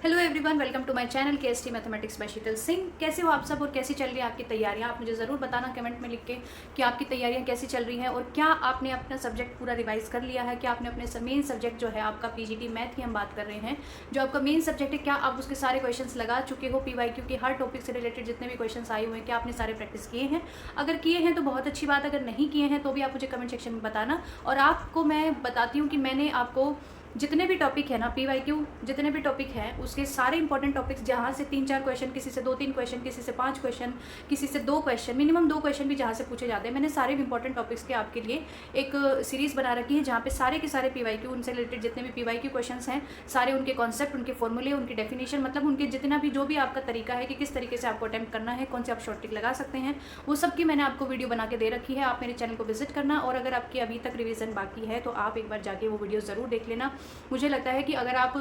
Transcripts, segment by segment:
Hello everyone, welcome to my channel KST mathematics by Sheetal Singh. कैसे हो आप सब और कैसी चल रही है आपकी तैयारियां? आप मुझे ज़रूर बताना कमेंट में लिख के कि आपकी तैयारियां कैसी चल रही हैं और क्या आपने अपना सब्जेक्ट पूरा रिवाइज कर लिया है। क्या आपने अपने मेन सब्जेक्ट जो है आपका पीजीटी मैथ की हम बात कर रहे हैं, जो आपका मेन सब्जेक्ट है, क्या आप उसके सारे क्वेश्चन लगा चुके हो? पीवाईक्यू के हर टॉपिक से रिलेटेड जितने भी क्वेश्चन आए हुए हैं, क्या आपने सारे प्रैक्टिस किए हैं? अगर किए हैं तो बहुत अच्छी बात, अगर नहीं किए हैं तो भी आप मुझे कमेंट सेक्शन में बताना। और आपको मैं बताती हूँ कि मैंने आपको जितने भी टॉपिक है ना, पीवाईक्यू जितने भी टॉपिक हैं उसके सारे इंपॉर्टेंट टॉपिक्स, जहाँ से 3-4 क्वेश्चन, किसी से 2-3 क्वेश्चन, किसी से 5 क्वेश्चन, किसी से 2 क्वेश्चन, मिनिमम 2 क्वेश्चन भी जहाँ से पूछे जाते हैं, मैंने सारे इंपॉर्टेंट टॉपिक्स के आपके लिए एक सीरीज़ बना रखी है जहाँ पे सारे के सारे पीवाईक्यू, उनसे रिलेटेड जितने भी पीवाईक्यू क्वेश्चन हैं, सारे उनके कॉन्सेप्ट, उनके फॉर्मूले, उनकी डेफिनेशन, मतलब उनके जितना भी जो भी आपका तरीका है कि किस तरीके से आपको अटैम्प्ट करना है, कौन से आप शॉर्ट टिक लगा सकते हैं, वो सब की मैंने आपको वीडियो बना के दे रखी है। आप मेरे चैनल को विजिट करना, और अगर आपकी अभी तक रिवीजन बाकी है तो आप एक बार जाके वो वीडियो ज़रूर देख लेना। मुझे लगता है कि अगर आप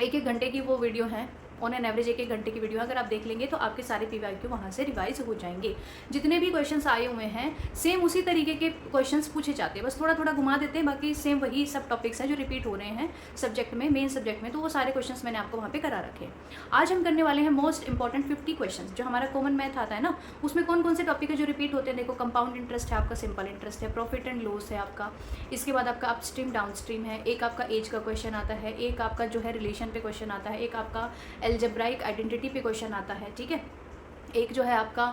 1-1 घंटे की वो वीडियो है, ऑन एन एवरेज 1-1 घंटे की वीडियो अगर आप देख लेंगे तो आपके सारे पीवाईक्यू वहाँ से रिवाइज हो जाएंगे। जितने भी क्वेश्चंस आए हुए हैं सेम उसी तरीके के क्वेश्चंस पूछे जाते हैं, बस थोड़ा थोड़ा घुमा देते हैं, बाकी सेम वही सब टॉपिक्स हैं जो रिपीट हो रहे हैं सब्जेक्ट में, मेन सब्जेक्ट में, तो वो सारे क्वेश्चंस मैंने आपको वहाँ पे करा रखे हैं। आज हम करने वाले हैं मोस्ट इंपॉर्टेंट 50 क्वेश्चन। जो हमारा कॉमन मैथ आता है ना, उसमें कौन कौन से टॉपिक है जो रिपीट होते हैं। देखो, कंपाउंड इंटरेस्ट है आपका, सिंपल इंटरेस्ट है, प्रॉफिट एंड लॉस है आपका, इसके बाद आपका अपस्ट्रीम डाउनस्ट्रीम है, एक आपका एज का क्वेश्चन आता है, एक आपका जो है रिलेशन पे क्वेश्चन आता है, एक आपका एल्जेब्राइक आइडेंटिटी पे क्वेश्चन आता है, ठीक है, एक जो है आपका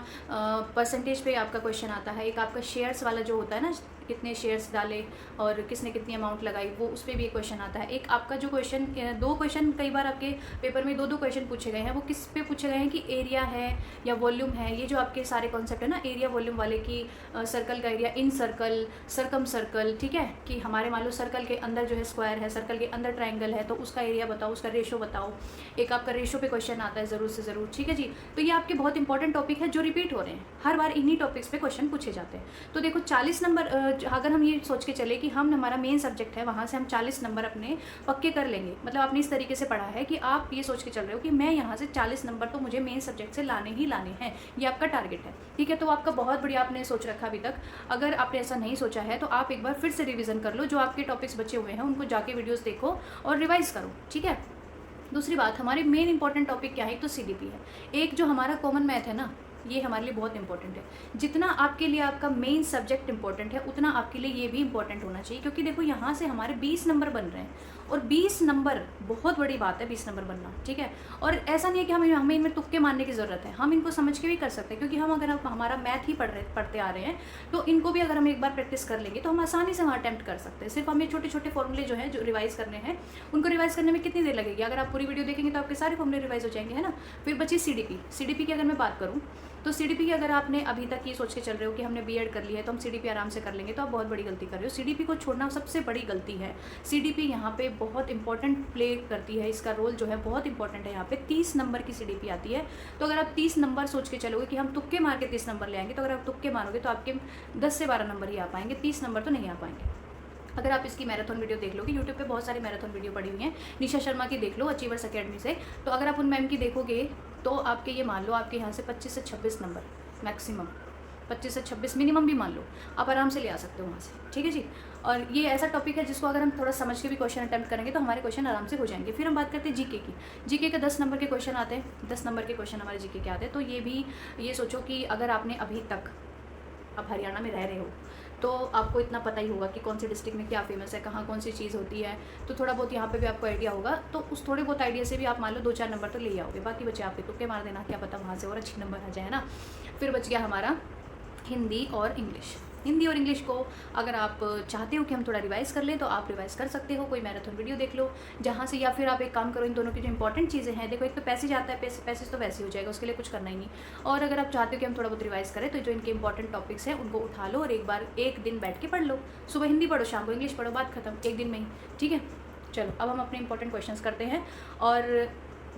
परसेंटेज पे आपका क्वेश्चन आता है, एक आपका शेयर्स वाला जो होता है ना, कितने शेयर्स डाले और किसने कितनी अमाउंट लगाई, वो उस पर भी एक क्वेश्चन आता है। एक आपका जो क्वेश्चन, 2 क्वेश्चन कई बार आपके पेपर में 2-2 क्वेश्चन पूछे गए हैं, वो किस पे पूछे गए हैं कि एरिया है या वॉल्यूम है। ये जो आपके सारे कॉन्सेप्ट है ना, एरिया वॉल्यूम वाले की, सर्कल का एरिया, इन सर्कल, सरकम सर्कल, ठीक है, कि हमारे मान लो सर्कल के अंदर जो है स्क्वायर है, सर्कल के अंदर ट्राइंगल है, तो उसका एरिया बताओ, उसका रेशो बताओ। एक आपका रेशो पे क्वेश्चन आता है ज़रूर से ज़रूर, ठीक है जी। तो ये आपके बहुत इंपॉर्टेंट टॉपिक है जो रिपीट हो रहे हैं, हर बार इन्हीं टॉपिक्स पे क्वेश्चन पूछे जाते हैं। तो देखो 40 नंबर, अगर हम ये सोच के चले कि हम, हमारा मेन सब्जेक्ट है, वहाँ से हम 40 नंबर अपने पक्के कर लेंगे, मतलब आपने इस तरीके से पढ़ा है कि आप ये सोच के चल रहे हो कि मैं यहाँ से 40 नंबर तो मुझे मेन सब्जेक्ट से लाने ही लाने हैं, ये आपका टारगेट है, ठीक है। तो आपका बहुत बढ़िया आपने सोच रखा अभी तक। अगर आपने ऐसा नहीं सोचा है तो आप एक बार फिर से रिविज़न कर लो, जो आपके टॉपिक्स बचे हुए हैं उनको जाके वीडियोज़ देखो और रिवाइज़ करो, ठीक है। दूसरी बात, हमारे मेन इंपॉर्टेंट टॉपिक क्या है, तो सीडीपी है। एक जो हमारा कॉमन मैथ है ना, ये हमारे लिए बहुत इंपॉर्टेंट है। जितना आपके लिए आपका मेन सब्जेक्ट इंपॉर्टेंट है, उतना आपके लिए ये भी इंपॉर्टेंट होना चाहिए, क्योंकि देखो यहाँ से हमारे 20 नंबर बन रहे हैं, और 20 नंबर बहुत बड़ी बात है, 20 नंबर बनना, ठीक है। और ऐसा नहीं है कि हमें इनमें तुक्के मारने की ज़रूरत है, हम इनको समझ के भी कर सकते हैं, क्योंकि हम अगर हमारा मैथ ही पढ़ते आ रहे हैं तो इनको भी अगर हम एक बार प्रैक्टिस कर लेंगे तो हम आसानी से वहाँ अटैम्प्ट कर सकते हैं। सिर्फ हमें छोटे छोटे फॉर्मूले जो हैं, जो रिवाइज करने हैं, उनको रिवाइज करने में कितनी देर लगेगी? अगर आप पूरी वीडियो देखेंगे तो आपके सारे फॉर्मूले रिवाइज हो जाएंगे, है ना। फिर बची सीडीपी की अगर मैं बात करूँ तो सीडीपी की अगर आपने अभी तक ये सोच के चल रहे हो कि हमने बीएड कर लिया है तो हम सीडीपी आराम से कर लेंगे, तो आप बहुत बड़ी गलती कर रहे हो। सीडीपी को छोड़ना सबसे बड़ी गलती है। सीडीपी यहाँ पे बहुत इंपॉर्टेंट प्ले करती है, इसका रोल जो है बहुत इंपॉर्टेंट है। यहाँ पे 30 नंबर की सीडीपी आती है, तो अगर आप 30 नंबर सोच के चलोगे कि हम तुक्के मार के 30 नंबर ले आएंगे, तो अगर आप तुक्के मारोगे तो आपके 10 से 12 नंबर ही आ पाएंगे, 30 नंबर तो नहीं आ पाएंगे। अगर आप इसकी मैराथन वीडियो देख लोगे, यूट्यूब पे बहुत सारी मैराथन वीडियो पड़ी हुई हैं, निशा शर्मा की देख लो, अचीवर्स अकेडमी से, तो अगर आप उन मैम की देखोगे तो आपके ये मान लो आपके यहाँ से 25 से 26 नंबर मैक्सिमम, 25 से 26 मिनिमम भी मान लो, आप आराम से ले आ सकते हो वहाँ से, ठीक है जी। और ये ऐसा टॉपिक है जिसको अगर हम थोड़ा समझ के भी क्वेश्चन अटैम्प्ट करेंगे तो हमारे क्वेश्चन आराम से हो जाएंगे। फिर हम बात करते हैं जीके की। जीके के 10 नंबर के क्वेश्चन आते हैं, 10 नंबर के क्वेश्चन हमारे जीके के आते हैं। तो ये भी ये सोचो कि अगर आपने अभी तक, आप हरियाणा में रह रहे हो तो आपको इतना पता ही होगा कि कौन से डिस्ट्रिक्ट में क्या फेमस है, कहाँ कौन सी चीज़ होती है, तो थोड़ा बहुत यहाँ पे भी आपको आइडिया होगा। तो उस थोड़े बहुत आइडिया से भी आप मान लो 2-4 नंबर तो ले आओगे, बाकी बचे आप तुक्के मार देना, क्या पता वहाँ से और अच्छे नंबर आ जाए ना। फिर बच गया हमारा हिंदी और इंग्लिश। हिंदी और इंग्लिश को अगर आप चाहते हो कि हम थोड़ा रिवाइज़ कर लें तो आप रिवाइज़ कर सकते हो, कोई मैराथन वीडियो देख लो जहाँ से, या फिर आप एक काम करो, इन दोनों की जो इंपॉर्टेंट चीज़ें हैं, देखो एक तो पैसेज आता है, पैसेज तो वैसे ही हो जाएगा, उसके लिए कुछ करना ही नहीं। और अगर आप चाहते हो कि हम थोड़ा बहुत रिवाइज़ करें तो जो इनके इंपॉर्टेंट टॉपिक्स हैं उनको उठा लो और एक बार एक दिन बैठ के पढ़ लो। सुबह हिंदी पढ़ो, शाम को इंग्लिश पढ़ो, बात खत्म, एक दिन में ही, ठीक है। चलो अब हम अपने इंपॉर्टेंट क्वेश्चंस करते हैं, और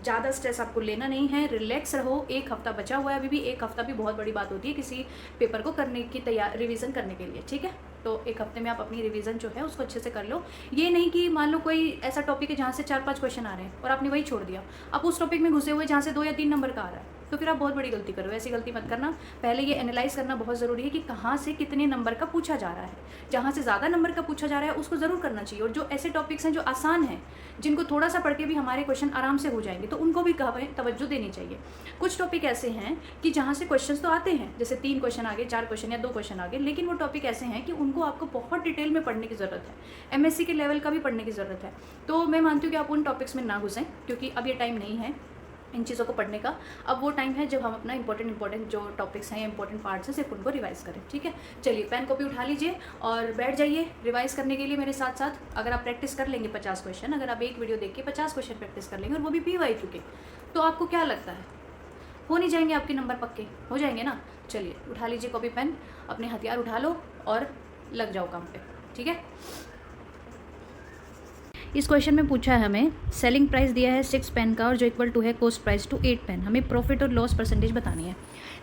ज़्यादा स्ट्रेस आपको लेना नहीं है, रिलैक्स रहो। एक हफ्ता बचा हुआ है अभी भी, एक हफ्ता भी बहुत बड़ी बात होती है किसी पेपर को करने की रिवीजन करने के लिए, ठीक है। तो एक हफ्ते में आप अपनी रिवीजन जो है उसको अच्छे से कर लो। ये नहीं कि मान लो कोई ऐसा टॉपिक है जहाँ से 4-5 क्वेश्चन आ रहे हैं और आपने वही छोड़ दिया, आप उस टॉपिक में घुसे हुए जहाँ से 2 या 3 नंबर का आ रहा है, तो फिर आप बहुत बड़ी गलती करो। ऐसी गलती मत करना। पहले ये एनालाइज करना बहुत ज़रूरी है कि कहाँ से कितने नंबर का पूछा जा रहा है। जहाँ से ज़्यादा नंबर का पूछा जा रहा है उसको ज़रूर करना चाहिए, और जो ऐसे टॉपिक्स हैं जो आसान हैं, जिनको थोड़ा सा पढ़ के भी हमारे क्वेश्चन आराम से हो जाएंगे, तो उनको भी तवज्जो देनी चाहिए। कुछ टॉपिक ऐसे हैं कि जहाँ से क्वेश्चन तो आते हैं, जैसे 3 क्वेश्चन आगे, 4 क्वेश्चन या 2 क्वेश्चन आगे, लेकिन वो टॉपिक ऐसे हैं कि उनको आपको बहुत डिटेल में पढ़ने की ज़रूरत है, MSc के लेवल का भी पढ़ने की ज़रूरत है। तो मैं मानती हूँ कि आप उन टॉपिक्स में ना घुसें, क्योंकि अब ये टाइम नहीं है इन चीज़ों को पढ़ने का। अब वो टाइम है जब हम अपना इंपॉर्टेंट जो टॉपिक्स हैं, इंपॉर्टेंट पार्ट्स हैं, सिर्फ उनको रिवाइज़ करें। ठीक है, चलिए पेन कॉपी उठा लीजिए और बैठ जाइए रिवाइज़ करने के लिए मेरे साथ साथ। अगर आप प्रैक्टिस कर लेंगे 50 क्वेश्चन, अगर आप एक वीडियो देख के 50 क्वेश्चन प्रैक्टिस कर लेंगे, और वो भी PYQ के, तो आपको क्या लगता है, हो नहीं जाएंगे आपके नंबर? पक्के हो जाएंगे ना। चलिए उठा लीजिए कॉपी पेन, अपने हथियार उठा लो और लग जाओ काम पे। ठीक है, इस क्वेश्चन में पूछा है हमें, सेलिंग प्राइस दिया है 6 पेन का और जो इक्वल टू है कॉस्ट प्राइस टू 8 पेन। हमें प्रॉफिट और लॉस परसेंटेज बतानी है।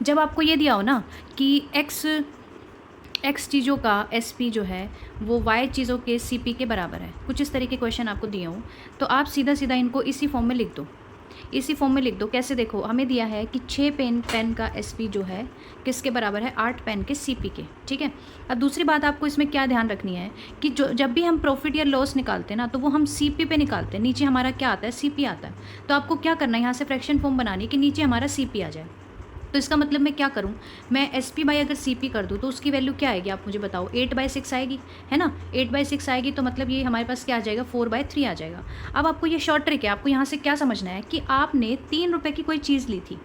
जब आपको ये दिया हो ना कि एक्स चीज़ों का SP जो है वो Y चीज़ों के CP के बराबर है, कुछ इस तरह के क्वेश्चन आपको दिए हों, तो आप सीधा सीधा इनको इसी फॉर्म में लिख दो। इसी फॉर्म में लिख दो। कैसे? देखो, हमें दिया है कि 6 पेन का SP जो है किसके बराबर है? 8 पेन के CP के। ठीक है, अब दूसरी बात आपको इसमें क्या ध्यान रखनी है कि जब भी हम प्रॉफिट या लॉस निकालते हैं ना, तो वो हम CP पे निकालते हैं। नीचे हमारा क्या आता है? CP आता है। तो आपको क्या करना है, यहाँ से फ्रैक्शन फॉर्म बनानी कि नीचे हमारा CP आ जाए। तो इसका मतलब मैं क्या करूँ, मैं SP बाई अगर CP कर दूँ तो उसकी वैल्यू क्या आएगी आप मुझे बताओ? 8/6 आएगी, है ना। 8/6 आएगी तो मतलब ये हमारे पास क्या आ जाएगा? 4/3 आ जाएगा। अब आपको ये शॉर्ट ट्रिक है, आपको यहाँ से क्या समझना है कि आपने 3 रुपये की कोई चीज़ ली थी,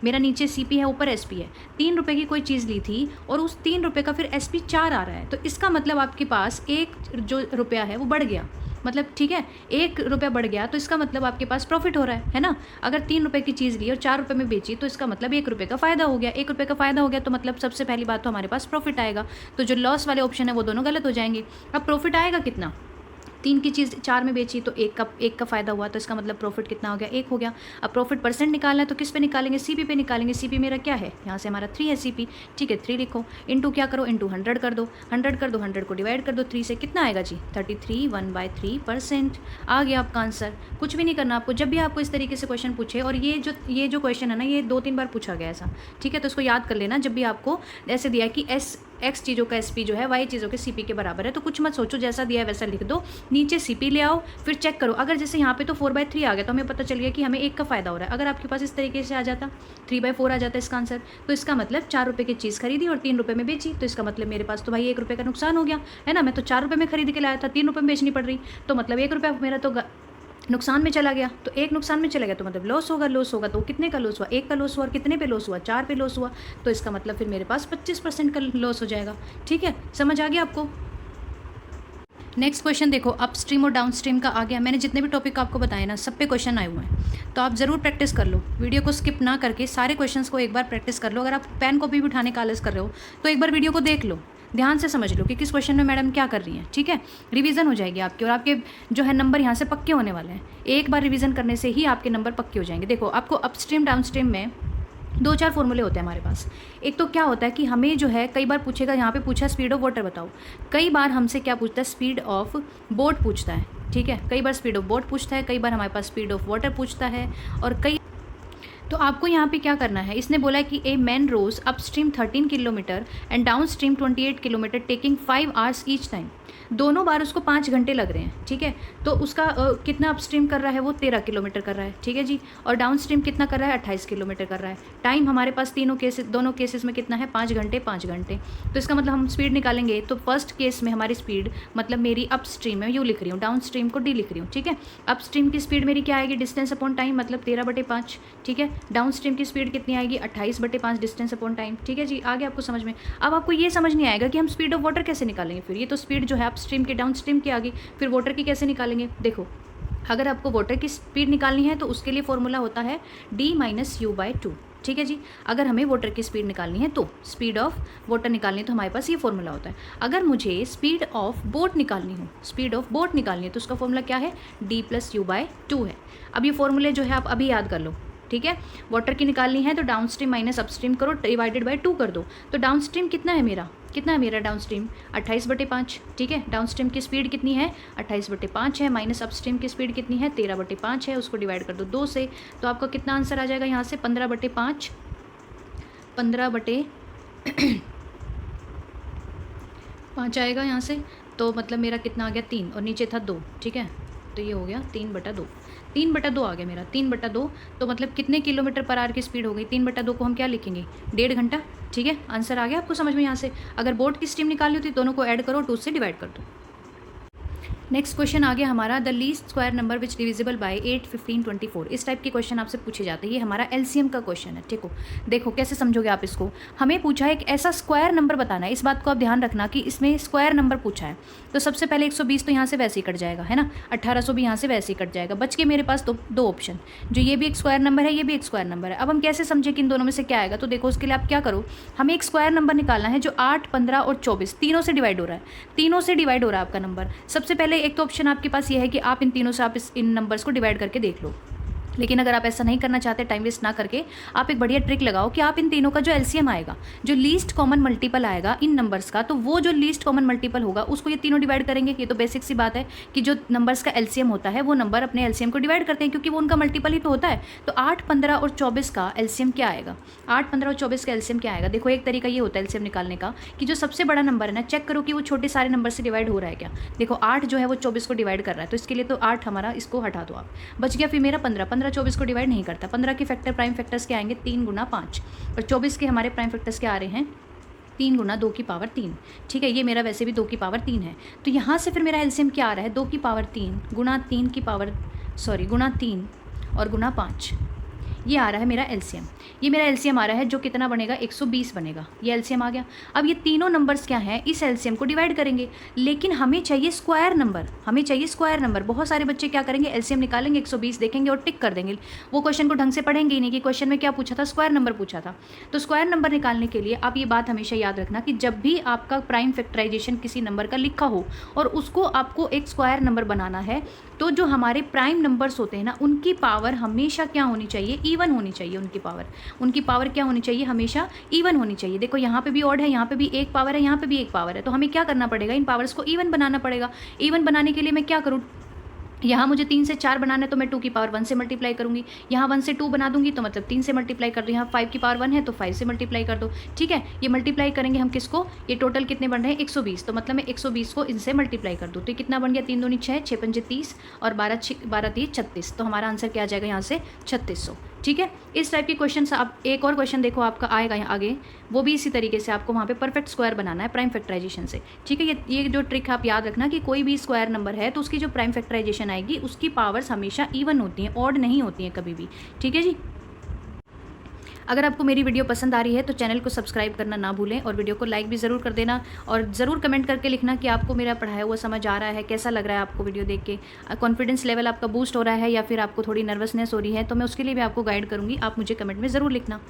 मेरा नीचे CP है ऊपर SP है, 3 रुपये की कोई चीज़ ली थी और उस 3 रुपये का फिर SP 4 आ रहा है, तो इसका मतलब आपके पास 1 जो रुपया है वो बढ़ गया। मतलब ठीक है, 1 रुपया बढ़ गया तो इसका मतलब आपके पास प्रॉफिट हो रहा है ना। अगर 3 रुपये की चीज़ ली और 4 रुपये में बेची तो इसका मतलब 1 रुपये का फ़ायदा हो गया। 1 रुपये का फ़ायदा हो गया तो मतलब सबसे पहली बात तो हमारे पास प्रॉफिट आएगा। तो जो लॉस वाले ऑप्शन है वो दोनों गलत हो जाएंगे। अब प्रॉफिट आएगा कितना? 3 की चीज़ 4 में बेची तो 1 का फ़ायदा हुआ, तो इसका मतलब प्रॉफिट कितना हो गया? 1 हो गया। अब प्रॉफिट परसेंट निकालना है तो किस पे निकालेंगे? CP पे निकालेंगे। CP मेरा क्या है? यहाँ से हमारा 3 है CP। ठीक है, 3 लिखो, इंटू क्या करो? इंटू 100 कर दो। 100 कर दो, 100 को डिवाइड कर दो 3 से, कितना आएगा जी? 33, 1/3% आ गया आपका आंसर। कुछ भी नहीं करना आपको। जब भी आपको इस तरीके से क्वेश्चन पूछे, और ये जो क्वेश्चन है ना, ये 2-3 बार पूछा गया ऐसा। ठीक है, तो इसको याद कर लेना। जब भी आपको ऐसे दिया कि X चीज़ों का SP जो है Y चीज़ों के CP के बराबर है, तो कुछ मत सोचो, जैसा दिया है वैसा लिख दो, नीचे CP ले आओ, फिर चेक करो। अगर जैसे यहाँ पे तो 4/3 आ गया तो हमें पता चल गया कि हमें 1 का फ़ायदा हो रहा है। अगर आपके पास इस तरीके से आ जाता 3/4 आ जाता इसका आंसर, तो इसका मतलब 4 रुपये की चीज़ खरीदी और 3 रुपये में बेची, तो इसका मतलब मेरे पास तो भाई 1 रुपये का नुकसान हो गया, है ना। मैं तो 4 रुपये में खरीद के लाया था, 3 रुपये में बेचनी पड़ रही, तो मतलब 1 रुपया मेरा तो नुकसान में चला गया। तो 1 नुकसान में चला गया तो मतलब लॉस होगा। तो कितने का लॉस हुआ? 1 का लॉस हुआ। और कितने पे लॉस हुआ? 4 पे लॉस हुआ। तो इसका मतलब फिर मेरे पास 25% का लॉस हो जाएगा। ठीक है, समझ आ गया आपको? नेक्स्ट क्वेश्चन देखो, अपस्ट्रीम और डाउनस्ट्रीम का आ गया। मैंने जितने भी टॉपिक आपको बताए ना, सब पे क्वेश्चन आए हुए हैं, तो आप ज़रूर प्रैक्टिस कर लो। वीडियो को स्किप ना करके सारे क्वेश्चंस को एक बार प्रैक्टिस कर लो। अगर आप पेन कॉपी भी उठाने का आलस कर रहे हो तो एक बार वीडियो को देख लो, ध्यान से समझ लो कि किस क्वेश्चन में मैडम क्या कर रही हैं। ठीक है, रिवीजन हो जाएगी आपकी, और आपके जो है नंबर यहाँ से पक्के होने वाले हैं। एक बार रिवीजन करने से ही आपके नंबर पक्के हो जाएंगे। देखो, आपको अपस्ट्रीम डाउनस्ट्रीम में 2-4 फॉर्मूले होते हैं हमारे पास। एक तो क्या होता है कि हमें जो है कई बार पूछेगा, यहाँ पे पूछा स्पीड ऑफ वाटर बताओ। कई बार हमसे क्या पूछता है? स्पीड ऑफ बोट पूछता है। ठीक है, कई बार स्पीड ऑफ बोट पूछता है, कई बार हमारे पास स्पीड ऑफ वाटर पूछता है, और कई। तो आपको यहाँ पे क्या करना है, इसने बोला है कि a man rows upstream 13 kilometre and downstream 28 kilometre taking 5 hours each time. दोनों बार उसको 5 घंटे लग रहे हैं। ठीक है, तो उसका कितना अपस्ट्रीम कर रहा है? वो 13 किलोमीटर कर रहा है। ठीक है जी, और डाउन स्ट्रीम कितना कर रहा है? 28 किलोमीटर कर रहा है। टाइम हमारे पास दोनों केसेस में कितना है? 5 घंटे 5 घंटे। तो इसका मतलब हम स्पीड निकालेंगे तो फर्स्ट केस में हमारी स्पीड, मतलब मेरी अपस्ट्रीम है, यू लिख रही हूँ, डाउन स्ट्रीम को D लिख रही हूँ। ठीक है, अपस्ट्रीम की स्पीड मेरी क्या आएगी? डिस्टेंस अपॉन टाइम, मतलब 13/5। ठीक है, डाउन स्ट्रीम की स्पीड कितनी आएगी? 28/5 डिस्टेंस अपॉन टाइम। ठीक है जी, आगे आपको समझ में। अब आपको ये समझ नहीं आएगा कि हम स्पीड ऑफ वाटर कैसे निकालेंगे। फिर ये तो स्पीड जो है अपस्ट्रीम की डाउन स्ट्रीम की आ गई, फिर वाटर की कैसे निकालेंगे? देखो, अगर आपको वाटर की स्पीड निकालनी है तो उसके लिए फॉर्मूला होता है D - U/2। ठीक है जी, अगर हमें वाटर की स्पीड निकालनी है तो स्पीड ऑफ वाटर निकालनी है तो हमारे पास ये फॉर्मूला होता है। अगर मुझे स्पीड ऑफ बोट निकालनी है तो उसका फॉर्मूला क्या है? D + U/2 है। अब ये फॉर्मूले जो है आप अभी याद कर लो। ठीक है। वाटर की निकालनी है तो डाउन स्ट्रीम माइनस अपस्ट्रीम करो, डिवाइडेड बाय 2 कर दो। तो डाउन स्ट्रीम कितना है मेरा डाउन स्ट्रीम 28/5, ठीक है। डाउन स्ट्रीम की स्पीड कितनी है 28/5 है, माइनस अपस्ट्रीम की स्पीड कितनी है 13/5 है, उसको डिवाइड कर दो 2 से। तो आपका कितना आंसर आ जाएगा यहाँ से 15/5, 15/5 आएगा यहाँ से। तो मतलब मेरा कितना आ गया 3 और नीचे था 2, ठीक है। तो ये हो गया 3/2, 3/2 आ गया मेरा 3/2। तो मतलब कितने किलोमीटर पर आवर की स्पीड हो गई, 3/2 को हम क्या लिखेंगे 1.5 घंटा, ठीक है। आंसर आ गया आपको समझ में यहाँ से। अगर बोट की स्ट्रीम निकालनी होती दोनों को ऐड करो, 2 से डिवाइड कर दो। नेक्स्ट क्वेश्चन आ गया हमारा, the least square number which divisible by 8, 15, 24। इस टाइप के क्वेश्चन आपसे पूछे जाते हैं। ये हमारा एलसीएम का क्वेश्चन है, ठीक हो। देखो कैसे समझोगे आप इसको। हमें पूछा है एक ऐसा स्क्वायर नंबर बताना है, इस बात को आप ध्यान रखना कि इसमें स्क्वायर नंबर पूछा है। तो सबसे पहले 120 तो यहाँ से वैसे ही कट जाएगा, है ना। 1800 भी यहाँ से वैसे ही कट जाएगा। बच के मेरे पास दो ऑप्शन, जो ये भी एक स्क्वायर नंबर है, ये भी एक स्क्वायर नंबर है। अब हम कैसे समझे कि इन दोनों में से क्या आएगा। तो देखो उसके लिए आप क्या करो, हमें एक स्क्वायर नंबर निकालना है जो 8, 15 और 24 तीनों से डिवाइड हो रहा है। तीनों से डिवाइड हो रहा है आपका नंबर। सबसे पहले एक तो ऑप्शन आपके पास ये है कि आप इन तीनों से आप इन नंबर्स को डिवाइड करके देख लो। लेकिन अगर आप ऐसा नहीं करना चाहते, टाइम वेस्ट ना करके, आप एक बढ़िया ट्रिक लगाओ कि आप इन तीनों का जो एलसीएम आएगा, जो लीस्ट कॉमन मल्टीपल आएगा इन नंबर्स का, तो वो जो लीस्ट कॉमन मल्टीपल होगा उसको ये तीनों डिवाइड करेंगे। ये तो बेसिक सी बात है कि जो नंबर्स का एलसीएम होता है वो नंबर अपने एलसीएम को डिवाइड करते हैं, क्योंकि वो उनका मल्टीपल ही तो होता है। तो 8, 15 और 24 का एलसीएम क्या आएगा, 8, 15 और 24 का एलसीएम क्या आएगा। देखो एक तरीका ये होता है एलसीएम निकालने का कि जो सबसे बड़ा नंबर है ना, चेक करो कि वो छोटे सारे नंबर से डिवाइड हो रहा है क्या। देखो 8 जो है वो 24 को डिवाइड कर रहा है, तो इसके लिए तो 8 हमारा, इसको हटा दो आप, बच गया फिर मेरा 15। 15 24 को डिवाइड नहीं करता। 15 के फैक्टर प्राइम फैक्टर्स क्या आएंगे 3 गुना 5, और 24 के हमारे प्राइम फैक्टर्स क्या आ रहे हैं 3 गुना 2 की पावर 3, ठीक है। ये मेरा वैसे भी 2 की पावर 3 है। तो यहाँ से फिर मेरा एलसीएम क्या आ रहा है 2 की पावर 3 गुना 3 की पावर गुना 3 और गुना 5, ये आ रहा है मेरा एलसीएम। ये मेरा एलसीएम आ रहा है जो कितना बनेगा 120 बनेगा। ये एलसीएम आ गया। अब ये तीनों नंबर्स क्या हैं, इस एलसीएम को डिवाइड करेंगे। लेकिन हमें चाहिए स्क्वायर नंबर। बहुत सारे बच्चे क्या करेंगे, एलसीएम निकालेंगे, 120 देखेंगे और टिक कर देंगे। वो क्वेश्चन को ढंग से पढ़ेंगे ही नहीं कि क्वेश्चन में क्या पूछा था, स्क्वायर नंबर पूछा था। तो स्क्वायर नंबर निकालने के लिए आप ये बात हमेशा याद रखना कि जब भी आपका प्राइम फैक्टराइजेशन किसी नंबर का लिखा हो और उसको आपको एक स्क्वायर नंबर बनाना है, तो जो हमारे प्राइम नंबर्स होते हैं ना, उनकी पावर हमेशा क्या होनी चाहिए, इवन होनी चाहिए। उनकी पावर क्या होनी चाहिए, हमेशा इवन होनी चाहिए। देखो यहाँ पे भी ऑड है, यहाँ पे भी एक पावर है, यहाँ पे भी एक पावर है। तो हमें क्या करना पड़ेगा, इन पावर्स को इवन बनाना पड़ेगा। इवन बनाने के लिए मैं क्या करूँ, यहाँ मुझे 3 से 4 बनाना है तो मैं 2 की पावर 1 से मल्टीप्लाई करूँगी। यहाँ 1 से 2 बना दूंगी तो मतलब 3 से मल्टीप्लाई कर दो। यहाँ 5 की पावर 1 है तो 5 से मल्टीप्लाई कर दो, ठीक है। ये मल्टीप्लाई करेंगे हम किसको, ये टोटल कितने बन रहे हैं 120, तो मतलब मैं 120 को इनसे मल्टीप्लाई कर दूँ। तो ये कितना बन गया 3 दूनी 6, 6 पंजे 30 और 12 3 36। तो हमारा आंसर क्या आ जाएगा यहाँ से 3600, ठीक है। इस टाइप के क्वेश्चन आप, एक और क्वेश्चन देखो आपका आएगा यहाँ आगे, वो भी इसी तरीके से आपको वहाँ पे परफेक्ट स्क्वायर बनाना है प्राइम फैक्टराइजेशन से, ठीक है। ये जो ट्रिक आप याद रखना कि कोई भी स्क्वायर नंबर है तो उसकी जो प्राइम फैक्टराइजेशन आएगी उसकी पावर्स हमेशा इवन होती हैं, ऑड नहीं होती हैं कभी भी, ठीक है जी। अगर आपको मेरी वीडियो पसंद आ रही है तो चैनल को सब्सक्राइब करना ना भूलें और वीडियो को लाइक भी ज़रूर कर देना, और ज़रूर कमेंट करके लिखना कि आपको मेरा पढ़ाया हुआ समझ आ रहा है, कैसा लग रहा है आपको वीडियो देख के, कॉन्फिडेंस लेवल आपका बूस्ट हो रहा है या फिर आपको थोड़ी नर्वसनेस हो रही है, तो मैं उसके लिए भी आपको गाइड करूँगी। आप मुझे कमेंट में ज़रूर लिखना।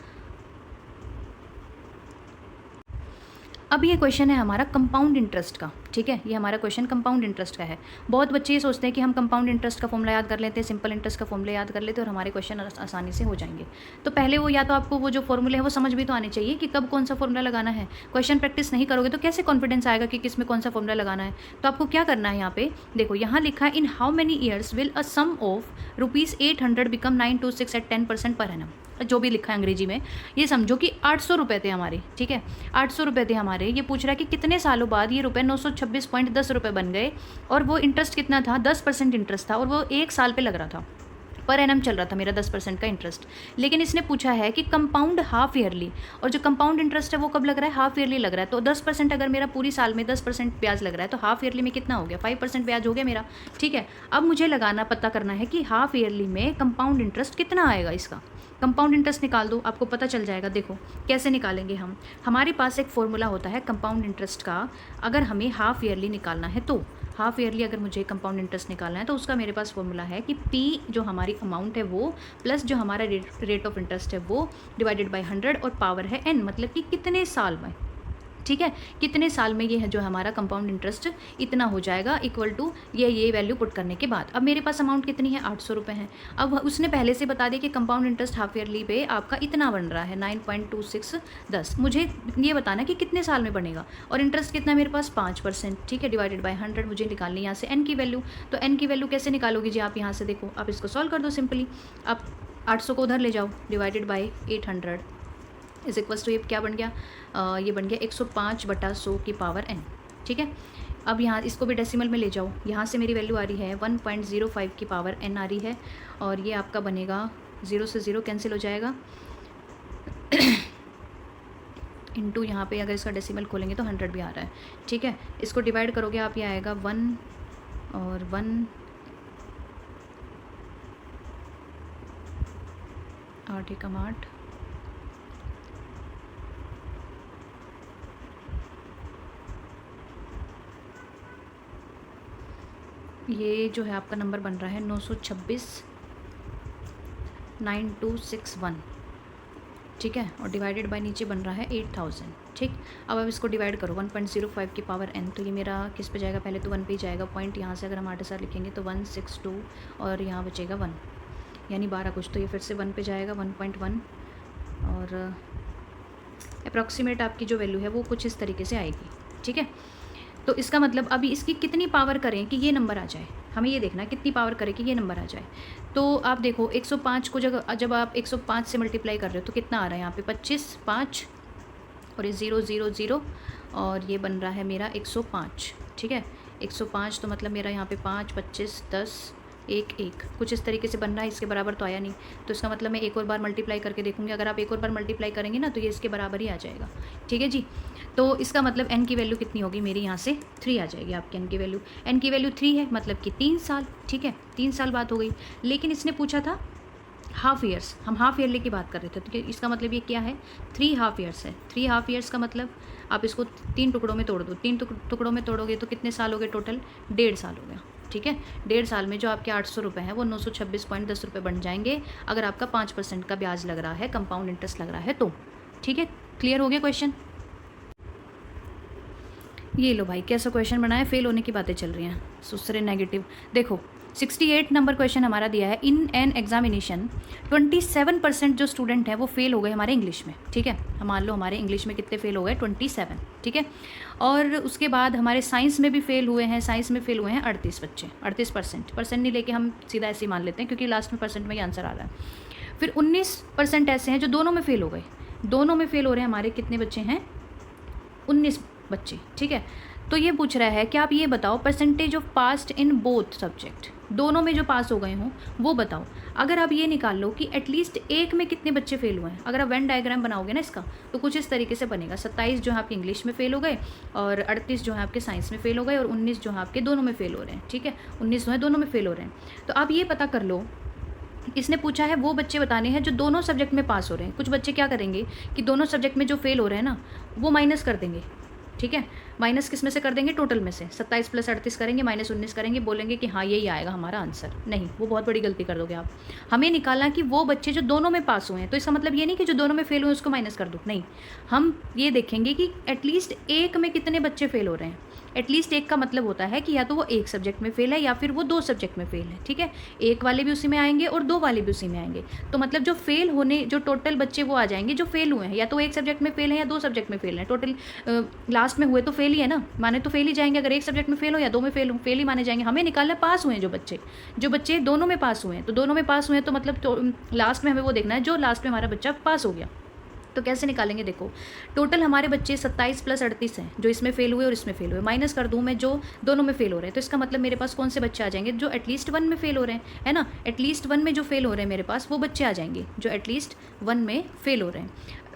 अब ये क्वेश्चन है हमारा कंपाउंड इंटरेस्ट का, ठीक है। ये हमारा क्वेश्चन कंपाउंड इंटरेस्ट का है। बहुत बच्चे ये सोचते हैं कि हम कंपाउंड इंटरेस्ट का फॉर्मूला याद कर लेते हैं, सिंपल इंटरेस्ट का फॉर्मूला याद कर लेते हैं और हमारे क्वेश्चन आसानी से हो जाएंगे। तो पहले वो या तो आपको वो जो फॉर्मूले हैं वो समझ भी तो आने चाहिए कि कब कौन सा फॉर्मूला लगाना है। क्वेश्चन प्रैक्टिस नहीं करोगे तो कैसे कॉन्फिडेंस आएगा कि किस में कौन सा फॉर्मूला लगाना है। तो आपको क्या करना है, यहाँ पे देखो, यहाँ लिखा है in how many years will a sum of ₹800 become 926 at 10% per annum. जो भी लिखा है अंग्रेजी में, ये समझो कि 800 रुपये थे हमारे, ठीक है। 800 रुपये थे हमारे। ये पूछ रहा है कि कितने सालों बाद ये रुपये 926.10 रुपये बन गए, और वो इंटरेस्ट कितना था 10% इंटरेस्ट था, और वो 1 साल पे लग रहा था, पर एनम चल रहा था मेरा 10% का इंटरेस्ट। लेकिन इसने पूछा है कि कंपाउंड हाफ ईयरली, और जो कंपाउंड इंटरेस्ट है वो कब लग रहा है, हाफ ईयरली लग रहा है। तो 10% अगर मेरा पूरी साल में 10% ब्याज लग रहा है तो हाफ ईयरली में कितना हो गया, 5% ब्याज हो गया मेरा, ठीक है। अब मुझे पता करना है कि हाफ ईयरली में कंपाउंड इंटरेस्ट कितना आएगा। इसका कंपाउंड इंटरेस्ट निकाल दो, आपको पता चल जाएगा। देखो कैसे निकालेंगे हम, हमारे पास एक फॉर्मूला होता है कंपाउंड इंटरेस्ट का। अगर हमें हाफ ईयरली निकालना है तो हाफ ईयरली अगर मुझे कंपाउंड इंटरेस्ट निकालना है तो उसका मेरे पास फॉर्मूला है कि P जो हमारी अमाउंट है वो प्लस जो हमारा रेट ऑफ इंटरेस्ट है वो डिवाइडेड बाय 100 और पावर है n, मतलब कि कितने साल में, ठीक है, कितने साल में ये है जो हमारा कंपाउंड इंटरेस्ट इतना हो जाएगा इक्वल टू ये वैल्यू पुट करने के बाद। अब मेरे पास अमाउंट कितनी है, 800 रुपये है। अब उसने पहले से बता दिया कि कंपाउंड इंटरेस्ट हाफ ईयरली पे आपका इतना बन रहा है 9.2610। मुझे ये बताना कि कितने साल में बनेगा, और इंटरेस्ट कितना है मेरे पास 5%, ठीक है, डिवाइडेड बाय 100 मुझे निकालनी है यहाँ से एन की वैल्यू। तो एन की वैल्यू कैसे निकालोगी जी, आप यहाँ से देखो, आप इसको सॉल्व कर दो सिंपली। आप 800 को उधर ले जाओ, divided by 800 is equals to ये क्या बन गया, ये बन गया 105/100 की पावर n, ठीक है। अब यहाँ इसको भी डेसिमल में ले जाओ, यहाँ से मेरी वैल्यू आ रही है 1.05 की पावर n आ रही है, और ये आपका बनेगा 0 से 0 कैंसिल हो जाएगा इनटू यहाँ पे अगर इसका डेसिमल खोलेंगे तो 100 भी आ रहा है, ठीक है। इसको डिवाइड करोगे आप, ये आएगा 1 और 1 8 एकम 8, ये जो है आपका नंबर बन रहा है 926/9261, ठीक है, और डिवाइडेड बाय नीचे बन रहा है 8000, ठीक। अब आप इसको डिवाइड करो 1.05 की पावर n, तो ये मेरा किस पे जाएगा, पहले तो 1 पे ही जाएगा, पॉइंट यहाँ से अगर हम 8 लिखेंगे तो 162 और यहाँ बचेगा 1, यानी 12 कुछ, तो ये फिर से 1 पे जाएगा 1.1, और अप्रॉक्सीमेट आपकी जो वैल्यू है वो कुछ इस तरीके से आएगी, ठीक है। तो इसका मतलब अभी इसकी कितनी पावर करें कि ये नंबर आ जाए, हमें ये देखना है कितनी पावर करें कि ये नंबर आ जाए। तो आप देखो 105 को जब आप 105 से मल्टीप्लाई कर रहे हो तो कितना आ रहा है यहाँ पे 25, 5 और ये 0 0 0 और ये बन रहा है मेरा 105, ठीक है। 105 तो मतलब मेरा यहाँ पे 5, 25, 10, 1 1 कुछ इस तरीके से बन रहा है, इसके बराबर तो आया नहीं, तो इसका मतलब मैं एक और बार मल्टीप्लाई करके देखूँगी। अगर आप एक और बार मल्टीप्लाई करेंगे ना तो ये इसके बराबर ही आ जाएगा, ठीक है जी। तो इसका मतलब n की वैल्यू कितनी होगी मेरी, यहाँ से 3 आ जाएगी आपकी n की वैल्यू। n की वैल्यू 3 है, मतलब कि 3 साल, ठीक है, 3 साल बात हो गई। लेकिन इसने पूछा था हाफ ईयर्स, हम हाफ ईयरली की बात कर रहे थे, तो इसका मतलब ये क्या है, 3 हाफ ईयर्स है। 3 हाफ ईयर्स का मतलब आप इसको 3 टुकड़ों में तोड़ दो, 3 टुकड़ों में तोड़ोगे तो कितने साल हो गए टोटल, 1.5 साल हो गया, ठीक है। 1.5 साल में जो आपके 800 रुपये हैं वो 926.10 रुपये बन जाएंगे, अगर आपका 5% का ब्याज लग रहा है, कंपाउंड इंटरेस्ट लग रहा है तो, ठीक है। क्लियर हो गया क्वेश्चन। ये लो भाई, कैसा क्वेश्चन बनाया, फेल होने की बातें चल रही हैं, दूसरे नेगेटिव। देखो 68 नंबर क्वेश्चन हमारा दिया है, इन एन एग्जामिनेशन 27% जो स्टूडेंट है वो फेल हो गए हमारे इंग्लिश में, ठीक है। हम मान लो हमारे इंग्लिश में कितने फेल हो गए, 27, ठीक है। और उसके बाद हमारे साइंस में भी फेल हुए हैं, साइंस में फेल हुए हैं 38 बच्चे, 38%, परसेंट नहीं लेके हम सीधा ऐसे ही मान लेते हैं क्योंकि लास्ट में परसेंट में ये आंसर आ रहा है। फिर 19% ऐसे हैं जो दोनों में फेल हो गए, दोनों में फेल हो रहे हैं हमारे कितने बच्चे हैं, 19 बच्चे, ठीक है। तो ये पूछ रहा है कि आप ये बताओ percentage of passed in both subject, दोनों में जो पास हो गए हों वो बताओ। अगर आप ये निकाल लो कि एटलीस्ट एक में कितने बच्चे फेल हुए हैं, अगर आप वेन डायग्राम बनाओगे ना इसका तो कुछ इस तरीके से बनेगा, 27 जो है आपके इंग्लिश में फेल हो गए, और 38 जो है आपके साइंस में फेल हो गए, और 19 जो है आपके दोनों में फेल हो रहे हैं, ठीक है। 19 जो है दोनों में फेल हो रहे हैं। तो आप ये पता कर लो, इसने पूछा है वो बच्चे बताने हैं जो दोनों सब्जेक्ट में पास हो रहे हैं। कुछ बच्चे क्या करेंगे कि दोनों सब्जेक्ट में जो फेल हो रहे हैं ना वो माइनस कर देंगे, ठीक है। माइनस किस में से कर देंगे, टोटल में से 27 + 38 करेंगे, -19 करेंगे, बोलेंगे कि हाँ यही आएगा हमारा आंसर। नहीं, वो बहुत बड़ी गलती कर दोगे आप। हमें निकालना कि वो बच्चे जो दोनों में पास हुए हैं, तो इसका मतलब ये नहीं कि जो दोनों में फेल हुए उसको माइनस कर दो, नहीं। हम ये देखेंगे कि एटलीस्ट एक में कितने बच्चे फेल हो रहे हैं। एटलीस्ट एक का मतलब होता है कि या तो वो एक सब्जेक्ट में फेल है या फिर वो 2 सब्जेक्ट में फेल है, ठीक है। एक वाले भी उसी में आएंगे और 2 वाले भी उसी में आएंगे, तो मतलब जो फेल होने जो टोटल बच्चे वो आ जाएंगे जो फेल हुए हैं, या तो एक सब्जेक्ट में फेल है या 2 सब्जेक्ट में फेल है। टोटल लास्ट में हुए तो फेल ही है ना, माने तो फेल ही जाएंगे। अगर एक सब्जेक्ट में फेल हो या 2 में फेल हो, फेल ही माने जाएंगे। हमें निकालना पास हुए हैं जो बच्चे दोनों में पास हुए हैं, तो दोनों में पास हुए हैं तो मतलब लास्ट में हमें वो देखना है जो लास्ट में हमारा बच्चा पास हो गया। तो कैसे निकालेंगे, देखो टोटल हमारे बच्चे 27 + 38 हैं जो इसमें फेल हुए और इसमें फेल हुए, माइनस कर दूँ मैं जो दोनों में फेल हो रहे हैं, तो इसका मतलब मेरे पास कौन से बच्चे आ जाएंगे, जो एटलीस्ट 1 में फेल हो रहे हैं, है ना। एटलीस्ट 1 में जो फेल हो रहे हैं मेरे पास वो बच्चे आ जाएंगे जो एटलीस्ट 1 में फेल हो रहे हैं।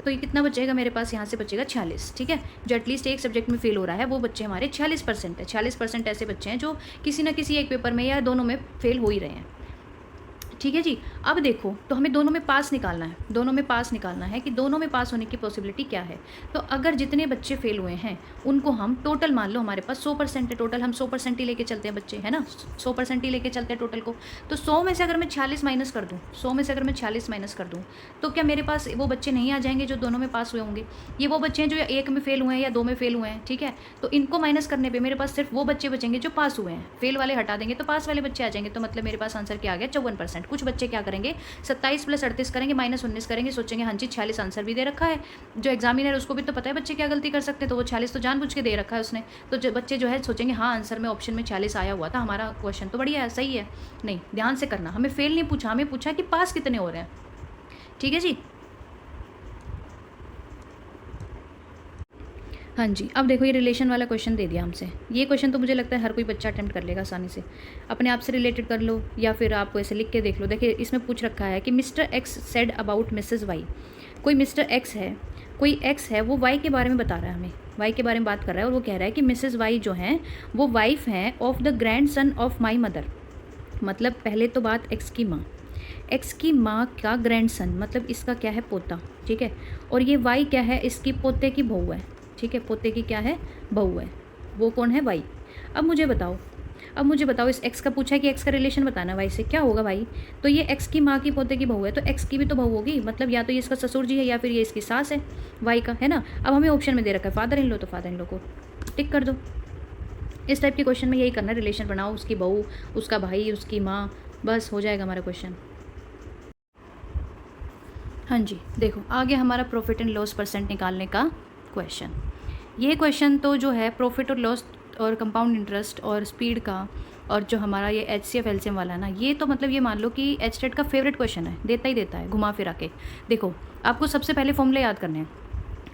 तो ये कितना बचेगा मेरे पास, यहाँ से बचेगा 46, ठीक है। जो एटलीस्ट एक सब्जेक्ट में फेल हो रहा है वो बच्चे हमारे 46% है। 46% ऐसे बच्चे हैं जो किसी ना किसी एक पेपर में या दोनों में फेल हो ही रहे हैं, ठीक है जी। अब देखो, तो हमें दोनों में पास निकालना है, दोनों में पास निकालना है कि दोनों में पास होने की पॉसिबिलिटी क्या है। तो अगर जितने बच्चे फेल हुए हैं उनको हम टोटल मान लो, हमारे पास 100% है टोटल, हम 100% ही लेके चलते हैं बच्चे, है ना, 100% ही लेके चलते हैं टोटल को। तो 100 में से अगर मैं 46 माइनस कर दूँ, 100 में से अगर मैं 46 माइनस कर दूँ, तो क्या मेरे पास वो बच्चे नहीं आ जाएंगे जो दोनों में पास हुए होंगे? ये वो बच्चे हैं जो या एक में फेल हुए हैं या दो में फेल हुए हैं, ठीक है। तो इनको माइनस करने पर मेरे पास सिर्फ वो बच्चे बचेंगे जो पास हुए हैं, फेल वाले हटा देंगे तो पास वाले बच्चे आ जाएंगे। तो मतलब मेरे पास आंसर क्या आ गया, 54%। कुछ बच्चे क्या करेंगे, 27 + 38 करेंगे, -19 करेंगे, सोचेंगे हाँ जी 46 आंसर भी दे रखा है। जो एग्जामिनर उसको भी तो पता है बच्चे क्या गलती कर सकते हैं, तो वो 46 तो जानबूझ के दे रखा है उसने। तो जो बच्चे जो है सोचेंगे हाँ आंसर में ऑप्शन में 46 आया हुआ था, हमारा क्वेश्चन तो बढ़िया है, सही है। नहीं, ध्यान से करना, हमें फेल नहीं पूछा, हमें पूछा कि पास कितने हो रहे हैं, ठीक है जी। हाँ जी, अब देखो ये रिलेशन वाला क्वेश्चन दे दिया हमसे। ये क्वेश्चन तो मुझे लगता है हर कोई बच्चा अटेम्प्ट कर लेगा आसानी से। अपने आप से रिलेटेड कर लो या फिर आप ऐसे लिख के देख लो। देखिए इसमें पूछ रखा है कि Mr X said about Mrs Y. कोई मिस्टर एक्स है, कोई एक्स है, वो वाई के बारे में बता रहा है हमें, वाई के बारे में बात कर रहा है और वो कह रहा है कि मिसेस वाई जो हैं वो वाइफ हैं of the grand son of my mother. मतलब पहले तो बात एक्स की माँ, एक्स की माँ का ग्रैंड सन मतलब इसका क्या है, पोता, ठीक है। और ये वाई क्या है, इसकी पोते की बहू है, ठीक है, पोते की क्या है, बहू है। वो कौन है, वाई। अब मुझे बताओ इस एक्स का पूछा है कि एक्स का रिलेशन बताना वाई से, क्या होगा भाई। तो ये एक्स की माँ की पोते की बहू है तो एक्स की भी तो बहू होगी, मतलब या तो ये इसका ससुर जी है या फिर ये इसकी सास है वाई का, है ना। अब हमें ऑप्शन में दे रखा है फादर इन लो, तो फादर इन लो को टिक कर दो। इस टाइप के क्वेश्चन में यही करना है, रिलेशन बनाओ, उसकी बहू, उसका भाई, उसकी माँ, बस हो जाएगा हमारा क्वेश्चन। हाँ जी, देखो आगे हमारा प्रॉफिट एंड लॉस परसेंट निकालने का क्वेश्चन। ये क्वेश्चन तो जो है प्रॉफिट और लॉस और कंपाउंड इंटरेस्ट और स्पीड का और जो हमारा ये HCF LCM वाला है ना, ये तो मतलब ये मान लो कि HTET का फेवरेट क्वेश्चन है, देता ही देता है घुमा फिरा के। देखो आपको सबसे पहले फॉर्मूले याद करने हैं।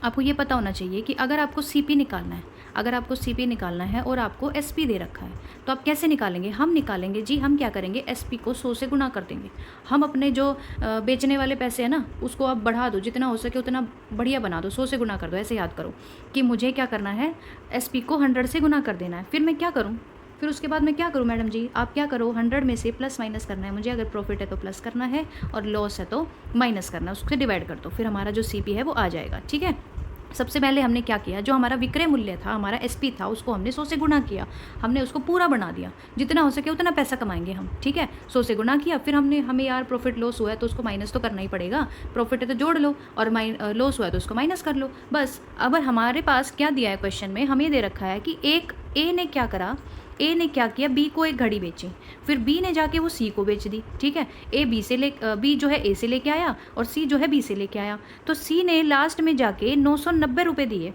आपको ये पता होना चाहिए कि अगर आपको CP निकालना है, अगर आपको CP निकालना है और आपको SP दे रखा है तो आप कैसे निकालेंगे। हम निकालेंगे जी, हम क्या करेंगे, SP को 100 से गुना कर देंगे। हम अपने जो बेचने वाले पैसे हैं ना उसको आप बढ़ा दो, जितना हो सके उतना बढ़िया बना दो, 100 से गुना कर दो। ऐसे याद करो कि मुझे क्या करना है, SP को 100 से गुना कर देना है। फिर मैं क्या करूँ, फिर उसके बाद मैं क्या करूँ मैडम जी, आप क्या करो, 100 में से प्लस माइनस करना है मुझे। अगर प्रॉफिट है तो प्लस करना है और लॉस है तो माइनस करना है, उससे डिवाइड कर दो, फिर हमारा जो CP है वो आ जाएगा, ठीक है। सबसे पहले हमने क्या किया, जो हमारा विक्रय मूल्य था, हमारा SP था, उसको हमने 100 से गुना किया, हमने उसको पूरा बना दिया, जितना हो सके उतना पैसा कमाएंगे हम, ठीक है। 100 से गुना किया, फिर हमें यार प्रॉफिट लॉस हुआ है तो उसको माइनस तो करना ही पड़ेगा, प्रॉफिट है तो जोड़ लो और लॉस हुआ है तो उसको माइनस कर लो, बस। अब हमारे पास क्या दिया है क्वेश्चन में, हमें दे रखा है कि एक ए ने क्या करा, ए ने क्या किया, बी को एक घड़ी बेची, फिर बी ने जाके वो सी को बेच दी, ठीक है। बी जो है ए से लेके आया और सी जो है बी से लेके आया। तो सी ने लास्ट में जाके 990 रुपये दिए,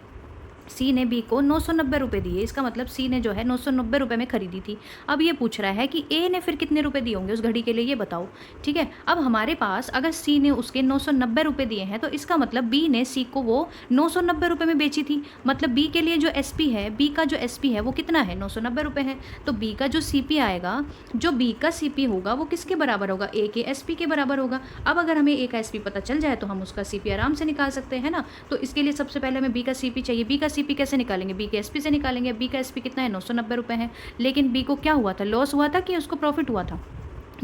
सी ने बी को 990 रुपये दिए, इसका मतलब सी ने जो है 990 रुपये में खरीदी थी। अब ये पूछ रहा है कि ए ने फिर कितने रुपए दिए होंगे उस घड़ी के लिए, ये बताओ, ठीक है। अब हमारे पास अगर सी ने उसके 990 रुपये दिए हैं तो इसका मतलब बी ने सी को वो 990 रुपये में बेची थी, मतलब बी के लिए जो SP है, बी का जो SP है वो कितना है, 990 रुपये है। तो बी का जो CP आएगा, जो बी का CP होगा वो किसके बराबर होगा, ए के SP के बराबर होगा। अब अगर हमें ए का SP पता चल जाए तो हम उसका CP आराम से निकाल सकते हैं ना। तो इसके लिए सबसे पहले हमें बी का CP चाहिए। बी का CP कैसे निकालेंगे, बी के SP से निकालेंगे। बी का SP कितना है, 990 रुपये है। लेकिन बी को क्या हुआ था, लॉस हुआ था कि उसको प्रॉफिट हुआ था।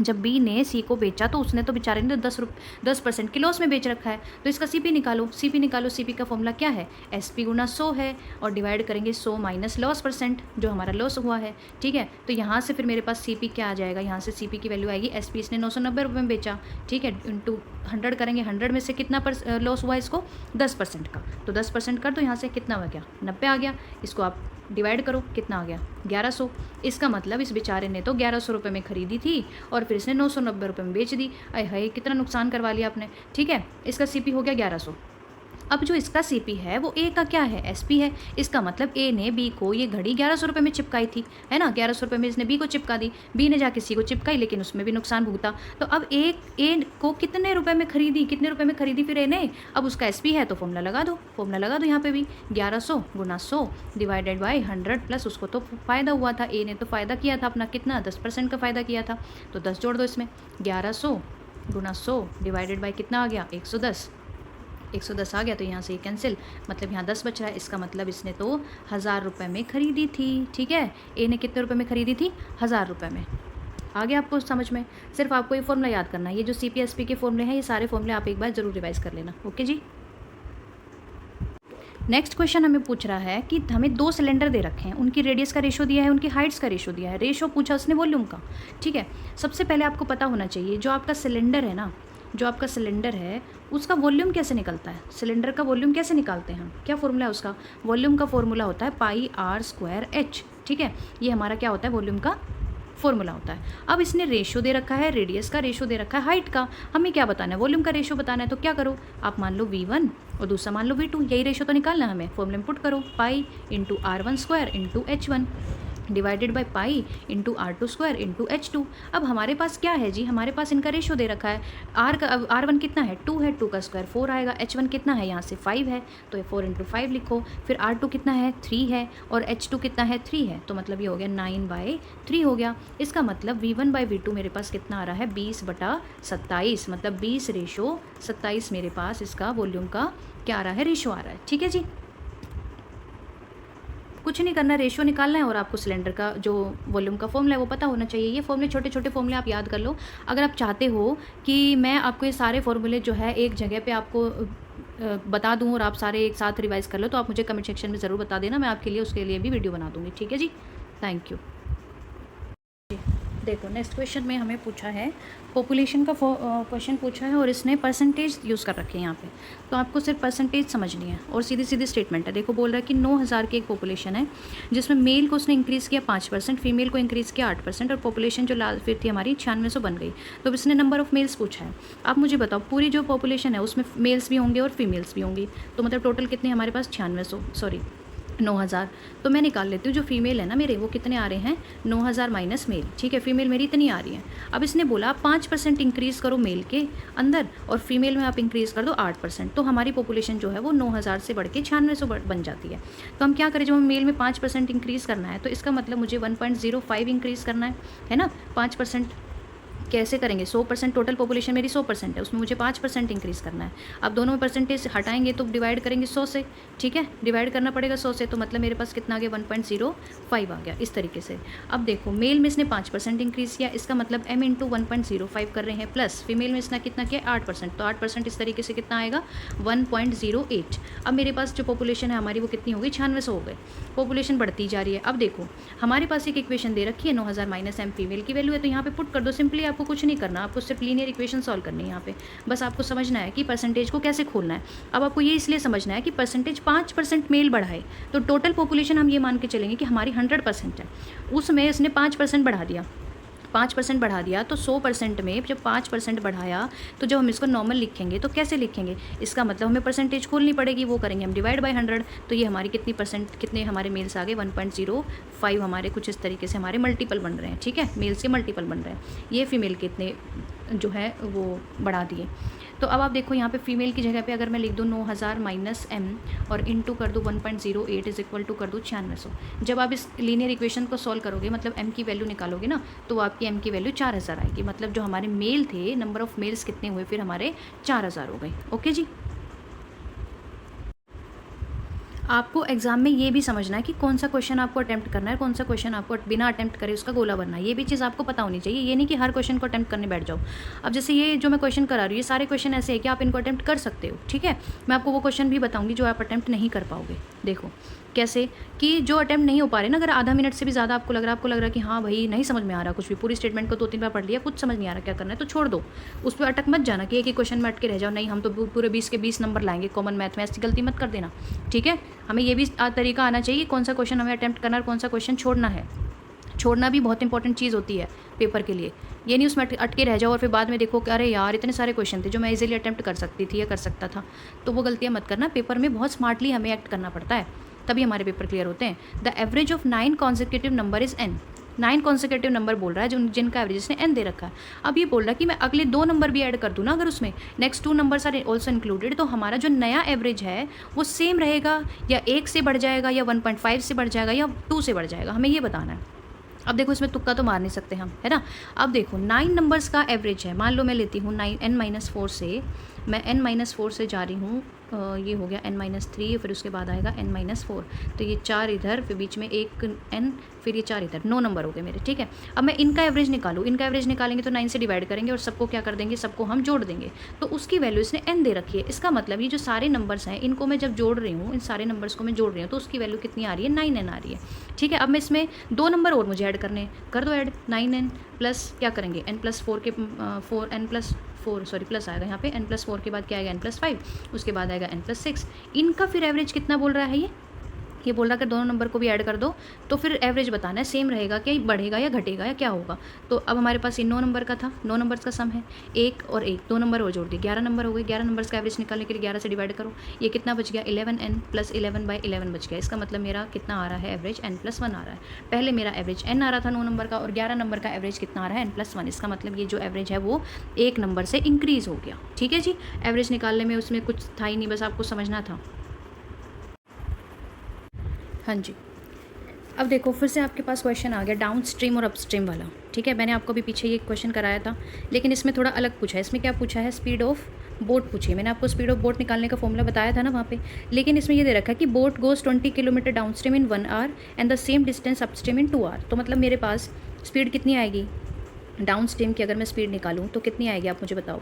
जब बी ने सी को बेचा तो उसने तो बेचारे ने 10% की लॉस में बेच रखा है। तो इसका CP निकालो, CP निकालो। CP का फॉर्मूला क्या है, SP गुना 100 है और डिवाइड करेंगे 100 माइनस लॉस परसेंट, जो हमारा लॉस हुआ है, ठीक है। तो यहाँ से फिर मेरे पास CP क्या आ जाएगा, यहाँ से CP की वैल्यू आएगी, SP इसने 990 रुपये में बेचा, ठीक है, इंटू 100 करेंगे। 100 में से कितना लॉस हुआ इसको, 10% का, तो 10% कर दो, यहाँ से कितना आ गया, 90 आ गया। इसको आप डिवाइड करो, कितना आ गया, 1100। इसका मतलब इस बेचारे ने तो 1100 रुपये में खरीदी थी और फिर इसने 990 रुपये में बेच दी। अरे हाय, कितना नुकसान करवा लिया आपने, ठीक है। इसका CP हो गया 1100। अब जो इसका CP है वो ए का क्या है, SP है। इसका मतलब ए ने बी को ये घड़ी 1100 रुपये में चिपकाई थी, है ना। 1100 रुपये में इसने बी को चिपका दी, बी ने जाके सी को चिपकाई, लेकिन उसमें भी नुकसान भुगता। तो अब ए को कितने रुपए में खरीदी, कितने रुपए में खरीदी फिर ए ने। अब उसका SP है तो फॉर्मूला लगा दो यहाँ पे भी, 1100 गुना 100 डिवाइडेड बाई 100 प्लस उसको तो फ़ायदा हुआ था, ए ने तो फ़ायदा किया था अपना, कितना 10% का फ़ायदा किया था, तो 10 जोड़ दो इसमें। 1100 गुना 100 डिवाइडेड बाई कितना आ गया, 110 आ गया। तो यहाँ से ये कैंसिल, मतलब यहाँ 10 बच रहा है। इसका मतलब इसने तो 1000 रुपये में ख़रीदी थी, ठीक है। ए ने कितने रुपए में ख़रीदी थी, 1000 रुपये में। आ गया आपको समझ में? सिर्फ आपको ये फॉर्मूला याद करना है। ये जो CPSP के फॉर्मूले हैं, ये सारे फॉर्मूले आप एक बार ज़रूर रिवाइज़ कर लेना। ओके जी। नेक्स्ट क्वेश्चन हमें पूछ रहा है कि हमें 2 सिलेंडर दे रखे हैं, उनकी रेडियस का रेशो दिया है, उनकी हाइट्स का रेशो दिया है। रेशो पूछा उसने वॉल्यूम का, ठीक है। सबसे पहले आपको पता होना चाहिए जो आपका सिलेंडर है ना, जो आपका सिलेंडर है उसका वॉल्यूम कैसे निकलता है। सिलेंडर का वॉल्यूम कैसे निकालते हैं हम, क्या फॉर्मूला है उसका? वॉल्यूम का फॉर्मूला होता है πr²h, ठीक है। ये हमारा क्या होता है, वॉल्यूम का फॉर्मूला होता है। अब इसने रेशो दे रखा है, रेडियस का रेशो दे रखा है, हाइट का। हमें क्या बताना है, वॉल्यूम का रेशो बताना है। तो क्या करो, आप मान लो V1 और दूसरा मान लो V2, यही रेशो तो निकालना है हमें। फॉर्मूले में पुट करो, pi into R1² into H1 divided by pi into R2² into H2। अब हमारे पास क्या है जी, हमारे पास इनका रेशो दे रखा है। R1 कितना है, 2 है, 2 का स्क्वायर 4 आएगा। H1 कितना है, यहाँ से 5 है, तो ये 4 इंटू 5 लिखो। फिर R2 कितना है, 3 है, और H2 कितना है, 3 है, तो मतलब ये हो गया 9/3 हो गया। इसका मतलब V1/V2 मेरे पास कितना आ रहा है, 20/27, मतलब 20:27 मेरे पास इसका वॉल्यूम का क्या आ रहा है, रेशो आ रहा है। ठीक है जी, कुछ नहीं करना, रेशो निकालना है और आपको सिलेंडर का जो वॉल्यूम का फॉर्मूला है वो पता होना चाहिए। ये फॉर्मूले छोटे छोटे फॉर्मूले आप याद कर लो। अगर आप चाहते हो कि मैं आपको ये सारे फॉर्मूले जो है एक जगह पे आपको बता दूं और आप सारे एक साथ रिवाइज कर लो, तो आप मुझे कमेंट सेक्शन में ज़रूर बता देना, मैं आपके लिए उसके लिए भी वीडियो बना दूँगी। ठीक है जी, थैंक यू। देखो नेक्स्ट क्वेश्चन में हमें पूछा है, पॉपुलेशन का क्वेश्चन पूछा है और इसने परसेंटेज यूज़ कर रखे हैं यहाँ पे। तो आपको सिर्फ परसेंटेज समझनी है और सीधी सीधी स्टेटमेंट है। देखो बोल रहा है कि 9000 की एक पॉपुलेशन है जिसमें मेल को उसने इंक्रीज़ किया 5%, फीमेल को इंक्रीज़ किया 8%, और पॉपुलेशन जो लास्ट फिर थी हमारी 9600 बन गई। तो इसने नंबर ऑफ़ मेल्स पूछा है। आप मुझे बताओ, पूरी जो पॉपुलेशन है उसमें मेल्स भी होंगे और फीमेल्स भी होंगी, तो मतलब टोटल कितने हमारे पास 9000। तो मैं निकाल लेती हूँ, जो फीमेल है ना मेरे, वो कितने आ रहे हैं, 9000 माइनस मेल। ठीक है, फीमेल मेरी इतनी आ रही है। अब इसने बोला 5% इंक्रीज़ करो मेल के अंदर और फीमेल में आप इंक्रीज़ कर दो 8%, तो हमारी पॉपुलेशन जो है वो 9000 से बढ़ के 9600 बन जाती है। तो हम क्या करें, जब हमें मेल में 5% इंक्रीज़ करना है तो इसका मतलब मुझे 1.05 इंक्रीज़ करना है ना। 5% कैसे करेंगे, 100%, टोटल पॉपुलेशन मेरी 100% है, उसमें मुझे 5% इंक्रीज़ करना है। अब दोनों में परसेंटेज हटाएंगे तो डिवाइड करेंगे 100 से। ठीक है, डिवाइड करना पड़ेगा 100 से, तो मतलब मेरे पास कितना आ गया, 1.05 आ गया इस तरीके से। अब देखो मेल में इसने 5% इंक्रीज़ किया, इसका मतलब m इंटू 1.05 कर रहे हैं, प्लस फीमेल में इसने कितना किया 8%, तो 8% इस तरीके से कितना आएगा 1.08। अब मेरे पास जो पॉपुलेशन है हमारी वो कितनी हो गई, 9600 हो गए। पॉपुलेशन बढ़ती जा रही है। अब देखो हमारे पास एक इक्वेशन दे रखी है, 9000 माइनस m फीमेल की वैल्यू है, तो यहाँ पे पुट कर दो सिंपली। आपको कुछ नहीं करना, आपको सिर्फ लीनियर इक्वेशन सॉल्व करनी है यहाँ पे। बस आपको समझना है कि परसेंटेज को कैसे खोलना है। अब आपको ये इसलिए समझना है कि परसेंटेज 5% मेल बढ़ाए तो टोटल पॉपुलेशन हम ये मान के चलेंगे कि हमारी 100% है, उसमें इसने 5% बढ़ा दिया। 5% बढ़ा दिया तो 100% में जब 5% बढ़ाया तो जब हम इसको नॉर्मल लिखेंगे तो कैसे लिखेंगे, इसका मतलब हमें परसेंटेज खोलनी पड़ेगी, वो करेंगे हम डिवाइड बाय 100। तो ये हमारी कितने हमारे मेल्स आ गए 1.05, हमारे कुछ इस तरीके से हमारे मल्टीपल बन रहे हैं। ठीक है, मेल्स के मल्टीपल बन रहे हैं। ये फीमेल के इतने जो है वो बढ़ा दिए। तो अब आप देखो यहाँ पे फीमेल की जगह पे अगर मैं लिख दूँ 9000 माइनस m और इंटू कर दूँ 1.08 इज इक्वल टू कर दूँ 9600। जब आप इस लीनियर इक्वेशन को सॉल्व करोगे, मतलब m की वैल्यू निकालोगे ना, तो आपकी m की वैल्यू 4000 आएगी। मतलब जो हमारे मेल थे, नंबर ऑफ़ मेल्स कितने हुए फिर हमारे 4000 हो गए। ओके जी, आपको एग्जाम में ये भी समझना है कि कौन सा क्वेश्चन आपको अटेम्प्ट करना है, कौन सा क्वेश्चन आपको बिना अटेम्प्ट करे उसका गोला बनना है। ये भी चीज़ आपको पता होनी चाहिए। ये नहीं कि हर क्वेश्चन को अटेम्प्ट करने बैठ जाओ। अब जैसे ये जो मैं क्वेश्चन करा रही हूँ, ये सारे क्वेश्चन ऐसे हैं कि आप इनको अटेम्प्ट कर सकते हो। ठीक है, मैं आपको वो क्वेश्चन भी बताऊँगी जो आप अटेम्प्ट नहीं कर पाओगे। देखो कैसे, कि जो अटेम्प्ट नहीं हो पा रहे ना, अगर आधा मिनट से भी ज़्यादा आपको लग रहा है कि हाँ भाई नहीं समझ में आ रहा कुछ भी, पूरी स्टेटमेंट को 2-3 बार पढ़ लिया, कुछ समझ नहीं आ रहा क्या करना है, तो छोड़ दो। उस पर अटक मत जाना कि एक ही क्वेश्चन में अटके रह जाओ, नहीं हम तो पूरे 20 के 20 नंबर लाएंगे कॉमन मैथ में, ऐसी गलती मत कर देना। ठीक है, हमें ये भी तरीका आना चाहिए कौन सा क्वेश्चन हमें अटेम्प्ट करना है और कौन सा क्वेश्चन छोड़ना है। छोड़ना भी बहुत इंपॉर्टेंट चीज़ होती है पेपर के लिए। ये नहीं उसमें अटके रह जाओ और फिर बाद में देखो कि अरे यार इतने सारे क्वेश्चन थे जो मैं इजीली अटेम्प्ट कर सकती थी या कर सकता था। तो वो गलतियाँ मत करना। पेपर में बहुत स्मार्टली हमें एक्ट करना पड़ता है, तभी हमारे पेपर क्लियर होते हैं। The average of 9 consecutive number is n। 9 consecutive number बोल रहा है जिनका एवरेज इसने n दे रखा है। अब ये बोल रहा है कि मैं अगले 2 नंबर भी ऐड कर दूँ ना, अगर उसमें next 2 numbers are also included, तो हमारा जो नया एवरेज है वो सेम रहेगा या 1 से बढ़ जाएगा या 1.5 से बढ़ जाएगा या 2 से बढ़ जाएगा, हमें ये बताना है। अब देखो इसमें तुक्का तो मार नहीं सकते हम, है ना। अब देखो 9 नंबर्स का एवरेज है, मान लो मैं लेती हूँ n-4 से, मैं n-4 से जा रही हूँ ये हो गया n-3, फिर उसके बाद आएगा n-4, तो ये 4 इधर, फिर बीच में एक n, फिर ये 4 इधर, 9 नंबर हो गए मेरे, ठीक है। अब मैं इनका एवरेज निकालूँ, इनका एवरेज निकालेंगे तो 9 से डिवाइड करेंगे और सबको क्या कर देंगे, सबको हम जोड़ देंगे, तो उसकी वैल्यू इसने n दे रखी है। इसका मतलब ये जो सारे नंबर्स हैं इनको मैं जब जोड़ रही हूँ, इन सारे नंबर्स को मैं जोड़ रही हूँ, तो उसकी वैल्यू कितनी आ रही है, 9n आ रही है, ठीक है। अब मैं इसमें 2 नंबर और मुझे ऐड करने हैं, कर दो ऐड, 9n प्लस क्या करेंगे n+4 के 4 सॉरी प्लस आएगा यहाँ पे, n+4 के बाद क्या आएगा n+5, उसके बाद आएगा n+6। इनका फिर एवरेज कितना बोल रहा है ये बोल रहा है कि दोनों नंबर को भी ऐड कर दो, तो फिर एवरेज बताना है सेम रहेगा क्या, बढ़ेगा या घटेगा या क्या होगा। तो अब हमारे पास ये 9 नंबर का था, 9 नंबर्स का सम है, 1 और 1 2 नंबर और जोड़ दिए, 11 नंबर हो गए। 11 नंबर्स का एवरेज निकालने के लिए 11 से डिवाइड करो, ये कितना बच गया, 11n प्लस 11/11 बच गया। इसका मतलब मेरा कितना आ रहा है, एवरेज n+1 आ रहा है। पहले मेरा एवरेज n आ रहा था 9 नंबर का, और 11 नंबर का एवरेज कितना आ रहा है, n+1। इसका मतलब ये जो एवरेज है वो 1 नंबर से इंक्रीज़ हो गया, ठीक है जी। एवरेज निकालने में उसमें कुछ था ही नहीं, बस आपको समझना था। हाँ जी, अब देखो फिर से आपके पास क्वेश्चन आ गया डाउन स्ट्रीम और अपस्ट्रीम वाला, ठीक है। मैंने आपको अभी पीछे ये क्वेश्चन कराया था, लेकिन इसमें थोड़ा अलग पूछा है। इसमें क्या पूछा है, स्पीड ऑफ बोट पूछी है। मैंने आपको स्पीड ऑफ बोट निकालने का फॉर्मूला बताया था ना वहाँ पे, लेकिन इसमें ये दे रखा है कि boat goes 20 kilometre downstream in 1 hour and the same distance upstream in 2 hour. तो मतलब मेरे पास स्पीड कितनी आएगी डाउन स्ट्रीम की, अगर मैं स्पीड निकालूं तो कितनी आएगी, आप मुझे बताओ।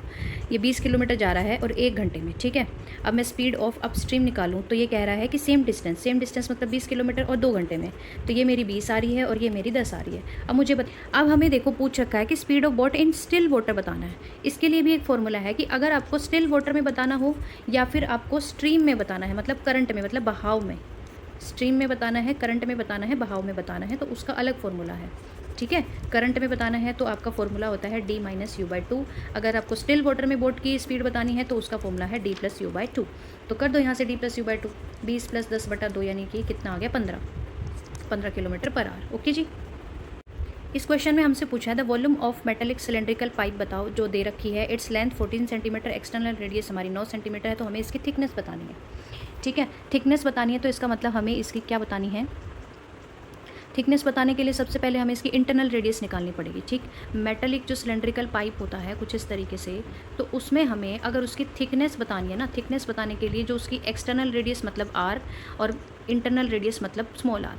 ये 20 किलोमीटर जा रहा है और 1 घंटे में, ठीक है। अब मैं स्पीड ऑफ अपस्ट्रीम निकालूं तो ये कह रहा है कि सेम डिस्टेंस मतलब 20 किलोमीटर और 2 घंटे में, तो ये मेरी 20 आ रही है और ये मेरी 10 आ रही है। अब मुझे अब हमें देखो पूछ रखा है कि speed of boat in still water बताना है। इसके लिए भी एक फॉर्मूला है कि अगर आपको स्टिल वाटर में बताना हो या फिर आपको स्ट्रीम में बताना है, मतलब करंट में, मतलब बहाव में, स्ट्रीम में बताना है, करंट में बताना है, बहाव में बताना है, तो उसका अलग फॉर्मूला है, ठीक है। करंट में बताना है तो आपका फॉर्मूला होता है d - u/2। अगर आपको स्टिल वाटर में बोट की स्पीड बतानी है तो उसका फॉर्मूला है d + u/2। तो कर दो यहाँ से d + u/2, 20 + 10/2 यानी कि कितना आ गया, 15 किलोमीटर पर आवर। ओके जी। इस क्वेश्चन में हमसे पूछा है the volume of metallic cylindrical pipe बताओ, जो दे रखी है। Its length 14 centimetre, external radius हमारी 9 सेंटीमीटर है, तो हमें इसकी थिकनेस बतानी है, ठीक है। थिकनेस बतानी है तो इसका मतलब हमें इसकी क्या बतानी है, थिकनेस बताने के लिए सबसे पहले हमें इसकी इंटरनल रेडियस निकालनी पड़ेगी, ठीक। मेटलिक जो सिलेंड्रिकल पाइप होता है कुछ इस तरीके से, तो उसमें हमें अगर उसकी थिकनेस बतानी है ना, थिकनेस बताने के लिए जो उसकी एक्सटर्नल रेडियस मतलब r और इंटरनल रेडियस मतलब स्मॉल r,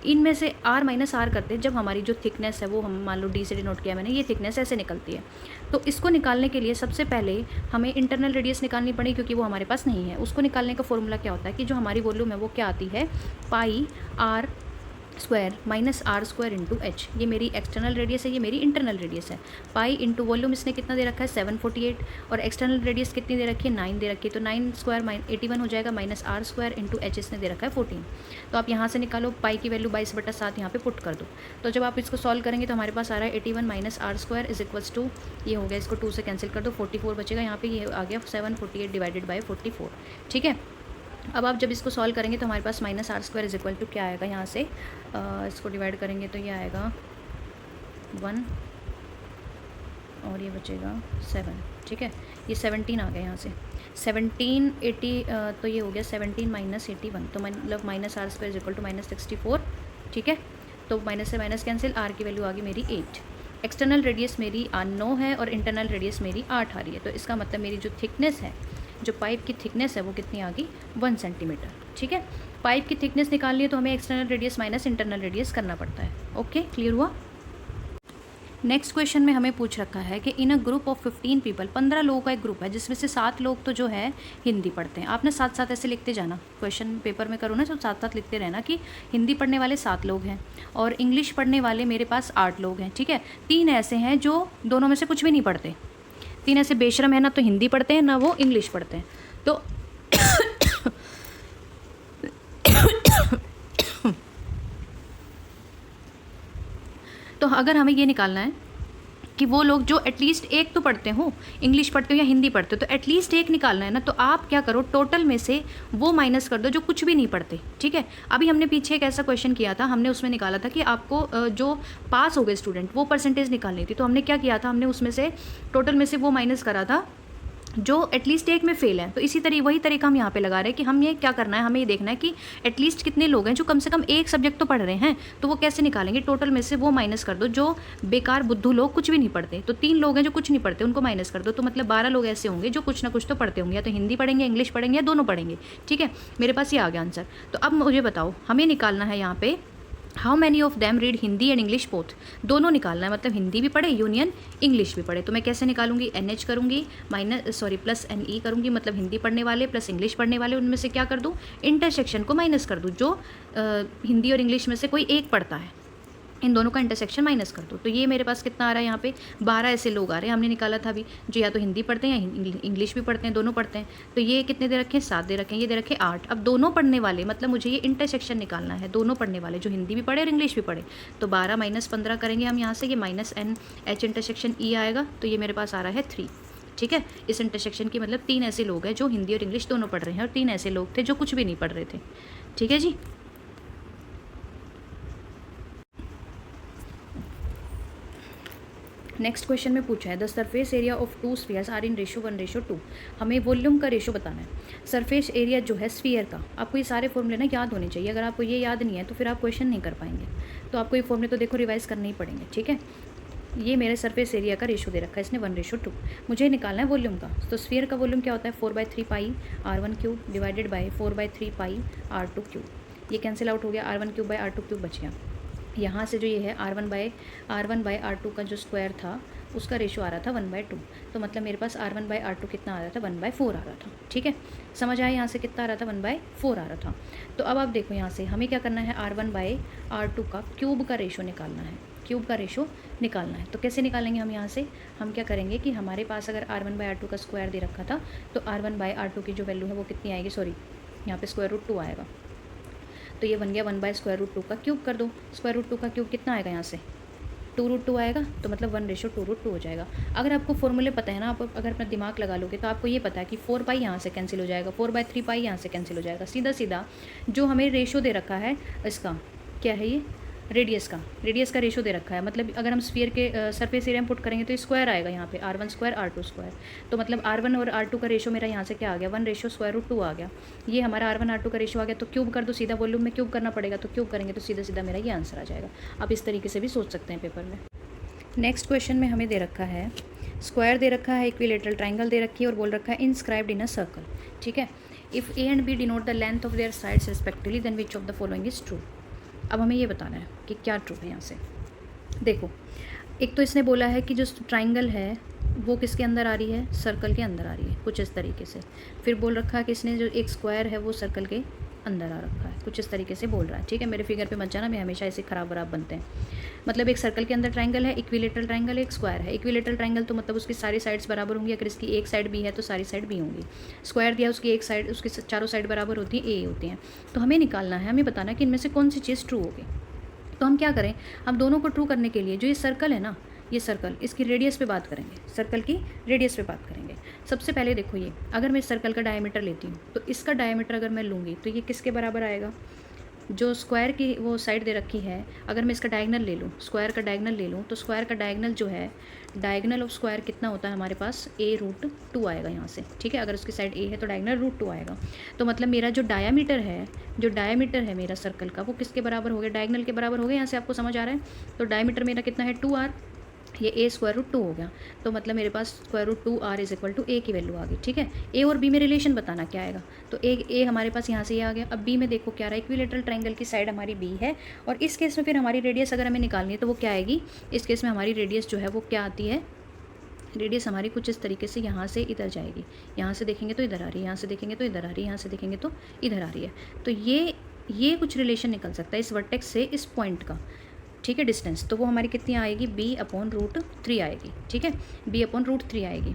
इनमें से r - r करते हैं जब हमारी जो थिकनेस है वो हम मान लो d से डिनोट किया मैंने, ये थिकनेस ऐसे निकलती है। तो इसको निकालने के लिए सबसे पहले हमें इंटरनल रेडियस निकालनी पड़ेगी, क्योंकि वो हमारे पास नहीं है। उसको निकालने का फॉर्मूला क्या होता है कि जो हमारी वॉल्यूम है वो क्या आती है, पाई r square minus r square into h। ये मेरी एक्सटर्नल रेडियस है, ये मेरी इंटरनल रेडियस है। पाई इंटू वॉल्यूम इसने कितना दे रखा है, 748, और एक्सटर्नल रेडियस कितनी दे रखी है, 9 दे रखी है, तो 9 स्क्वायर 81 हो जाएगा, minus r square into h इसने दे रखा है 14। तो आप यहाँ से निकालो, पाई की वैल्यू 22/7 यहाँ पे पुट कर दो। तो जब आप इसको सॉल्व करेंगे तो हमारे पास आ रहा है 81 minus r square is equals to, ये हो गया, इसको 2 से कैंसिल कर दो, 44 बचेगा यहाँ पे, ये आ गया 748 डिवाइडेड बाई 44, ठीक है। अब आप जब इसको सॉल्व करेंगे तो हमारे पास minus r square is equal to क्या आएगा, यहाँ से इसको डिवाइड करेंगे तो ये आएगा 1 और ये बचेगा 7, ठीक है। ये 17 आ गया यहाँ से, 17 80, तो ये हो गया 17 माइनस 81, तो मतलब minus r square is equal to -64, ठीक है। तो माइनस से माइनस कैंसिल, r की वैल्यू आ गई मेरी 8। एक्सटर्नल रेडियस मेरी 9 है और इंटरनल रेडियस मेरी 8 आ रही है, तो इसका मतलब मेरी जो थिकनेस है, जो पाइप की थिकनेस है वो कितनी आ गई, 1 सेंटीमीटर, ठीक है। पाइप की थिकनेस निकालनी है तो हमें external radius minus internal radius करना पड़ता है। ओके, क्लियर हुआ। नेक्स्ट क्वेश्चन में हमें पूछ रखा है कि इन अ ग्रुप ऑफ 15 पीपल, 15 लोगों का एक ग्रुप है जिसमें से 7 लोग तो जो है हिंदी पढ़ते हैं। आपने साथ साथ ऐसे लिखते जाना, क्वेश्चन पेपर में करो ना तो साथ साथ लिखते रहना कि हिंदी पढ़ने वाले 7 लोग हैं और इंग्लिश पढ़ने वाले मेरे पास 8 लोग हैं, ठीक है। 3 ऐसे हैं जो दोनों में से कुछ भी नहीं पढ़ते, 3 ऐसे बेशरम है, ना तो हिंदी पढ़ते हैं ना वो इंग्लिश पढ़ते हैं। तो तो अगर हमें ये निकालना है कि वो लोग जो एटलीस्ट एक तो पढ़ते हो, इंग्लिश पढ़ते हो या हिंदी पढ़ते हो, तो एटलीस्ट एक निकालना है ना, तो आप क्या करो, टोटल में से वो माइनस कर दो जो कुछ भी नहीं पढ़ते, ठीक है। अभी हमने पीछे एक ऐसा क्वेश्चन किया था, हमने उसमें निकाला था कि आपको जो पास हो गए स्टूडेंट वो परसेंटेज निकालनी थी। तो हमने क्या किया था, हमने उसमें से टोटल में से वो माइनस करा था जो एटलीस्ट एक में फेल है। तो इसी तरह वही तरीका हम यहाँ पे लगा रहे हैं कि हम ये क्या करना है, हमें ये देखना है कि एटलीस्ट कितने लोग हैं जो कम से कम एक सब्जेक्ट तो पढ़ रहे हैं। तो वो कैसे निकालेंगे, टोटल में से वो माइनस कर दो जो बेकार बुद्धू लोग कुछ भी नहीं पढ़ते। तो 3 लोग हैं जो कुछ नहीं पढ़ते, उनको माइनस कर दो, तो मतलब 12 लोग ऐसे होंगे जो कुछ ना कुछ तो पढ़ते होंगे, या तो हिंदी पढ़ेंगे, इंग्लिश पढ़ेंगे, या दोनों पढ़ेंगे। ठीक है, मेरे पास ये आ गया आंसर। तो अब मुझे बताओ, हमें निकालना है यहाँ पे how many of them read Hindi and English both. दोनों निकालना है, मतलब हिंदी भी पढ़े यूनियन इंग्लिश भी पढ़े। तो मैं कैसे निकालूंगी, NH करूंगी प्लस NE करूंगी, मतलब हिंदी पढ़ने वाले प्लस इंग्लिश पढ़ने वाले, उनमें से क्या कर दूँ, इंटरसेक्शन को माइनस कर दूँ, जो हिंदी और इंग्लिश में से कोई एक पढ़ता है, इन दोनों का इंटरसेक्शन माइनस कर दो। तो ये मेरे पास कितना आ रहा है, यहाँ पे 12 ऐसे लोग आ रहे हैं, हमने निकाला था अभी, जो या तो हिंदी पढ़ते हैं या इंग्लिश भी पढ़ते हैं, दोनों पढ़ते हैं। तो ये कितने दे रखे हैं, 7 दे रखे हैं, ये दे रखे 8। अब दोनों पढ़ने वाले, मतलब मुझे ये इंटरसेक्शन निकालना है, दोनों पढ़ने वाले जो हिंदी भी पढ़े और इंग्लिश भी पढ़े। तो 12 - 15 करेंगे हम यहाँ से, ये -NH इंटरसेक्शन E आएगा, तो ये मेरे पास आ रहा है 3। ठीक है, इस इंटरसेक्शन की मतलब 3 ऐसे लोग हैं जो हिंदी और इंग्लिश दोनों पढ़ रहे हैं, और 3 ऐसे लोग थे जो कुछ भी नहीं पढ़ रहे थे। ठीक है जी। नेक्स्ट क्वेश्चन में पूछा है the surface area of 2 spheres are in ratio 1:2। हमें वॉल्यूम का रेशो बताना है। सरफेस एरिया जो है स्फीयर का, आपको ये सारे फॉर्मूले ना याद होने चाहिए। अगर आपको ये याद नहीं है तो फिर आप क्वेश्चन नहीं कर पाएंगे। तो आपको ये फॉर्मूले तो देखो रिवाइज करने ही पड़ेंगे। ठीक है, ये मेरे सरफेस एरिया का रेशो दे रखा है इसने 1:2। मुझे निकालना है वॉल्यूम का। तो स्फीयर का वॉल्यूम क्या होता है, 4/3 पाई r1³ divided by 4/3 pi r2³। ये कैंसिल आउट हो गया, r1³ बच गया। यहाँ से जो ये है r1/r2 का जो स्क्वायर था उसका रेशो आ रहा था 1/2। तो मतलब मेरे पास r1/r2 कितना आ रहा था, 1/4 आ रहा था। ठीक है, समझ आया यहाँ से कितना आ रहा था, 1/4 आ रहा था। तो अब आप देखो यहाँ से हमें क्या करना है, r1/r2 का क्यूब का रेशो निकालना है, क्यूब का रेशो निकालना है। तो कैसे निकालेंगे हम यहाँ से, हम क्या करेंगे कि हमारे पास अगर r1/r2 का स्क्वायर दे रखा था तो r1/r2 की जो वैल्यू है वो कितनी आएगी, सॉरी यहाँ पे √2 आएगा। तो ये बन गया 1/√2 का क्यूब कर दो। √2 का क्यूब कितना आएगा यहाँ से, 2√2 आएगा। तो मतलब 1:2 हो जाएगा। अगर आपको फॉर्मूले पता है ना, आप अगर अपना दिमाग लगा लोगे तो आपको ये पता है कि 4 पाई यहाँ से कैंसिल हो जाएगा, 4/3 पाई यहाँ से कैंसिल हो जाएगा। सीधा सीधा जो हमें रेशो दे रखा है इसका, क्या है ये, रेडियस का रेशो दे रखा है। मतलब अगर हम स्फीयर के सरफेस एरिया में पुट करेंगे तो स्क्वायर आएगा यहाँ पे, r1² r2²। तो मतलब r1 और r2 का रेशो मेरा यहाँ से क्या आ गया, 1:2 आ गया। ये हमारा r1 r2 का रेशो आ गया। तो क्यूब कर दो, सीधा वॉल्यूम में क्यूब करना पड़ेगा। तो क्यूब करेंगे तो सीधा सीधा मेरा ये आंसर आ जाएगा। आप इस तरीके से भी सोच सकते हैं पेपर में। नेक्स्ट क्वेश्चन में हमें दे रखा है स्क्वायर दे रखा है, इक्विलेटरल ट्राइंगल दे रखी है, और बोल रखा है इंस्क्राइब्ड इन अ सर्कल। ठीक है, if A and B denote the length of their sides respectively then which of the following is true. अब हमें ये बताना है कि क्या ट्रू है। यहाँ से देखो, एक तो इसने बोला है कि जो ट्राइंगल है वो किसके अंदर आ रही है, सर्कल के अंदर आ रही है, कुछ इस तरीके से। फिर बोल रखा है कि इसने जो एक स्क्वायर है वो सर्कल के अंदर आ रखा है, कुछ इस तरीके से बोल रहा है। ठीक है, मेरे फिगर पे मत जाना, मैं हमेशा ऐसे ख़राब बराब बनते हैं। मतलब एक सर्कल के अंदर ट्राइंगल है, इक्विलेटरल ट्राइंगल, एक स्क्वायर है। इक्विलेटरल ट्राइंगल तो मतलब उसकी सारी साइड्स बराबर होंगी। अगर इसकी एक साइड बी है तो सारी साइड बी होंगी। स्क्वायर दिया, उसकी एक साइड, उसकी चारों साइड बराबर होती है, ए होती हैं। तो हमें निकालना है, हमें बताना है कि इनमें से कौन सी चीज़ ट्रू होगी। तो हम क्या करें, हम दोनों को ट्रू करने के लिए जो ये सर्कल है ना, ये सर्कल, इसकी रेडियस पे बात करेंगे, सर्कल की रेडियस पे बात करेंगे। सबसे पहले देखो, ये अगर मैं सर्कल का डायमीटर लेती हूँ तो इसका डायमीटर अगर मैं लूँगी तो ये किसके बराबर आएगा, जो स्क्वायर की वो साइड दे रखी है, अगर मैं इसका डायगनल ले लूँ, स्क्वायर का डायगनल ले लूँ, तो स्क्वायर का डायगनल जो है, डायगनल ऑफ स्क्वायर कितना होता है हमारे पास, a√2 आएगा यहाँ से। ठीक है, अगर उसकी साइड a है तो डायगनल √2 आएगा। तो मतलब मेरा जो डायमीटर है मेरा सर्कल का, वो किसके बराबर हो गया, डायगनल के बराबर हो गया। यहाँ से आपको समझ आ रहा है। तो डायमीटर मेरा कितना है, 2r, ये a√2 हो गया। तो मतलब मेरे पास √2r = a की वैल्यू आ गई। ठीक है, a और b में रिलेशन बताना क्या आएगा। तो a हमारे पास यहाँ से ये आ गया। अब b में देखो क्या रहा है, इक्विलेटरल ट्राइंगल की साइड हमारी b है, और इस केस में फिर हमारी रेडियस अगर हमें निकालनी है तो वो क्या आएगी। इस केस में हमारी रेडियस जो है वो क्या आती है, रेडियस हमारी कुछ इस तरीके से यहाँ से इधर जाएगी। यहाँ से देखेंगे तो इधर आ रही है, यहाँ से देखेंगे तो इधर आ रही है, यहाँ से देखेंगे तो इधर आ रही है। तो ये कुछ रिलेशन निकल सकता है इस वर्टेक्स से इस पॉइंट का। ठीक है, डिस्टेंस तो वो हमारी कितनी आएगी, b/√3 आएगी। ठीक है, b/√3 आएगी।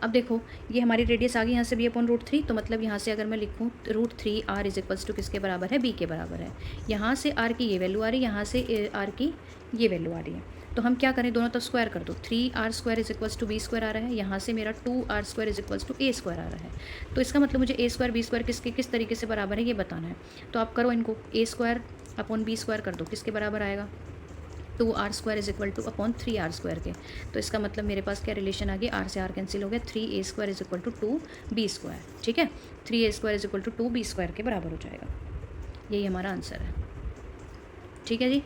अब देखो, ये हमारी रेडियस आ गई यहाँ से b/√3। तो मतलब यहाँ से अगर मैं लिखूँ √3r = किसके बराबर है, b के बराबर है। यहाँ से r की ये वैल्यू आ रही है, यहाँ से r की ये वैल्यू आ रही है। तो हम क्या करें, दोनों तरफ स्क्वायर कर दो। 3r² = b² आ रहा है, यहाँ से मेरा 2r² = a² आ रहा है। तो इसका मतलब मुझे a² b² किस तरीके से बराबर है ये बताना है। तो आप करो इनको, a² / b² कर दो, किसके बराबर आएगा, 2r² is equal two upon 3r² के। तो इसका मतलब मेरे पास क्या रिलेशन आ गई, r से r कैंसिल हो गया, 3a² is equal to 2b²। ठीक है, 3a² is equal to 2b² के बराबर हो जाएगा। यही हमारा आंसर है। ठीक है जी।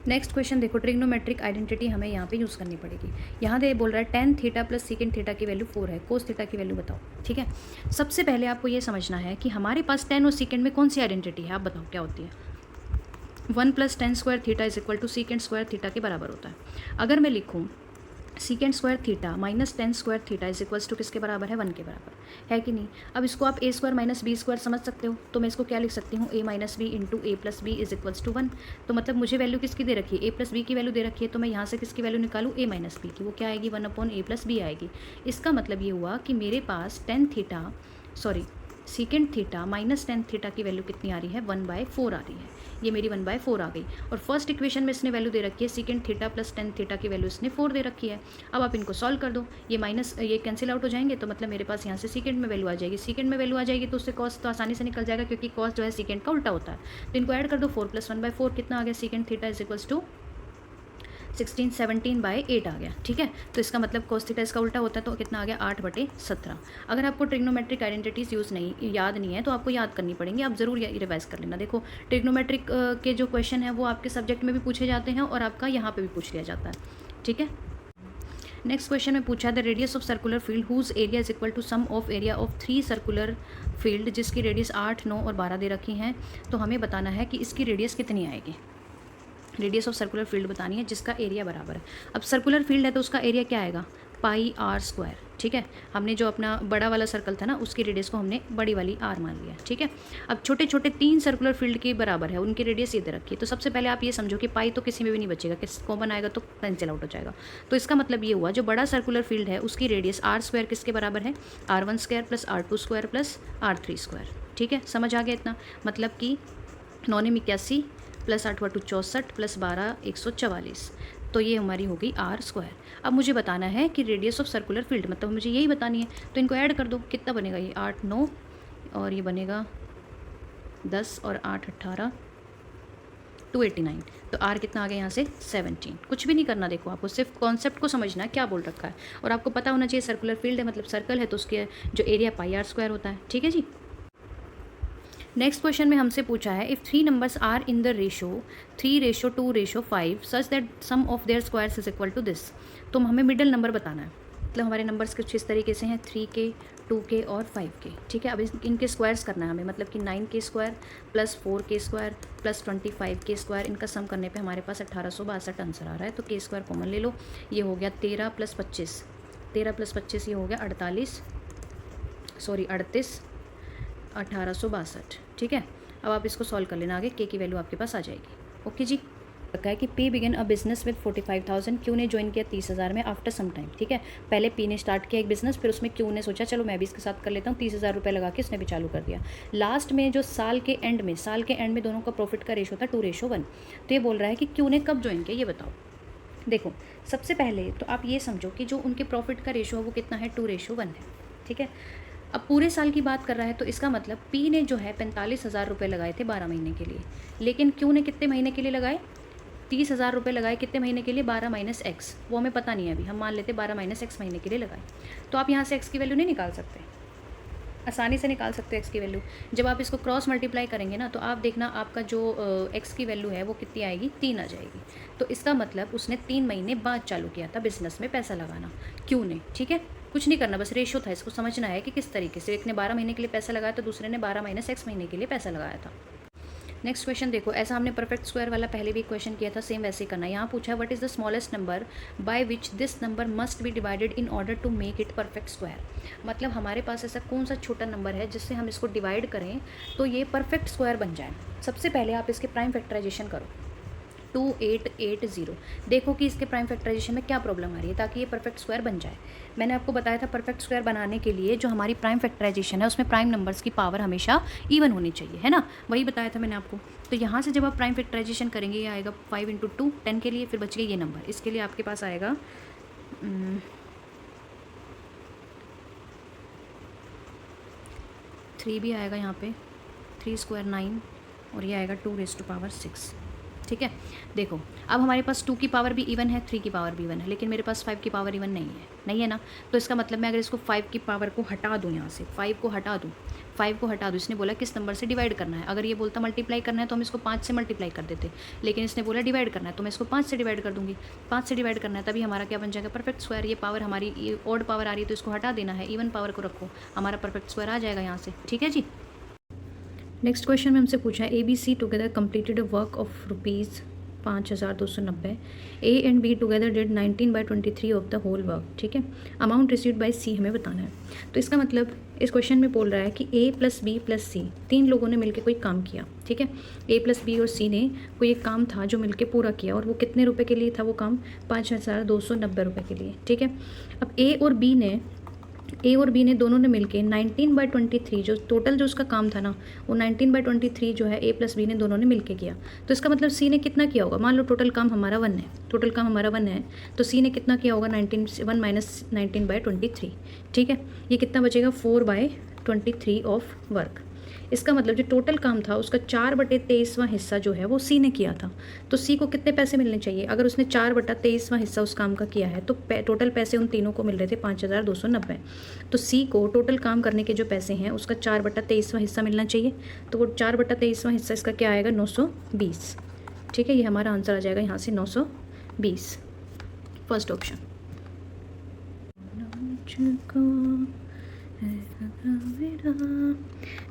नेक्स्ट क्वेश्चन देखो, ट्रिग्नोमेट्रिक आइडेंटिटी हमें यहाँ पे यूज़ करनी पड़ेगी। यहाँ दे बोल रहा है tan theta plus second theta की वैल्यू 4 है, कोस थीटा की वैल्यू बताओ। ठीक है, सबसे पहले आपको ये समझना है कि हमारे पास tan और सेकेंड में कौन सी आइडेंटिटी है, आप बताओ क्या होती है। 1 + tan² theta is equal to second theta के बराबर होता है। अगर मैं लिखूँ second theta minus tan² theta is equals to किसके बराबर है, 1 के बराबर है कि नहीं। अब इसको आप a² माइनस b² समझ सकते हो, तो मैं इसको क्या लिख सकती हूँ, a minus b into a plus b is equals to 1। तो मतलब मुझे वैल्यू किसकी दे रखी है, a प्लस बी की वैल्यू दे रखी है, तो मैं यहाँ से किसकी वैल्यू निकालूँ, a माइनस बी की। वो क्या आएगी, 1/a प्लस बी आएगी। इसका मतलब ये हुआ कि मेरे पास second theta minus tan theta की वैल्यू कितनी आ रही है, 1/4 आ रही है। ये मेरी 1/4 आ गई। और फर्स्ट इक्वेशन में इसने वैल्यू दे रखी है second theta plus tan theta की वैल्यू इसने 4 दे रखी है। अब आप इनको सॉल्व कर दो, ये माइनस ये कैंसिल आउट हो जाएंगे, तो मतलब मेरे पास यहाँ से सेकेंड में वैल्यू आ जाएगी। सेकेंड में वैल्यू आ जाएगी तो उससे कॉस तो आसानी से निकल जाएगा, क्योंकि कॉस जो है सेकेंड का उल्टा होता है। तो इनको ऐड कर दो, 4 + 1/4 कितना आ गया, second theta is equals to 17/8 आ गया। ठीक है, तो इसका मतलब कोस थीटा इसका उल्टा होता है, तो कितना आ गया, 8/17। अगर आपको ट्रिग्नोमेट्रिक आइडेंटिटीज़ याद नहीं है तो आपको याद करनी पड़ेंगी, आप ज़रूर रिवाइज कर लेना। देखो ट्रिग्नोमेट्रिक के जो क्वेश्चन है वो आपके सब्जेक्ट में भी पूछे जाते हैं और आपका यहाँ पे भी पूछ लिया जाता है। ठीक है, नेक्स्ट क्वेश्चन में पूछा the radius of circular field whose area is equal to sum of area of 3 circular field, जिसकी रेडियस 8, 9 और 12 दे रखी हैं। तो हमें बताना है कि इसकी रेडियस कितनी आएगी। रेडियस ऑफ सर्कुलर फील्ड बतानी है जिसका एरिया बराबर है। अब सर्कुलर फील्ड है तो उसका एरिया क्या आएगा, πr²। ठीक है, हमने जो अपना बड़ा वाला सर्कल था ना उसकी रेडियस को हमने बड़ी वाली r मान लिया। ठीक है, अब छोटे छोटे 3 सर्कुलर फील्ड के बराबर है, उनकी रेडियस ये दे रखी है। तो सबसे पहले आप ये समझो कि पाई तो किसी में भी नहीं बचेगा, किस कॉमन आएगा तो कैंसिल आउट हो जाएगा। तो इसका मतलब ये हुआ जो बड़ा सर्कुलर फील्ड है उसकी रेडियस r² किसके बराबर है, r1² + r2² + r3²। ठीक है, समझ आ गया इतना। मतलब कि 9 × 81 + 8 × 2 = 64 + 12 = 144। तो ये हमारी हो गई r²। अब मुझे बताना है कि रेडियस ऑफ सर्कुलर फील्ड, मतलब मुझे यही बतानी है। तो इनको ऐड कर दो, कितना बनेगा, ये 8, 9 और ये बनेगा 10 और 8, 18 289। तो r कितना आ गया यहाँ से, 17। कुछ भी नहीं करना, देखो आपको सिर्फ कॉन्सेप्ट को समझना है क्या बोल रखा है, और आपको पता होना चाहिए सर्कुलर फील्ड है मतलब सर्कल है तो उसके जो एरिया πr² होता है। ठीक है जी। नेक्स्ट क्वेश्चन में हमसे पूछा है if 3 numbers are in the ratio 3:2:5 such that sum of their squares is equal to this. तो हमें मिडिल नंबर बताना है, मतलब हमारे नंबर्स कुछ इस तरीके से हैं 3k, 2k और 5k। ठीक है, अब इनके स्क्वायर्स करना है हमें, मतलब कि 9k² + 4k² + 25k², इनका सम करने पे हमारे पास 1862 आंसर आ रहा है। तो k² कॉमन ले लो, ये हो गया 13 + 25, 13 + 25 ये हो गया 38 1862। ठीक है, अब आप इसको सॉल्व कर लेना, आगे के की वैल्यू आपके पास आ जाएगी। ओके जी। रखा है कि P began a business with 45,000, Q ने ज्वाइन किया 30,000 में आफ्टर सम टाइम। ठीक है, पहले पी ने स्टार्ट किया एक बिजनेस, फिर उसमें क्यू ने सोचा चलो मैं भी इसके साथ कर लेता हूँ, 30,000 रुपये लगा के इसने भी चालू कर दिया। लास्ट में जो साल के एंड में दोनों का प्रॉफिट का रेशो था 2:1। तो ये बोल रहा है कि क्यू ने कब ज्वाइन किया ये बताओ। देखो सबसे पहले तो आप ये समझो कि जो उनके प्रॉफिट का रेशो है वो कितना है, 2:1 है। ठीक है, अब पूरे साल की बात कर रहा है तो इसका मतलब पी ने जो है 45,000 रुपये लगाए थे 12 महीने के लिए, लेकिन क्यू ने कितने महीने के लिए लगाए, 30,000 रुपये लगाए। कितने महीने के लिए, 12 - x, वो हमें पता नहीं है अभी, हम मान लेते 12 - x महीने के लिए लगाए। तो आप यहाँ से x की वैल्यू नहीं निकाल सकते, आसानी से निकाल सकते हो x की वैल्यू। जब आप इसको क्रॉस मल्टीप्लाई करेंगे ना तो आप देखना आपका जो x की वैल्यू है वो कितनी आएगी, 3 आ जाएगी। तो इसका मतलब उसने 3 महीने बाद चालू किया था बिजनेस में पैसा लगाना, क्यों ने। ठीक है, कुछ नहीं करना, बस रेशो था, इसको समझना है कि किस तरीके से। एक ने 12 महीने के लिए पैसा लगाया तो दूसरे ने 12 - x महीने के लिए पैसा लगाया था। नेक्स्ट क्वेश्चन देखो, ऐसा हमने परफेक्ट स्क्वायर वाला पहले भी क्वेश्चन किया था, सेम वैसे ही करना है। यहाँ पूछा है what is the smallest number by which this number must be divided in order to make it perfect square. मतलब हमारे पास ऐसा कौन सा छोटा नंबर है जिससे हम इसको डिवाइड करें तो ये परफेक्ट स्क्वायर बन जाए। सबसे पहले आप इसके प्राइम फैक्टराइजेशन करो, 2880। देखो कि इसके प्राइम फैक्टराइजेशन में क्या प्रॉब्लम आ रही है ताकि ये परफेक्ट स्क्वायर बन जाए। मैंने आपको बताया था परफेक्ट स्क्वायर बनाने के लिए जो हमारी प्राइम फैक्टराइजेशन है उसमें प्राइम नंबर्स की पावर हमेशा इवन होनी चाहिए, है ना, वही बताया था मैंने आपको। तो यहाँ से जब आप प्राइम फैक्टराइजेशन करेंगे ये आएगा 5 × 2 10 के लिए, फिर बच गए ये नंबर, इसके लिए आपके पास आएगा 3 भी आएगा यहाँ पे, 3² 9 और ये आएगा 2⁻6। ठीक है। देखो अब हमारे पास 2 की पावर भी इवन है, 3 की पावर भी इवन है, लेकिन मेरे पास 5 की पावर इवन नहीं है ना। तो इसका मतलब मैं अगर इसको 5 की पावर को हटा दूँ, यहाँ से 5 को हटा दूँ, इसने बोला किस नंबर से डिवाइड करना है। अगर ये बोलता मल्टीप्लाई करना है तो हम इसको 5 से मल्टीप्लाई कर देते, लेकिन इसने बोला डिवाइड करना है तो मैं इसको 5 से डिवाइड कर दूँगी। 5 से डिवाइड करना है तभी हमारा क्या बन जाएगा, परफेक्ट स्क्वायर। ये पावर हमारी ऑड पावर आ रही है तो इसको हटा देना है, इवन पावर को रखो, हमारा परफेक्ट स्क्वायर आ जाएगा यहाँ से। ठीक है जी। नेक्स्ट क्वेश्चन में हमसे पूछा है ABC together completed a work of ₹5,290। A and B together did 19/23 of the whole work. ठीक है। अमाउंट रिसीव्ड बाय C हमें बताना है। तो इसका मतलब इस क्वेश्चन में बोल रहा है कि A + B + C 3 लोगों ने मिलकर कोई काम किया। ठीक है। A + B और C ने कोई एक काम था जो मिलकर पूरा किया, और वो कितने रुपए के लिए था वो काम, 5,290 रुपये के लिए। ठीक है। अब A और B ने दोनों ने मिलके 19/23 जो टोटल जो उसका काम था ना, वो 19/23 जो है A + B ने दोनों ने मिलके किया। तो इसका मतलब C ने कितना किया होगा, मान लो टोटल काम हमारा 1 है, तो C ने कितना किया होगा, 1 - 19/23। ठीक है। ये कितना बचेगा, 4/23 ऑफ वर्क। इसका मतलब जो टोटल काम था उसका 4/23वां हिस्सा जो है वो C ने किया था। तो C को कितने पैसे मिलने चाहिए, अगर उसने 4/23वां हिस्सा उस काम का किया है तो टोटल पैसे उन तीनों को मिल रहे थे 5,290। तो C को टोटल काम करने के जो पैसे हैं उसका 4/23वां हिस्सा मिलना चाहिए। तो वो 4/23वां हिस्सा इसका क्या आएगा, 920। ठीक है। ये हमारा आंसर आ जाएगा यहाँ से 920, फर्स्ट ऑप्शन।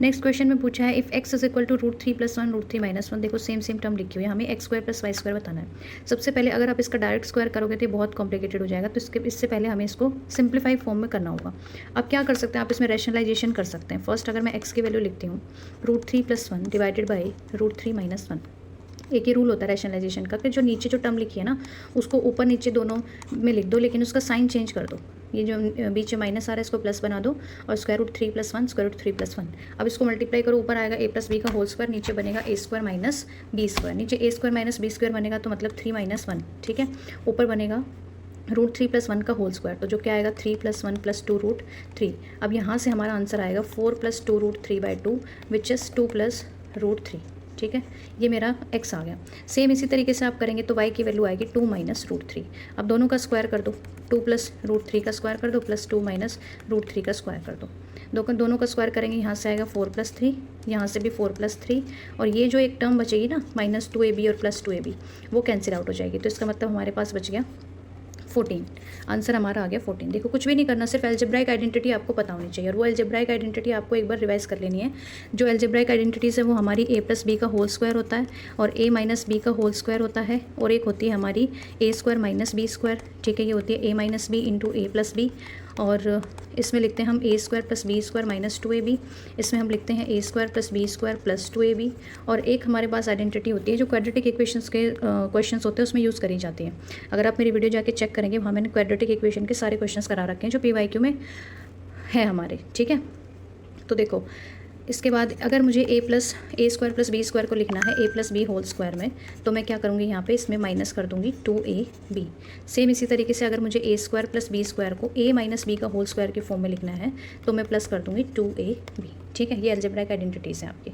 नेक्स्ट क्वेश्चन में पूछा है if x is equal to √3 + 1 √3 - 1। देखो सेम टर्म लिखी हुई है, हमें x² + y² बताना है। सबसे पहले अगर आप इसका डायरेक्ट स्क्वायर करोगे तो बहुत कॉम्प्लिकेटेड हो जाएगा, तो इससे पहले हमें इसको सिंप्लीफाई फॉर्म में करना होगा। अब क्या कर सकते हैं, आप इसमें रैशनलाइजेशन कर सकते हैं। फर्स्ट अगर मैं x की वैल्यू लिखती हूँ √3 + 1 डिवाइडेड बाई √3 - 1। एक ही रूल होता है रैशनलाइजेशन का कि जो नीचे जो टर्म लिखी है ना उसको ऊपर नीचे दोनों में लिख दो, लेकिन उसका साइन चेंज कर दो। ये जो बीच में माइनस आ रहा है इसको प्लस बना दो, और √3 + 1 √3 + 1। अब इसको मल्टीप्लाई करो, ऊपर आएगा A + B का होल स्क्वायर, नीचे बनेगा A² - B²। नीचे A² - B² बनेगा तो मतलब 3 - 1। ठीक है। ऊपर बनेगा √3 + 1 का होल स्क्वायर, तो जो क्या आएगा 3 + 1 + 2 √3। अब यहाँ से हमारा आंसर आएगा 4 + 2 √3/2 विच इज़ 2 + √3। ठीक है। ये मेरा x आ गया। सेम इसी तरीके से आप करेंगे तो y की वैल्यू आएगी 2 - √3। अब दोनों का स्क्वायर कर दो, 2 + √3 का स्क्वायर कर दो प्लस 2 - √3 का स्क्वायर कर दो। दोनों का स्क्वायर करेंगे, यहाँ से आएगा 4 + 3, यहाँ से भी 4 + 3, और ये जो एक टर्म बचेगी ना -2ab और +2ab वो कैंसिल आउट हो जाएगी। तो इसका मतलब हमारे पास बच गया 14। आंसर हमारा आ गया 14। देखो कुछ भी नहीं करना, सिर्फ एल्जेब्राइक आइडेंटिटी आपको पता होनी चाहिए, और वो एल्जेब्राइक आइडेंटिटी आपको एक बार रिवाइज कर लेनी है। जो एल्जेब्राइक आइडेंटिटीज़ है वो हमारी A + B का होल स्क्वायर होता है, और A - B का होल स्क्वायर होता है, और एक होती है हमारी A² - B²। ठीक है। ये होती है A - B × A + B, और इसमें लिखते हैं हम A² + B² - 2ab। इसमें हम लिखते हैं A² + B² + 2ab। और एक हमारे पास आइडेंटिटी होती है जो क्वाड्रेटिक इक्वेशंस के क्वेश्चंस होते हैं उसमें यूज़ करी जाती है। अगर आप मेरी वीडियो जाके चेक करेंगे, वहाँ मैंने क्वाड्रेटिक इक्वेशन के सारे क्वेश्चंस करा रखे हैं जो PYQ में है हमारे। ठीक है। तो देखो इसके बाद अगर मुझे A + B² को लिखना है A + B होल स्क्वायर में, तो मैं क्या करूँगी, यहाँ पे इसमें माइनस कर दूँगी 2ab। सेम इसी तरीके से अगर मुझे A² + B² को A - B का होल स्क्वायर के फॉर्म में लिखना है तो मैं प्लस कर दूँगी 2ab। ठीक है। ये अलजेब्राइक आइडेंटिटीज़ हैं आपकी।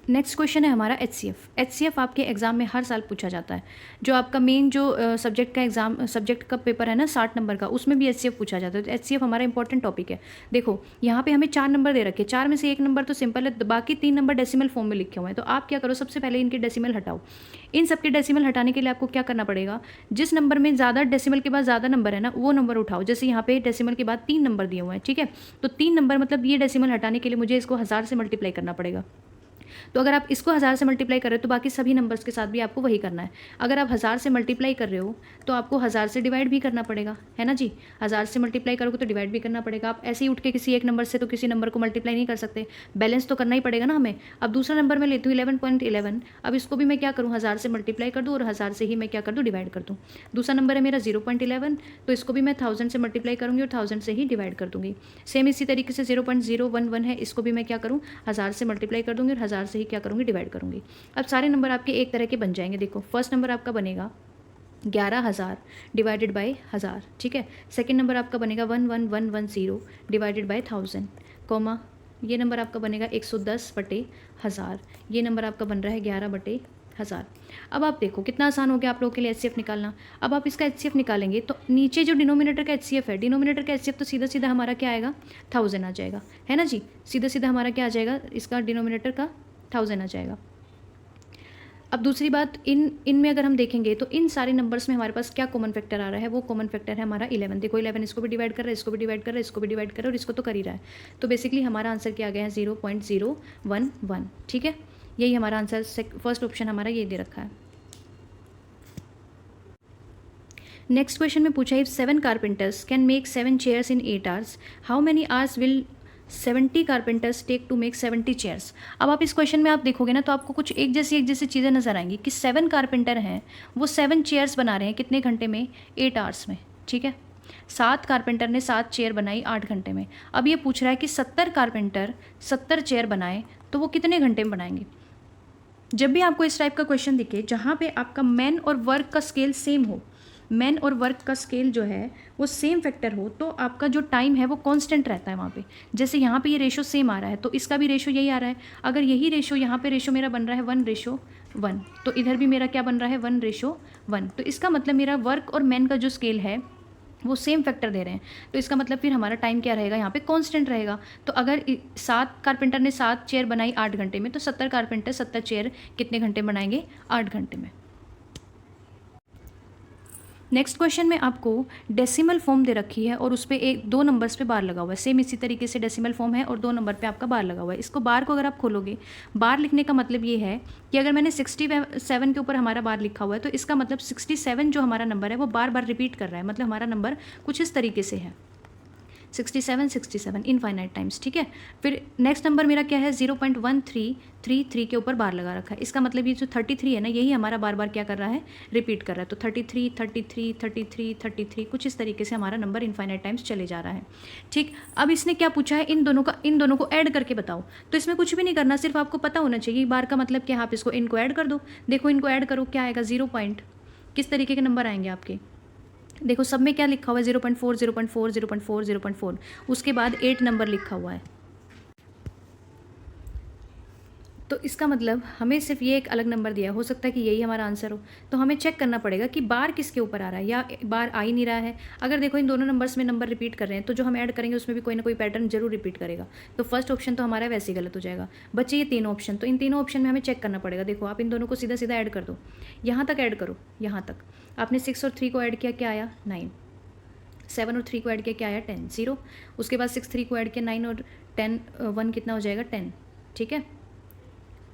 नेक्स्ट क्वेश्चन है हमारा HCF आपके एग्जाम में हर साल पूछा जाता है। जो आपका मेन जो सब्जेक्ट का पेपर है ना 60 नंबर का, उसमें भी HCF पूछा जाता है। तो HCF हमारा इंपॉर्टेंट टॉपिक है। देखो यहाँ पे हमें 4 नंबर दे रखे हैं, 4 में से 1 नंबर तो सिंपल है, बाकी 3 नंबर डेसिमल फॉर्म में लिखे हुए हैं। तो आप क्या करो, सबसे पहले इनके डेसिमल हटाओ। इन सबके डेसिमल हटाने के लिए आपको क्या करना पड़ेगा, जिस नंबर में ज़्यादा डेसिमल के बाद ज़्यादा नंबर है ना वो नंबर उठाओ। जैसे यहाँ पे डेसिमल के बाद 3 नंबर दिए हुए हैं। ठीक है। तो 3 नंबर मतलब ये डेसिमल हटाने के लिए मुझे इसको 1000 से मल्टीप्लाई करना पड़ेगा। तो अगर आप इसको 1000 से मल्टीप्लाई कर रहे हो तो बाकी सभी नंबर्स के साथ भी आपको वही करना है। अगर आप 1000 से मल्टीप्लाई कर रहे हो तो आपको 1000 से डिवाइड भी करना पड़ेगा, है ना जी। 1000 से मल्टीप्लाई करोगे तो डिवाइड भी करना पड़ेगा। आप ऐसे ही उठ के किसी एक नंबर से तो किसी नंबर को मल्टीप्लाई नहीं कर सकते, बैलेंस तो करना ही पड़ेगा ना हमें। अब दूसरा नंबर मैं लेती हूँ 11.11। अब इसको भी मैं क्या करूँ, 1000 से मल्टीप्लाई कर दूँ और 1000 से ही मैं क्या कर दूँ, डिवाइड कर दूँ। दूसरा नंबर है मेरा 0.11, तो इसको भी मैं 1000 से मल्टीप्लाई करूँगी और 1000 से ही डिवाइड कर दूँगी। सेम इसी तरीके से 0.011 है, इसको भी मैं क्या करूँ, 1000 से मल्टीप्लाई कर दूँगी और 1000 से ही क्या करूँगी, डिवाइड करूँगी। अब सारे नंबर आपके एक तरह के बन जाएंगे। देखो फर्स्ट नंबर आपका बनेगा 11,000 डिवाइडेड बाई 1000। ठीक है। सेकेंड नंबर आपका बनेगा 11,110 डिवाइडेड बाई 1000, कॉमा ये नंबर आपका बनेगा 110/1000, ये नंबर आपका बन रहा है 11/1000। अब आप देखो कितना आसान हो गया आप लोगों के लिए HCF निकालना। अब आप इसका HCF निकालेंगे तो नीचे जो डिनोमिनेटर का HCF है, डिनोमिनेटर का HCF तो सीधा सीधा हमारा क्या आएगा, 1000 आ जाएगा, है ना जी। सीधा सीधा हमारा क्या आ जाएगा, इसका डिनोमिनेटर का 1000 आ जाएगा। अब दूसरी बात, इनमें अगर हम देखेंगे तो इन सारे नंबर्स में हमारे पास क्या कॉमन फैक्टर आ रहा है, वो कॉमन फैक्टर है हमारा 11। देखो 11 इसको भी डिवाइड कर रहा है, इसको भी डिवाइड कर रहा है, इसको भी डिवाइड कर रहा है और इसको तो कर ही रहा है। तो बेसिकली हमारा आंसर क्या आ गया है, 0.011। ठीक है, यही हमारा आंसर, फर्स्ट ऑप्शन हमारा ये दे रखा है। नेक्स्ट क्वेश्चन में पूछा, if 7 carpenters can make 7 chairs in 8 hours, how many hours will 70 carpenters take to make 70 chairs. अब आप इस क्वेश्चन में आप देखोगे ना तो आपको कुछ एक जैसी चीज़ें नजर आएंगी कि 7 कारपेंटर हैं, वो 7 चेयर्स बना रहे हैं कितने घंटे में, 8 आवर्स में। ठीक है, 7 कारपेंटर ने 7 चेयर बनाई 8 घंटे में। अब ये पूछ रहा है कि 70 कारपेंटर 70 चेयर बनाए तो वो कितने घंटे में बनाएंगे। जब भी आपको इस टाइप का क्वेश्चन दिखे जहाँ पे आपका मैन और वर्क का स्केल सेम हो, मैन और वर्क का स्केल जो है वो सेम फैक्टर हो, तो आपका जो टाइम है वो कांस्टेंट रहता है वहाँ पे। जैसे यहाँ पे ये रेशो सेम आ रहा है तो इसका भी रेशो यही आ रहा है। अगर यही रेशो यहाँ पे रेशो मेरा बन रहा है 1:1, तो इधर भी मेरा क्या बन रहा है 1:1, तो इसका मतलब मेरा वर्क और मैन का जो स्केल है वो सेम फैक्टर दे रहे हैं, तो इसका मतलब फिर हमारा टाइम क्या रहेगा, यहाँ पे कांस्टेंट रहेगा। तो अगर 7 कारपेंटर ने 7 चेयर बनाई 8 घंटे में, तो 70 कारपेंटर 70 चेयर कितने घंटे बनाएंगे, 8 घंटे में। नेक्स्ट क्वेश्चन में आपको डेसिमल फॉर्म दे रखी है और उस पर 2 नंबर्स पे बार लगा हुआ है। सेम इसी तरीके से डेसिमल फॉर्म है और 2 नंबर पे आपका बार लगा हुआ है। इसको बार को अगर आप खोलोगे, बार लिखने का मतलब ये है कि अगर मैंने 67 के ऊपर हमारा बार लिखा हुआ है तो इसका मतलब 67 जो हमारा नंबर है वो बार बार रिपीट कर रहा है, मतलब हमारा नंबर कुछ इस तरीके से है 67 इनफाइनाइट टाइम्स। ठीक है, फिर नेक्स्ट नंबर मेरा क्या है 0.1333 के ऊपर बार लगा रखा है। इसका मतलब ये जो 33 है ना, यही हमारा बार बार क्या कर रहा है, रिपीट कर रहा है। तो 33 कुछ इस तरीके से हमारा नंबर इनफाइनाइट टाइम्स चले जा रहा है। ठीक, अब इसने क्या पूछा है, इन दोनों को ऐड करके बताओ। तो इसमें कुछ भी नहीं करना, सिर्फ आपको पता होना चाहिए बार का मतलब क्या है। आप इसको इनको ऐड कर दो। देखो इनको ऐड करो, क्या आएगा 0. किस तरीके के नंबर आएंगे आपके, देखो सब में क्या लिखा हुआ है 0.4 0.4 0.4 0.4, उसके बाद 8 नंबर लिखा हुआ है। तो इसका मतलब हमें सिर्फ ये एक अलग नंबर दिया, हो सकता है कि यही हमारा आंसर हो। तो हमें चेक करना पड़ेगा कि बार किसके ऊपर आ रहा है या बार आ ही नहीं रहा है। अगर देखो इन दोनों नंबर्स में नंबर रिपीट कर रहे हैं तो जो हम ऐड करेंगे उसमें भी कोई ना कोई पैटर्न जरूर रिपीट करेगा। तो फर्स्ट ऑप्शन तो हमारा वैसे ही गलत हो जाएगा। बच्चे ये तीनों ऑप्शन, तो इन तीनों ऑप्शन में हमें चेक करना पड़ेगा। देखो आप इन दोनों को सीधा सीधा ऐड कर दो, यहाँ तक ऐड करो, यहाँ तक आपने 6 और 3 को ऐड किया, क्या आया 9। 7 और 3 को ऐड किया, क्या आया 10, 0। उसके बाद 6 3 को ऐड किया, 9 और 10 1 कितना हो जाएगा 10। ठीक है,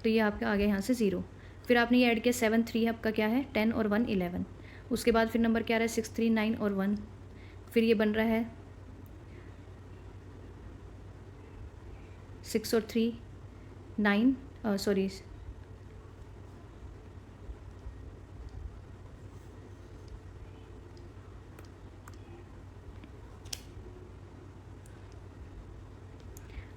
तो ये आपका आ गया यहाँ से 0। फिर आपने ये ऐड किया 7 3 आपका क्या है 10 और 1 11। उसके बाद फिर नंबर क्या आ रहा है 6 3 9 और 1, फिर ये बन रहा है 6 और 3 9 सॉरी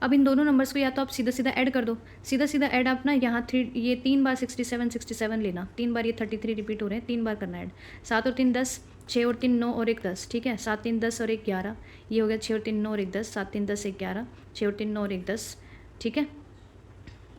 अब इन दोनों नंबर्स को या तो आप सीधा सीधा ऐड कर दो, सीधा सीधा ऐड आप ना यहाँ 3 ये 3 बार 67 लेना, 3 बार ये 33 रिपीट हो रहे हैं, 3 बार करना ऐड। 7 और 3 10, 6 और 3 9 और 1 10। ठीक है, 7 3 10 और 1 11, ये हो गया 6 और 3 9 और 1 10, 7 3 10 1 11, 6 और 3 9 और 1 10। ठीक है,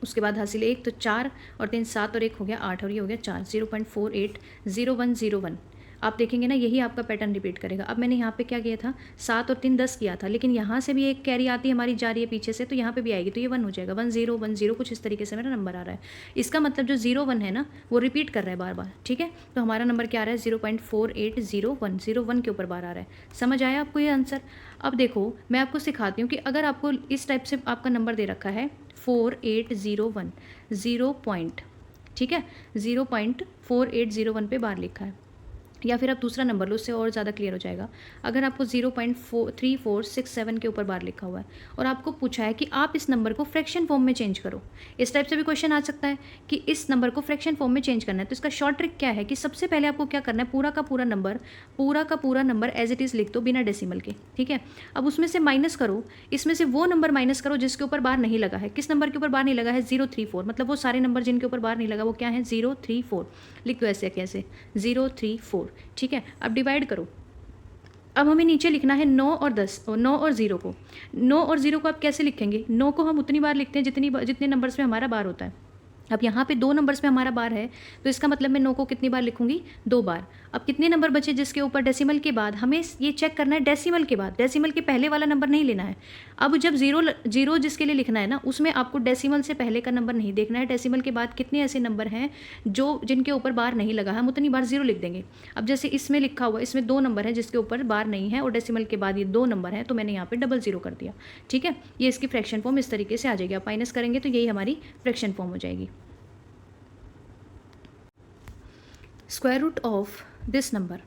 उसके बाद हासिल 1, तो 4 और 3 7 और 1 हो गया 8 और ये हो गया 4, 0.480101। आप देखेंगे ना यही आपका पैटर्न रिपीट करेगा। अब मैंने यहाँ पे क्या किया था 7 और 3 10 किया था, लेकिन यहाँ से भी एक कैरी आती है हमारी जा रही है पीछे से, तो यहाँ पे भी आएगी, तो ये 1 हो जाएगा 1 0 1 0, कुछ इस तरीके से मेरा नंबर आ रहा है। इसका मतलब जो 0 1 है ना वो रिपीट कर रहा है बार बार। ठीक है, तो हमारा नंबर क्या आ रहा है 0.4801 के ऊपर बार आ रहा है। समझ आया आपको ये आंसर। अब देखो मैं आपको सिखाती हूँ कि अगर आपको इस टाइप से आपका नंबर दे रखा है 4801 0. ठीक है, 0.4801 पे बार लिखा है, या फिर आप दूसरा नंबर लो, उससे और ज़्यादा क्लियर हो जाएगा। अगर आपको 0.3467 के ऊपर बार लिखा हुआ है और आपको पूछा है कि आप इस नंबर को फ्रैक्शन फॉर्म में चेंज करो, इस टाइप से भी क्वेश्चन आ सकता है कि इस नंबर को फ्रैक्शन फॉर्म में चेंज करना है। तो इसका शॉर्ट ट्रिक क्या है कि सबसे पहले आपको क्या करना है, पूरा का पूरा नंबर एज इट इज़ लिख दो बिना डेसिमल के। ठीक है, अब उसमें से माइनस करो, इसमें से वो नंबर माइनस करो जिसके ऊपर बार नहीं लगा है। किस नंबर के ऊपर बार नहीं लगा है 034, मतलब वो सारे नंबर जिनके ऊपर बार नहीं लगा वो क्या है 034। लिख दो ऐसे कैसे 034। ठीक है, अब डिवाइड करो, अब हमें नीचे लिखना है 9 और 10 और 9 और 0 को। 9 और 0 को आप कैसे लिखेंगे? 9 को हम उतनी बार लिखते हैं जितने नंबर्स में हमारा बार होता है। अब यहाँ पे 2 नंबर्स में हमारा बार है, तो इसका मतलब मैं 9 को कितनी बार लिखूंगी? 2 बार। अब कितने नंबर बचे जिसके ऊपर डेसिमल के बाद हमें ये चेक करना है डेसिमल के बाद, डेसिमल के पहले वाला नंबर नहीं लेना है। अब जब जीरो जिसके लिए लिखना है ना, उसमें आपको डेसिमल से पहले का नंबर नहीं देखना है, डेसिमल के बाद कितने ऐसे नंबर हैं जिनके ऊपर बार नहीं लगा है, हम उतनी बार 0 लिख देंगे। अब जैसे इसमें लिखा हुआ, इसमें 2 नंबर है जिसके ऊपर बार नहीं है और डेसिमल के बाद ये 2 नंबर हैं, तो मैंने यहाँ पे डबल 0 कर दिया। ठीक है, ये इसकी फ्रैक्शन फॉर्म इस तरीके से आ जाएगी। आप माइनस करेंगे तो यही हमारी फ्रैक्शन फॉर्म हो जाएगी। Square root of this number,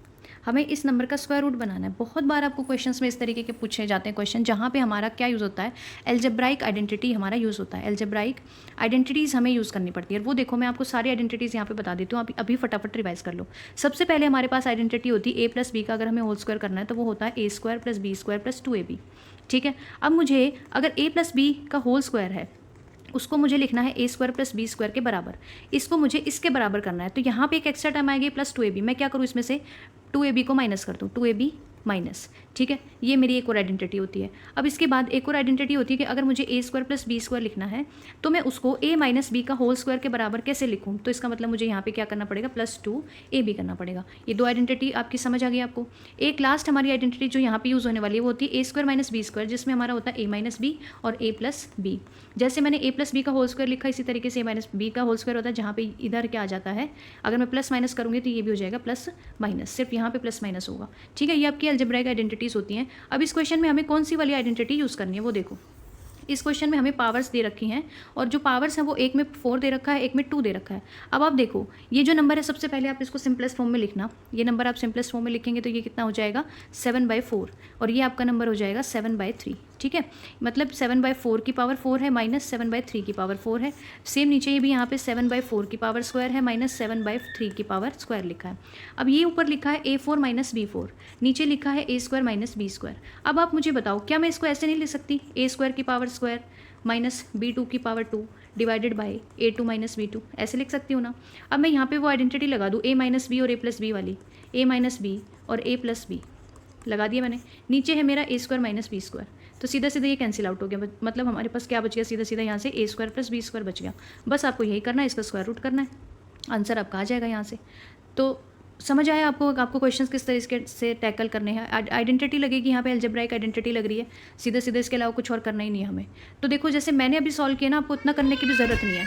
हमें इस नंबर का स्क्वायर रूट बनाना है। बहुत बार आपको क्वेश्चंस में इस तरीके के पूछे जाते हैं क्वेश्चन, जहाँ पे हमारा क्या यूज़ होता है? एल्जेब्राइक आइडेंटिटी हमारा यूज़ होता है। एल्जेब्राइक आइडेंटिटीज़ हमें यूज़ करनी पड़ती है। वो देखो, मैं आपको सारी आइडेंटिटीज़ यहाँ पे बता देती हूँ, अभी फटाफट रिवाइज कर लो। सबसे पहले हमारे पास आइडेंटिटी होती है a+b का, अगर हमें होल स्क्वायर करना है तो वो होता है a² + b² + 2ab। ठीक है, अब मुझे अगर a+b का होल स्क्वायर है, उसको मुझे लिखना है a² + b² के बराबर। इसको मुझे इसके बराबर करना है, तो यहाँ पे एक एक्स्ट्रा टर्म आएगी +2ab। मैं क्या करूँ, इसमें से 2ab को माइनस कर दूँ, 2ab माइनस। ठीक है, ये मेरी एक और आइडेंटिटी होती है। अब इसके बाद एक और आइडेंटिटी होती है कि अगर मुझे a² + b² लिखना है तो मैं उसको a - b का होल स्क्वायर के बराबर कैसे लिखूँ? तो इसका मतलब मुझे यहाँ पे क्या करना पड़ेगा? +2ab करना पड़ेगा। ये 2 आइडेंटिटी आपकी समझ आ गई आपको। एक लास्ट हमारी आइडेंटिटी जो यहाँ पे यूज़ होने वाली है वो होती है a² - b², जिसमें हमारा होता है a - b और a + b। जैसे मैंने a + b का होल स्क्वायर लिखा, इसी तरीके से a - b का होल स्क्वायर होता है, जहाँ पे इधर क्या आ जाता है, अगर मैं प्लस माइनस करूँगी तो ये भी हो जाएगा प्लस माइनस, सिर्फ यहाँ पे प्लस माइनस होगा। ठीक है, ये आपकी अलजेब्राइक आइडेंटिटीज़ होती हैं। अब इस क्वेश्चन में हमें कौन सी वाली आइडेंटिटी यूज़ करनी है वो देखो। इस क्वेश्चन में हमें पावर्स दे रखी हैं, और जो पावर्स हैं वो एक में 4 दे रखा है, एक में 2 दे रखा है। अब आप देखो, ये जो नंबर है सबसे पहले आप इसको सिंपलेस्ट फॉर्म में लिखना। ये नंबर आप सिंपलेस्ट फॉर्म में लिखेंगे तो ये कितना हो जाएगा? 7/4, और ये आपका नंबर हो जाएगा 7/3। ठीक है, मतलब 7/4 की पावर 4 है माइनस 7/3 की पावर 4 है। सेम नीचे ये भी यहाँ पे 7/4 की पावर स्क्वायर है माइनस 7/3 की पावर स्क्वायर लिखा है। अब ये ऊपर लिखा है a4 - b4, नीचे लिखा है a² - b²। अब आप मुझे बताओ, क्या मैं इसको ऐसे नहीं लिख सकती? a² की पावर स्क्वायर माइनस b2 की power 2 divided by a2 - b2, ऐसे लिख सकती हूँ ना। अब मैं यहाँ पे वो आइडेंटिटी लगा दूँ, a - b और a + b वाली, a - b और a + b लगा दिया मैंने। नीचे है मेरा a² - b², तो सीधा सीधा ये कैंसिल आउट हो गया। मतलब हमारे पास क्या बच गया? सीधा सीधा यहाँ से a² + b² बच गया। बस आपको यही करना है, इसका स्क्वायर रूट करना है, आंसर आपका आ जाएगा यहाँ से। तो समझ आया आपको क्वेश्चंस किस तरीके से टैकल करने हैं। आइडेंटिटी लगेगी यहाँ पे, अलजेब्राइक आइडेंटिटी लग रही है, सीधा सीधा इसके अलावा कुछ और करना ही नहीं है हमें। तो देखो, जैसे मैंने अभी सॉल्व किया ना, आपको उतना करने की भी ज़रूरत नहीं है।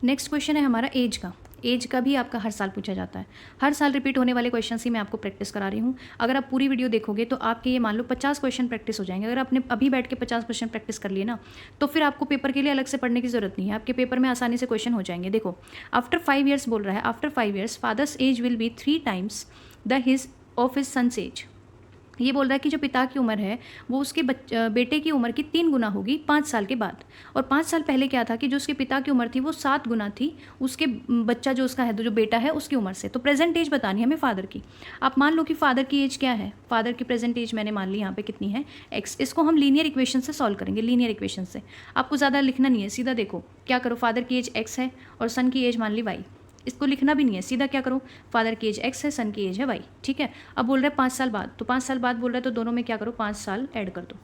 नेक्स्ट क्वेश्चन है हमारा एज का। एज का भी आपका हर साल पूछा जाता है, हर साल रिपीट होने वाले क्वेश्चन ही मैं आपको प्रैक्टिस करा रही हूँ। अगर आप पूरी वीडियो देखोगे तो आपके ये मान लो 50 क्वेश्चन प्रैक्टिस हो जाएंगे। अगर आपने अभी बैठ के 50 क्वेश्चन प्रैक्टिस कर लिए ना, तो फिर आपको पेपर के लिए अलग से पढ़ने की ज़रूरत नहीं है, आपके पेपर में आसानी से क्वेश्चन हो जाएंगे। देखो, आफ्टर 5 ईयर्स बोल रहा है, after 5 years father's age will be 3 times the his of his son's age. ये बोल रहा है कि जो पिता की उम्र है वो उसके बेटे की उम्र की 3 गुना होगी 5 साल के बाद। और 5 साल पहले क्या था कि जो उसके पिता की उम्र थी वो 7 गुना थी उसके बच्चा जो उसका है, जो बेटा है, उसकी उम्र से। तो प्रेजेंट एज बतानी है हमें फादर की। आप मान लो कि फादर की एज क्या है, फादर की प्रेजेंट एज मैंने मान ली यहाँ पे कितनी है, x। इसको हम लीनियर इक्वेशन से सॉल्व करेंगे, लीनियर इक्वेशन से। आपको ज़्यादा लिखना नहीं है, सीधा देखो क्या करो, फादर की एज x है और सन की एज मान ली y। इसको लिखना भी नहीं है, सीधा क्या करो, फादर की एज x है, सन की एज है y। ठीक है, अब बोल रहे हैं 5 साल बाद, तो 5 साल बाद बोल रहा है तो दोनों में क्या करो, 5 साल ऐड कर दो।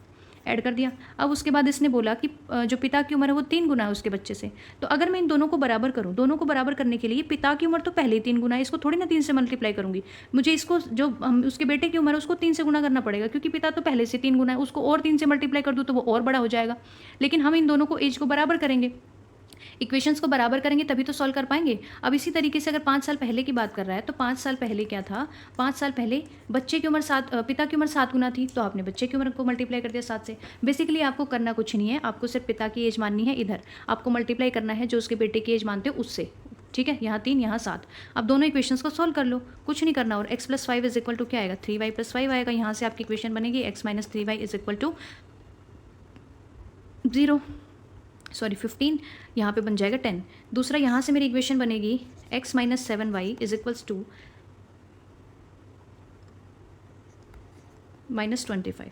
ऐड कर दिया। अब उसके बाद इसने बोला कि जो पिता की उम्र है वो 3 गुना है उसके बच्चे से। तो अगर मैं इन दोनों को बराबर करूँ, दोनों को बराबर करने के लिए पिता की उम्र तो पहले ही 3 गुना है, इसको थोड़ी ना 3 से मल्टीप्लाई करूँगी। मुझे इसको जो हम उसके बेटे की उम्र है उसको 3 से गुना करना पड़ेगा, क्योंकि पिता तो पहले से 3 गुना है, उसको और 3 से मल्टीप्लाई कर दूँ तो वो और बड़ा हो जाएगा। लेकिन हम इन दोनों को एज को बराबर करेंगे, इक्वेशंस को बराबर करेंगे तभी तो सॉल्व कर पाएंगे। अब इसी तरीके से अगर 5 साल पहले की बात कर रहा है तो 5 साल पहले क्या था, 5 साल पहले बच्चे की उम्र पिता की उम्र 7 गुना थी, तो आपने बच्चे की उम्र को मल्टीप्लाई कर दिया 7 से। बेसिकली आपको करना कुछ नहीं है, आपको सिर्फ पिता की एज माननी है, इधर आपको मल्टीप्लाई करना है जो उसके बेटे की एज मानते हो उससे। ठीक है, यहाँ 3 यहाँ 7। अब दोनों इक्वेशंस को सॉल्व कर लो, कुछ नहीं करना। और x + 5 = क्या आएगा, 3y + 5 आएगा। यहाँ से आपकी इक्वेशन बनेगी x - 3y = 0, सॉरी 15, यहाँ पे बन जाएगा 10। दूसरा यहाँ से मेरी इक्वेशन बनेगी x - 7y = -25।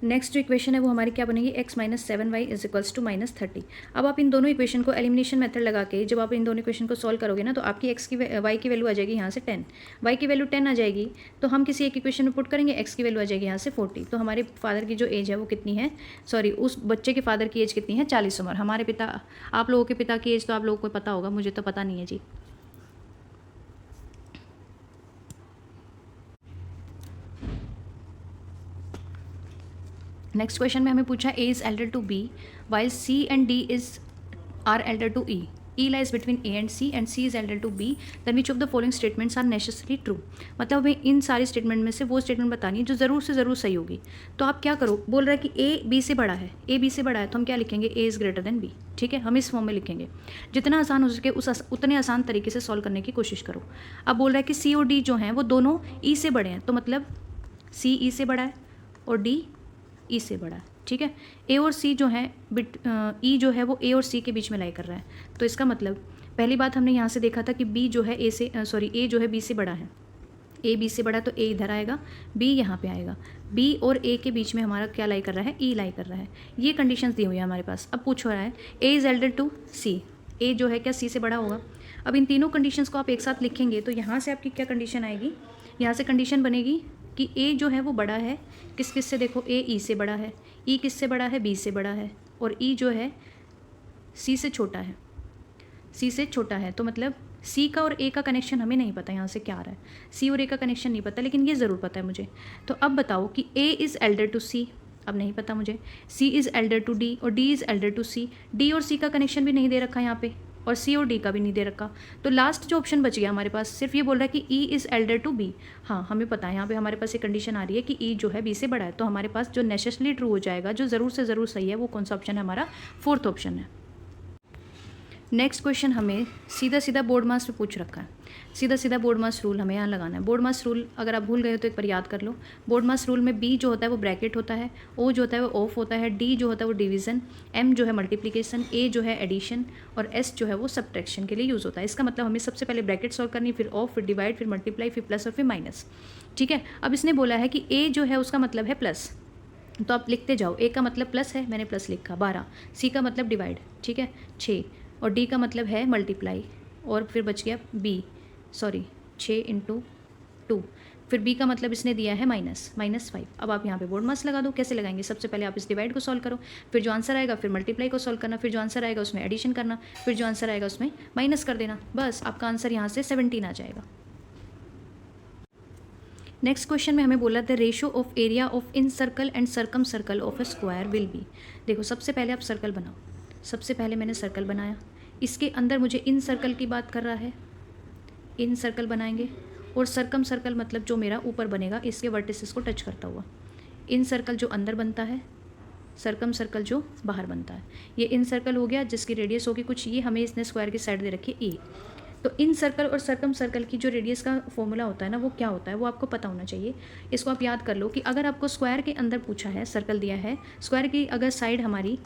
नेक्स्ट जो इक्वेशन है वो हमारी क्या बनेगी, x minus 7y is equals to minus 30। अब आप इन दोनों इक्वेशन को एलिमिनेशन मेथड लगा के जब आप इन दोनों इक्वेशन को सॉल्व करोगे ना, तो आपकी y की वैल्यू आ जाएगी यहाँ से 10, y की वैल्यू 10 आ जाएगी। तो हम किसी एक इक्वेशन में पुट करेंगे, x की वैल्यू आ जाएगी यहाँ से 40। तो हमारे फादर की जो एज है वो कितनी है, सॉरी उस बच्चे के फादर की एज कितनी है, 40 उम्र। हमारे पिता, आप लोगों के पिता की एज तो आप लोगों को पता होगा, मुझे तो पता नहीं है जी। नेक्स्ट क्वेश्चन में हमें पूछा A is elder to B while C and D is are elder to E। E lies between A and C is elder to B, then which of the following statements are necessary true. मतलब हमें इन सारी statement में से वो statement बतानी है जो ज़रूर से ज़रूर सही होगी। तो आप क्या करो, बोल रहा है कि A B से बड़ा है, A B से बड़ा है, तो हम क्या लिखेंगे, A is greater than B। ठीक है, हम इस फॉर्म में लिखेंगे। जितना आसान हो सके उतने आसान तरीके से सॉल्व करने की कोशिश करो। अब बोल रहा है कि C और D जो हैं वो दोनों E से बड़े हैं, तो मतलब C E से बड़ा है और D ई से बड़ा है। ठीक है, ए और सी जो है ई जो है वो ए और सी के बीच में लाई कर रहा है। तो इसका मतलब पहली बात हमने यहाँ से देखा था कि बी जो है ए जो है बी से बड़ा है, ए बी से बड़ा, तो ए इधर आएगा, बी यहाँ पे आएगा। बी और ए के बीच में हमारा क्या लाई कर रहा है, ई लाई कर रहा है। ये कंडीशंस दी हुई है हमारे पास। अब पूछ हो रहा है ए इज़ एल्डर टू सी, ए जो है क्या सी से बड़ा होगा। अब इन तीनों कंडीशंस को आप एक साथ लिखेंगे तो यहाँ से आपकी क्या कंडीशन आएगी, यहाँ से कंडीशन बनेगी कि ए जो है वो बड़ा है किस से, देखो ए ई से बड़ा है, ई किससे बड़ा है, बी से बड़ा है, और ई जो है सी से छोटा है, सी से छोटा है। तो मतलब सी का और ए का कनेक्शन हमें नहीं पता यहाँ से क्या आ रहा है, सी और ए का कनेक्शन नहीं पता, लेकिन ये ज़रूर पता है मुझे। तो अब बताओ कि A is elder to C, अब नहीं पता मुझे, C is elder to D और D is elder to C. D और सी का कनेक्शन भी नहीं दे रखा यहाँ पे, और सी और डी का भी नहीं दे रखा। तो लास्ट जो ऑप्शन बच गया हमारे पास, सिर्फ ये बोल रहा है कि E is elder to be. हाँ, हमें पता है यहाँ पे हमारे पास एक कंडीशन आ रही है कि ई जो है बी से बड़ा है। तो हमारे पास जो नेसेसरली ट्रू हो जाएगा, जो ज़रूर से ज़रूर सही है, वो कौन सा ऑप्शन है, हमारा फोर्थ ऑप्शन है। नेक्स्ट क्वेश्चन हमें सीधा सीधा बोर्ड मास पे पूछ रखा है। सीधा सीधा बोर्ड मास रूल हमें यहाँ लगाना है। बोर्ड मास रूल अगर आप भूल गए हो तो एक बार याद कर लो। बोर्ड मास रूल में बी जो होता है वो ब्रैकेट होता है, ओ जो होता है वो ऑफ होता है, डी जो होता है वो डिवीज़न, एम जो है मल्टीप्लिकेशन, ए जो है एडिशन, और एस जो है वो सब्ट्रैक्शन के लिए यूज़ होता है। इसका मतलब हमें सबसे पहले ब्रैकेट सॉल्व करनी, फिर ऑफ, फिर डिवाइड, फिर मल्टीप्लाई, फिर प्लस और फिर माइनस। ठीक है, अब इसने बोला है कि ए जो है उसका मतलब है प्लस, तो आप लिखते जाओ। ए का मतलब प्लस है, मैंने प्लस लिखा 12, सी का मतलब डिवाइड, ठीक है 6, और डी का मतलब है मल्टीप्लाई, और फिर बच गया 6 इंटू 2, फिर बी का मतलब इसने दिया है -5। अब आप यहाँ पे बोर्ड मास लगा दो। कैसे लगाएंगे, सबसे पहले आप इस डिवाइड को सॉल्व करो, फिर जो आंसर आएगा फिर मल्टीप्लाई को सॉल्व करना, फिर जो आंसर आएगा उसमें एडिशन करना, फिर जो आंसर आएगा उसमें माइनस कर देना। बस आपका आंसर यहाँ से 17 आ जाएगा। नेक्स्ट क्वेश्चन में हमें बोला the ratio of area of in circle and circum circle of a square will be. देखो सबसे पहले आप सर्कल बनाओ। सबसे पहले मैंने सर्कल बनाया, इसके अंदर मुझे इन सर्कल की बात कर रहा है, इन सर्कल बनाएंगे, और सर्कम सर्कल मतलब जो मेरा ऊपर बनेगा इसके वर्टिसेस को टच करता हुआ। इन सर्कल जो अंदर बनता है, सर्कम सर्कल जो बाहर बनता है। ये इन सर्कल हो गया जिसकी रेडियस होगी कुछ, ये हमें इसने स्क्वायर की साइड दे रखी है ए। तो इन सर्कल और सर्कम सर्कल की जो रेडियस का फॉर्मूला होता है ना, वो क्या होता है वो आपको पता होना चाहिए। इसको आप याद कर लो कि अगर आपको स्क्वायर के अंदर पूछा है, सर्कल दिया है, स्क्वायर की अगर साइड हमारी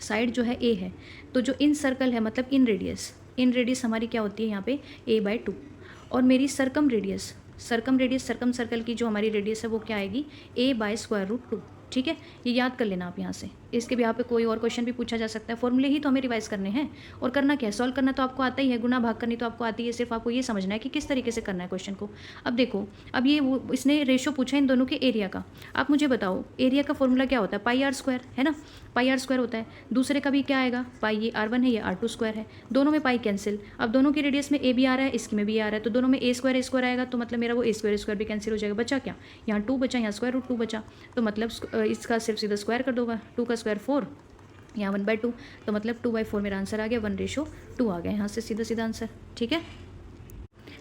साइड जो है ए है, तो जो इन सर्कल है मतलब इन रेडियस हमारी क्या होती है यहाँ पे a/2, और मेरी सर्कम रेडियस सर्कम सर्कल की जो हमारी रेडियस है वो क्या आएगी a/√2। ठीक है, ये याद कर लेना आप यहाँ से। इसके भी यहाँ पे कोई और क्वेश्चन भी पूछा जा सकता है, फॉर्मूले ही तो हमें रिवाइज करने हैं, और करना क्या है, सॉल्व करना तो आपको आता ही है, गुना भाग करनी तो आपको आती है, सिर्फ आपको ये समझना है कि किस तरीके से करना है क्वेश्चन को। अब देखो, अब ये इसने रेशो पूछा इन दोनों के एरिया का। आप मुझे बताओ एरिया का फॉर्मूला क्या होता है, πr² है ना, πr² होता है। दूसरे का भी क्या आएगा, पाई, ये r1 है, ये r2² है, दोनों में पाई कैंसिल। अब दोनों की रेडियस में a भी आ रहा है, इसकी में भी आ रहा है, तो दोनों में a² आएगा, तो मतलब मेरा वो a² भी कैंसिल हो जाएगा। बचा क्या, यहाँ 2 बचा, यहाँ √2 बचा, तो मतलब इसका सिर्फ सीधा स्क्वायर कर दोगा, 2 का स्क्वायर 4, यहाँ 1/2, तो मतलब 2/4 मेरा आंसर आ गया, 1:2 आ गया यहाँ से सीधा आंसर। ठीक है,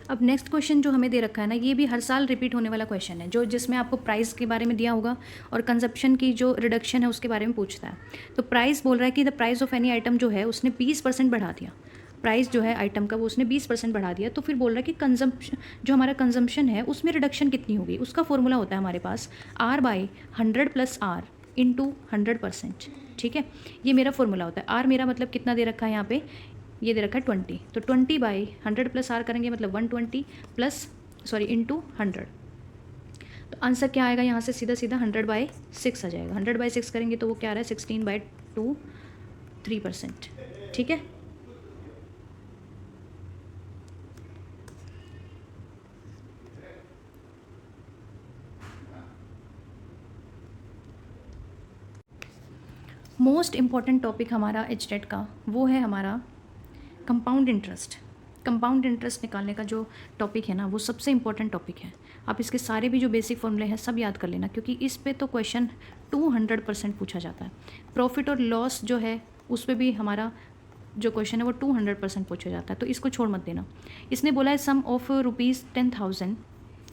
अब नेक्स्ट क्वेश्चन जो हमें दे रखा है ना, ये भी हर साल रिपीट होने वाला क्वेश्चन है, जो जिसमें आपको प्राइस के बारे में दिया होगा और कंजप्शन की जो रिडक्शन है उसके बारे में पूछता है। तो प्राइस बोल रहा है कि the price of any item जो है उसने 20% बढ़ा दिया, प्राइस जो है आइटम का वो उसने 20% बढ़ा दिया। तो फिर बोल रहा है कि कंजम्पशन जो हमारा कंजम्पशन है उसमें रिडक्शन कितनी होगी। उसका फॉर्मूला होता है हमारे पास R/100 + R × 100%। ठीक है, ये मेरा फॉर्मूला होता है। R मेरा मतलब कितना दे रखा है यहाँ पे, ये दे रखा है 20, तो 20/100 + R करेंगे मतलब 120 + × 100। तो आंसर क्या आएगा यहाँ से? सीधा सीधा 100/6 आ जाएगा। 100/6 करेंगे तो वो क्या आ रहा है? 16/2, 3%। ठीक है, मोस्ट इम्पॉर्टेंट टॉपिक हमारा एचटेट का वो है हमारा कंपाउंड इंटरेस्ट। कंपाउंड इंटरेस्ट निकालने का जो टॉपिक है ना, वो सबसे इम्पॉर्टेंट टॉपिक है। आप इसके सारे भी जो बेसिक फॉर्मूले हैं सब याद कर लेना, क्योंकि इस पे तो क्वेश्चन 200% पूछा जाता है। प्रॉफिट और लॉस जो है उस पर भी हमारा जो क्वेश्चन है वो 200% पूछा जाता है, तो इसको छोड़ मत देना। इसने बोला है सम ऑफ ₹10,000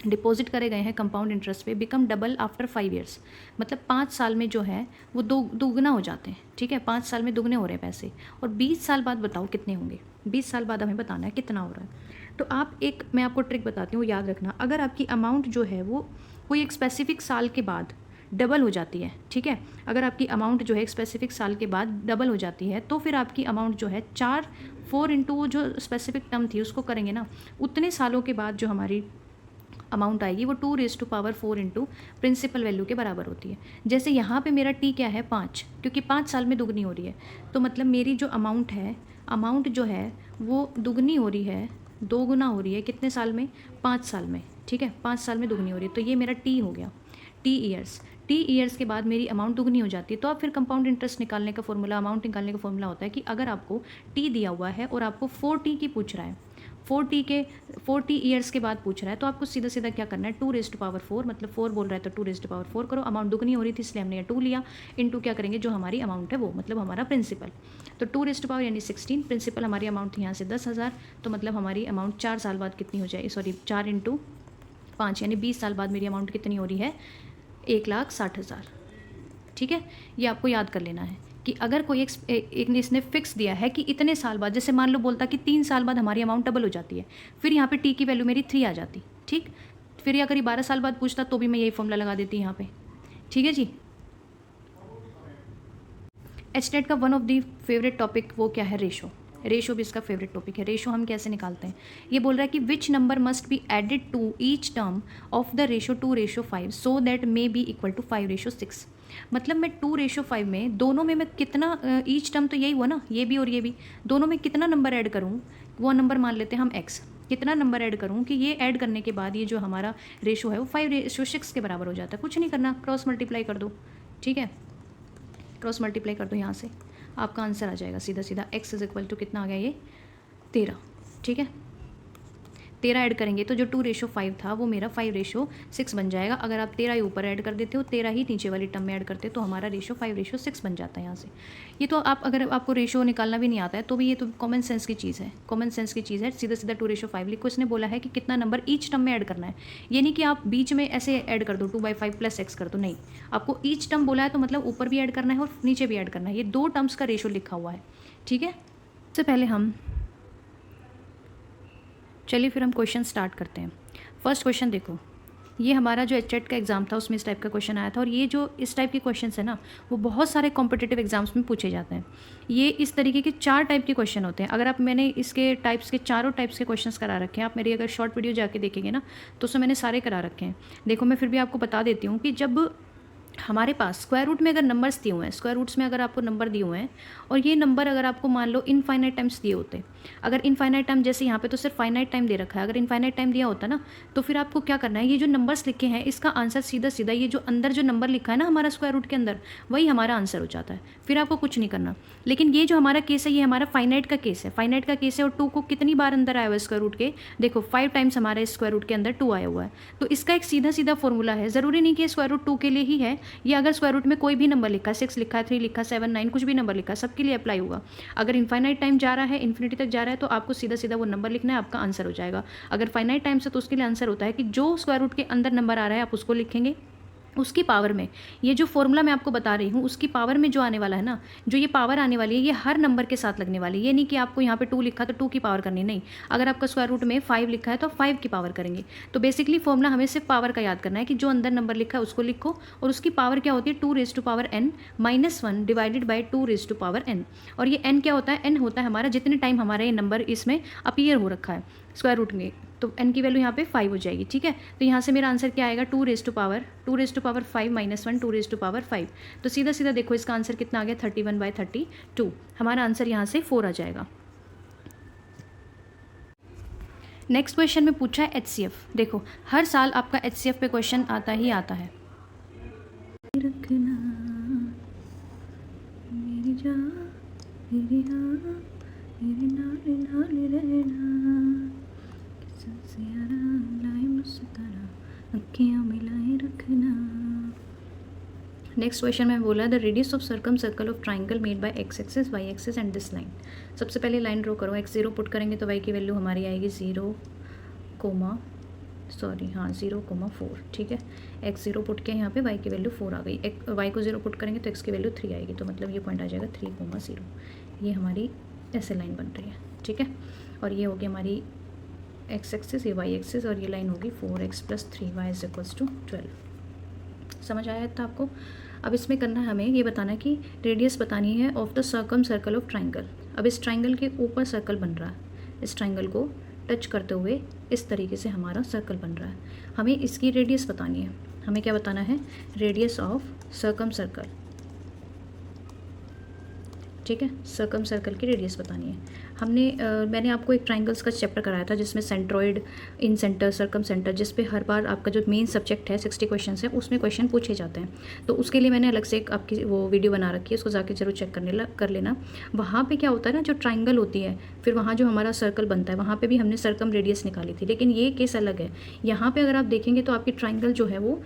डिपॉजिट करे गए हैं कंपाउंड इंटरेस्ट पे बिकम डबल आफ्टर 5 ईयर्स। मतलब 5 साल में जो है वो दोगुना हो जाते हैं। ठीक है, 5 साल में दुगने हो रहे हैं पैसे, और 20 साल बाद बताओ कितने होंगे। 20 साल बाद हमें बताना है कितना हो रहा है। तो आप मैं आपको ट्रिक बताती हूँ, याद रखना। अगर आपकी अमाउंट जो है वो कोई एक स्पेसिफिक साल के बाद डबल हो जाती है, ठीक है, अगर आपकी अमाउंट जो है एक स्पेसिफिक साल के बाद डबल हो जाती है, तो फिर आपकी अमाउंट जो है 4 इंटू जो स्पेसिफिक टर्म थी उसको करेंगे ना, उतने सालों के बाद जो हमारी अमाउंट आएगी वो 2⁴ इंटू प्रिंसिपल वैल्यू के बराबर होती है। जैसे यहाँ पे मेरा टी क्या है? 5, क्योंकि 5 साल में दुगनी हो रही है, तो मतलब मेरी जो अमाउंट जो है वो दुगनी हो रही है, 2 गुना हो रही है कितने साल में? 5 साल में। ठीक है, 5 साल में दुगनी हो रही है, तो ये मेरा टी हो गया, टी ईयर्स के बाद मेरी अमाउंट दुगनी हो जाती है। तो अब फिर कंपाउंड इंटरेस्ट निकालने का फॉर्मूला, अमाउंट निकालने का फॉर्मूला होता है कि अगर आपको टी दिया हुआ है और आपको 4t की पूछ रहा है, 4t ईयर्स के बाद पूछ रहा है, तो आपको सीधा सीधा क्या करना है? 2⁴, मतलब 4 बोल रहा है तो 2⁴ करो। अमाउंट दुगनी हो रही थी इसलिए हमने 2 लिया, इंटू क्या करेंगे जो हमारी अमाउंट है वो, मतलब हमारा प्रिंसिपल। तो 2⁴ यानी 16, प्रिंसिपल हमारी अमाउंट थी यहाँ से 10,000, तो मतलब हमारी अमाउंट 4 साल बाद कितनी हो जाए? 4 इंटू 5 यानी 20 साल बाद मेरी अमाउंट कितनी हो रही है? 1,60,000। ठीक है, ये आपको याद कर लेना है कि अगर कोई एक ने इसने फिक्स दिया है कि इतने साल बाद, जैसे मान लो बोलता कि 3 साल बाद हमारी अमाउंट डबल हो जाती है, फिर यहाँ पे टी की वैल्यू मेरी 3 आ जाती। ठीक, फिर अगर ये 12 साल बाद पूछता तो भी मैं यही फॉर्मूला लगा देती यहाँ पे। ठीक है जी। एचटेट का one of the favourite topic वो क्या है? रेशो भी इसका फेवरेट टॉपिक है। रेशो हम कैसे निकालते हैं? ये बोल रहा है कि which number must be added to each term of the ratio 2:5 so that may be equal to 5:6। मतलब मैं 2:5 में दोनों में मैं कितना, ईच टर्म तो यही हुआ ना, ये भी और ये भी, दोनों में कितना नंबर ऐड करूँ? वो नंबर मान लेते हैं हम x। कितना नंबर ऐड करूँ कि ये ऐड करने के बाद ये जो हमारा रेशो है वो 5:6 के बराबर हो जाता है। कुछ नहीं करना, क्रॉस मल्टीप्लाई कर दो। ठीक है, क्रॉस मल्टीप्लाई कर दो, यहाँ से आपका आंसर आ जाएगा सीधा सीधा। x इज इक्वल टू कितना आ गया? ये 13। ठीक है, 13 ऐड करेंगे तो जो 2:5 था वो मेरा 5:6 बन जाएगा। अगर आप 13 ही ऊपर ऐड कर देते हो, 13 ही नीचे वाली टर्म में ऐड करते हो, तो हमारा रेशो 5:6 बन जाता है यहाँ से। ये तो आप, अगर आपको रेशो निकालना भी नहीं आता है तो भी ये तो कॉमन सेंस की चीज़ है, कॉमन सेंस की चीज़ है। सीधा सीधा 2:5 लिखो। इसने बोला है कि कितना नंबर ईच टर्म में ऐड करना है, ये नहीं कि आप बीच में ऐसे ऐड कर दो 2/5 प्लस x कर दो, नहीं, आपको ईच टर्म बोला है तो मतलब ऊपर भी ऐड करना है और नीचे भी ऐड करना है। ये 2 टर्म्स का रेशो लिखा हुआ है। ठीक है, सबसे पहले चलिए फिर हम क्वेश्चन स्टार्ट करते हैं। फर्स्ट क्वेश्चन देखो, ये हमारा जो एचटेट का एग्ज़ाम था उसमें इस टाइप का क्वेश्चन आया था, और ये जो इस टाइप के क्वेश्चन है ना वो बहुत सारे कॉम्पिटिटिव एग्जाम्स में पूछे जाते हैं। ये इस तरीके के 4 टाइप के क्वेश्चन होते हैं। अगर आप, मैंने इसके टाइप्स के चारों टाइप्स के क्वेश्चंस करा रखे हैं, आप मेरी अगर शॉर्ट वीडियो जाके देखेंगे ना तो उसमें मैंने सारे करा रखे हैं। देखो मैं फिर भी आपको बता देती हूँ कि जब हमारे पास स्क्वायर रूट में अगर नंबर्स दिए हुए हैं, स्क्वायर रूट्स में अगर आपको नंबर दिए हुए हैं और ये नंबर अगर आपको मान लो इनफाइनाइट टाइम्स दिए होते, अगर इनफाइनाइट टाइम, जैसे यहाँ पे तो सिर्फ फाइनाइट टाइम दे रखा है, अगर इनफाइनाइट टाइम दिया होता ना तो फिर आपको क्या करना है, ये जो नंबर्स लिखे हैं इसका आंसर सीधा सीधा ये जो अंदर जो नंबर लिखा है ना हमारा स्क्वायर रूट के अंदर, वही हमारा आंसर हो जाता है, फिर आपको कुछ नहीं करना। लेकिन ये जो हमारा केस है ये हमारा फाइनाइट का केस है, फाइनाइट का केस है, और 2 को कितनी बार अंदर आया हुआ है स्क्वायर रूट के, देखो 5 टाइम्स हमारे स्क्वायर रूट के अंदर 2 आया हुआ है। तो इसका एक सीधा सीधा फॉर्मूला है, ज़रूरी नहीं कि स्क्वायर रूट 2 के लिए ही है, ये अगर स्क्वायर रूट में कोई भी नंबर लिखा है, 6 लिखा है, 3 लिखा है, 7, 9 कुछ भी नंबर लिखा है, सबके लिए अप्लाई होगा। अगर इनफाइनाइट टाइम जा रहा है, इन्फिनिटी तक जा रहा है, तो आपको सीधा सीधा वो नंबर लिखना है, आपका आंसर हो जाएगा। अगर फाइनाइट टाइम से तो उसके लिए आंसर होता है कि जो स्क्वायर रूट के अंदर नंबर आ रहा है आप उसको लिखेंगे, उसकी पावर में, ये जो फॉर्मूला मैं आपको बता रही हूँ उसकी पावर में जो आने वाला है ना, जो ये पावर आने वाली है ये हर नंबर के साथ लगने वाली है। ये नहीं कि आपको यहाँ पे 2 लिखा तो 2 की पावर करनी, नहीं, अगर आपका स्क्वायर रूट में 5 लिखा है तो 5 की पावर करेंगे। तो बेसिकली फॉर्मूला हमें सिर्फ पावर का याद करना है कि जो अंदर नंबर लिखा है उसको लिखो, और उसकी पावर क्या होती है 2⁻n -1 डिवाइडेड बाई 2⁻n। और ये n क्या होता है, n होता है हमारा जितने टाइम हमारा ये नंबर इसमें अपीयर हो रखा है। स्क्वायर रूट में, तो n की वैल्यू यहाँ पे 5 हो जाएगी, ठीक है। तो यहाँ से मेरा आंसर क्या आएगा, 2 raise to power 5 minus 1 2 raise to power 5। तो सीधा सीधा देखो इसका आंसर कितना आ गया, 31/32। हमारा आंसर यहाँ से 4 आ जाएगा। नेक्स्ट क्वेश्चन में पूछा है HCF। देखो हर साल आपका HCF पे क्वेश्चन आता ही आता है। रखना मेरी जान मेरी हाँ मेरे नाल नाल रहना, किससे आराम लाए मुझसे तारा, अखियाँ मिलाए रखना। नेक्स्ट क्वेश्चन में बोला the radius of circum circle of triangle made by x axis y axis and this line. सबसे पहले लाइन ड्रॉ करो, x0 पुट करेंगे तो y की वैल्यू हमारी आएगी 0,4, ठीक है। x0 पुट किया यहाँ पे, y की वैल्यू 4 आ गई। y को 0 पुट करेंगे तो x की वैल्यू 3 आएगी, तो मतलब ये पॉइंट आ जाएगा 3,0। ये हमारी ऐसे लाइन बन रही है, ठीक है। और ये होगी हमारी x एक्सिस, ये y एक्सिस, और ये लाइन होगी 4x + 3y = 12। समझ आया था आपको। अब इसमें करना है हमें ये बताना कि रेडियस बतानी है of the circum circle of triangle. अब इस ट्राइंगल के ऊपर सर्कल बन रहा है, इस ट्राइंगल को टच करते हुए इस तरीके से हमारा सर्कल बन रहा है। हमें इसकी रेडियस बतानी है। हमें क्या बताना है, रेडियस ऑफ सर्कम सर्कल, ठीक है। सर्कम सर्कल की रेडियस बतानी है। मैंने आपको एक ट्राइंगल्स का चैप्टर कराया था जिसमें सेंट्रॉइड, इन सेंटर, सर्कम सेंटर, जिस पे हर बार आपका जो मेन सब्जेक्ट है 60 क्वेश्चन है उसमें क्वेश्चन पूछे जाते हैं। तो उसके लिए मैंने अलग से एक आपकी वो वीडियो बना रखी है, उसको जाके जरूर चेक कर लेना। वहाँ पे क्या होता है ना, जो ट्राइंगल होती है फिर वहाँ जो हमारा सर्कल बनता है वहाँ पर भी हमने सर्कम रेडियस निकाली थी, लेकिन ये केस अलग है। यहाँ पर अगर आप देखेंगे तो आपकी ट्राइंगल जो है वो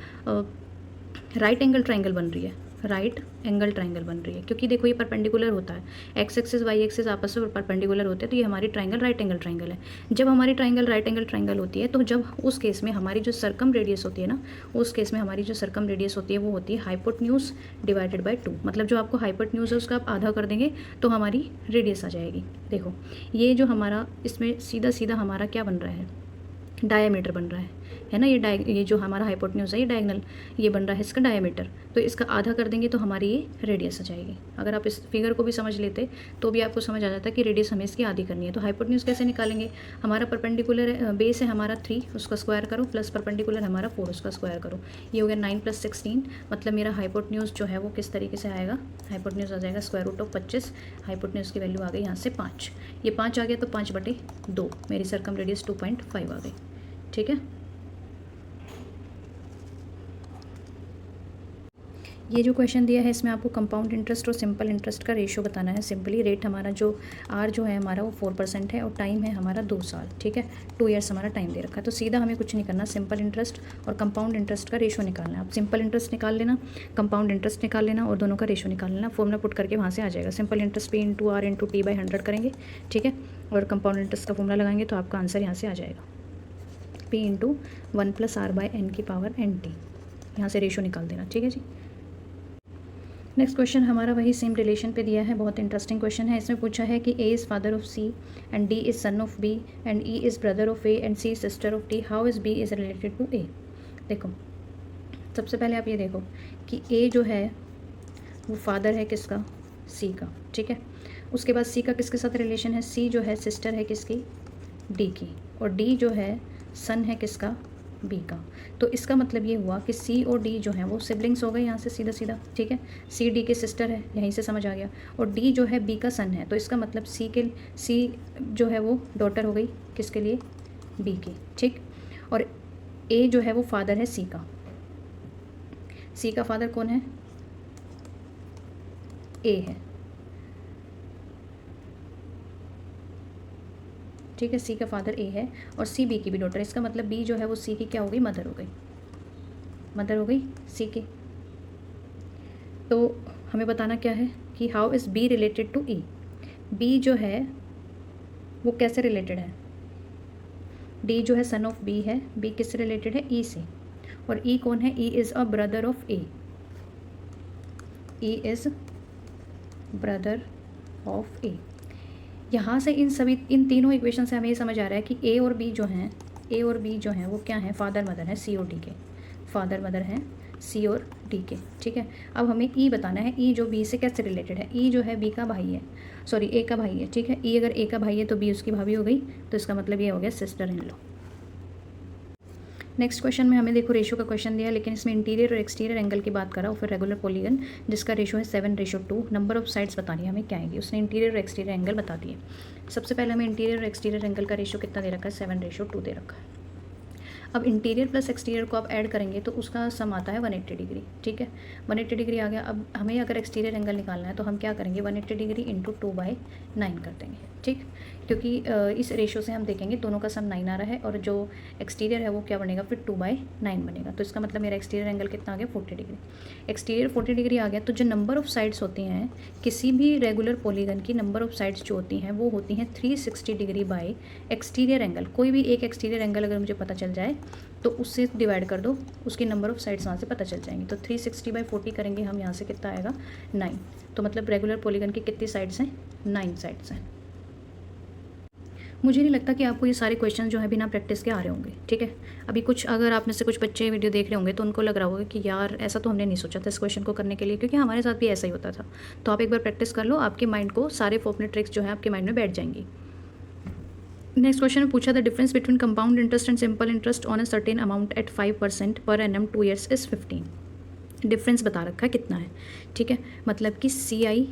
राइट एंगल ट्राइंगल बन रही है, राइट एंगल ट्राइंगल बन रही है, क्योंकि देखो ये परपेंडिकुलर होता है, x एक्सिस y एक्सिस आपस में परपेंडिकुलर होते हैं, तो ये हमारी ट्राइंगल राइट एंगल ट्राइंगल है। जब हमारी ट्राइंगल राइट एंगल ट्राइंगल होती है तो जब उस केस में हमारी जो सर्कम रेडियस होती है ना, उस केस में हमारी जो सर्कम रेडियस होती है वो होती है हाइपोटेन्यूज डिवाइडेड बाय 2। मतलब जो आपको हाइपोटेन्यूज है उसका आप आधा कर देंगे तो हमारी रेडियस आ जाएगी। देखो ये जो हमारा इसमें सीधा सीधा हमारा क्या बन रहा है, डायमीटर बन रहा है ना। ये जो हमारा हाइपोटेन्यूज है ये डायगोनल ये बन रहा है इसका डायमीटर, तो इसका आधा कर देंगे तो हमारी ये रेडियस आ जाएगी। अगर आप इस फिगर को भी समझ लेते तो भी आपको समझ आ जाता कि रेडियस हमें इसकी आधी करनी है। तो हाइपोटेन्यूज कैसे निकालेंगे, हमारा परपेंडिकुलर बेस है हमारा 3, उसका स्क्वायर करो, प्लस परपेंडिकुलर हमारा 4, उसका स्क्वायर करो। ये हो गया 9 + 16, मतलब मेरा हाइपोटेन्यूज जो है वो किस तरीके से आएगा, हाइपोटेन्यूज आ जाएगा √25। हाइपोटेन्यूज की वैल्यू आ गई यहाँ से 5, ये 5 आ गया तो 5/2 मेरी सर्कम रेडियस 2.5 आ गई, ठीक है। ये जो क्वेश्चन दिया है इसमें आपको कंपाउंड इंटरेस्ट और सिंपल इंटरेस्ट का रेशियो बताना है। सिंपली रेट हमारा जो आर जो है हमारा वो 4% है और टाइम है हमारा 2 साल, ठीक है। 2 ईयर्स हमारा टाइम दे रखा है, तो सीधा हमें कुछ नहीं करना, सिंपल इंटरेस्ट और कंपाउंड इंटरेस्ट का रेशियो निकालना है। आप सिंपल इंटरेस्ट निकाल लेना, कंपाउंड इंटरेस्ट निकाल लेना और दोनों का रेशियो निकाल लेना। फॉर्मूला पुट करके वहाँ से आ जाएगा। Simple interest P × R × T/100 करेंगे, ठीक है, और कंपाउंड इंटरेस्ट का फॉर्मूला लगाएंगे तो आपका आंसर यहाँ से आ जाएगा P × 1 + R/n⁻⁷ यहाँ से रेशियो निकाल देना, ठीक है जी। नेक्स्ट क्वेश्चन हमारा वही सेम रिलेशन पे दिया है, बहुत इंटरेस्टिंग क्वेश्चन है। इसमें पूछा है कि A is father of C and D is son of B and E is brother of A and C sister of D, how is B is related to A। देखो सबसे पहले आप ये देखो कि A जो है वो फादर है किसका, C का, ठीक है। उसके बाद C का किसके साथ रिलेशन है, C जो है सिस्टर है किसकी, D की, और D जो है सन है किसका, B का। तो इसका मतलब ये हुआ कि C और D जो है वो सिबलिंग्स हो गए यहाँ से सीधा सीधा, ठीक है। C D के सिस्टर है, यहीं से समझ आ गया, और D जो है B का सन है, तो इसका मतलब C जो है वो डॉटर हो गई किसके लिए, B की, ठीक। और A जो है वो फादर है C का, C का फादर कौन है, A है, ठीक है। C का फादर A है और C B की भी डॉटर, इसका मतलब B जो है वो C की क्या हो गई, मदर हो गई, मदर हो गई C की। तो हमें बताना क्या है कि how is B related to E। B जो है वो कैसे रिलेटेड है, D जो है सन ऑफ B है, B किससे रिलेटेड है, E से, और E कौन है, E is a brother of A, E is brother of A। यहाँ से इन तीनों इक्वेशन से हमें ये समझ आ रहा है कि A और B जो हैं वो क्या हैं, फादर मदर हैं C और D के, फादर मदर हैं सी और डी के, ठीक है। अब हमें ई बताना है, ई जो बी से कैसे रिलेटेड है। ई जो है बी का भाई है, सॉरी ए का भाई है, ठीक है। ई अगर ए का भाई है तो बी उसकी भाभी हो गई, तो इसका मतलब ये हो गया sister in law. Next question में हमें देखो रेशो का क्वेश्चन दिया है, लेकिन इसमें इंटीरियर और एक्सटीरियर एंगल की बात करा और फिर रेगुलर पॉलीगन जिसका रेशो है 7:2। नंबर ऑफ साइड्स बतानी है हमें क्या आएगी। उसने इंटीरियर और एक्सटीरियर एंगल बता दिए। सबसे पहले हमें इंटीरियर और एक्सटीरियर एंगल का रेशो कितना दे रखा है, 7:2 दे रखा है। अब इंटीरियर प्लस एक्सटीरियर को आप ऐड करेंगे तो उसका सम आता है 180 डिग्री, ठीक है। 180 डिग्री आ गया। अब हमें अगर एक्सटीरियर एंगल निकालना है तो हम क्या करेंगे, 180 डिग्री इंटू 2/9 कर देंगे, ठीक। क्योंकि इस रेशो से हम देखेंगे दोनों का सम 9 आ रहा है और जो एक्सटीरियर है वो क्या बनेगा, फिर 2/9 बनेगा। तो इसका मतलब मेरा एक्सटीरियर एंगल कितना आ गया, 40 डिग्री। एक्सटीरियर 40 डिग्री आ गया। तो जो नंबर ऑफ साइड्स होती हैं किसी भी रेगुलर पॉलीगन की, नंबर ऑफ साइड्स जो होती हैं वो होती हैं 360 डिग्री बाय एक्सटीरियर एंगल। कोई भी एक एक्सटीरियर एंगल अगर मुझे पता चल जाए तो उससे डिवाइड कर दो, उसकी नंबर ऑफ साइड्स वहाँ से पता चल जाएंगी। तो 360/40 करेंगे हम, यहाँ से कितना आएगा 9। तो मतलब रेगुलर पॉलीगन की कितनी साइड्स हैं, 9 साइड्स हैं। मुझे नहीं लगता कि आपको ये सारे क्वेश्चन जो है बिना प्रैक्टिस के आ रहे होंगे, ठीक है। अभी कुछ अगर आप में से कुछ बच्चे वीडियो देख रहे होंगे तो उनको लग रहा होगा कि यार ऐसा तो हमने नहीं सोचा था इस क्वेश्चन को करने के लिए, क्योंकि हमारे साथ भी ऐसा ही होता था। तो आप एक बार प्रैक्टिस कर लो, आपके माइंड को सारे फॉर्मूले ट्रिक्स जो है आपके माइंड में बैठ जाएंगी। नेक्स्ट क्वेश्चन में पूछा, the difference between compound interest and simple interest on a certain amount at 5% per annum 2 years is 15। Difference बता रखा है कितना है, ठीक है। मतलब कि CI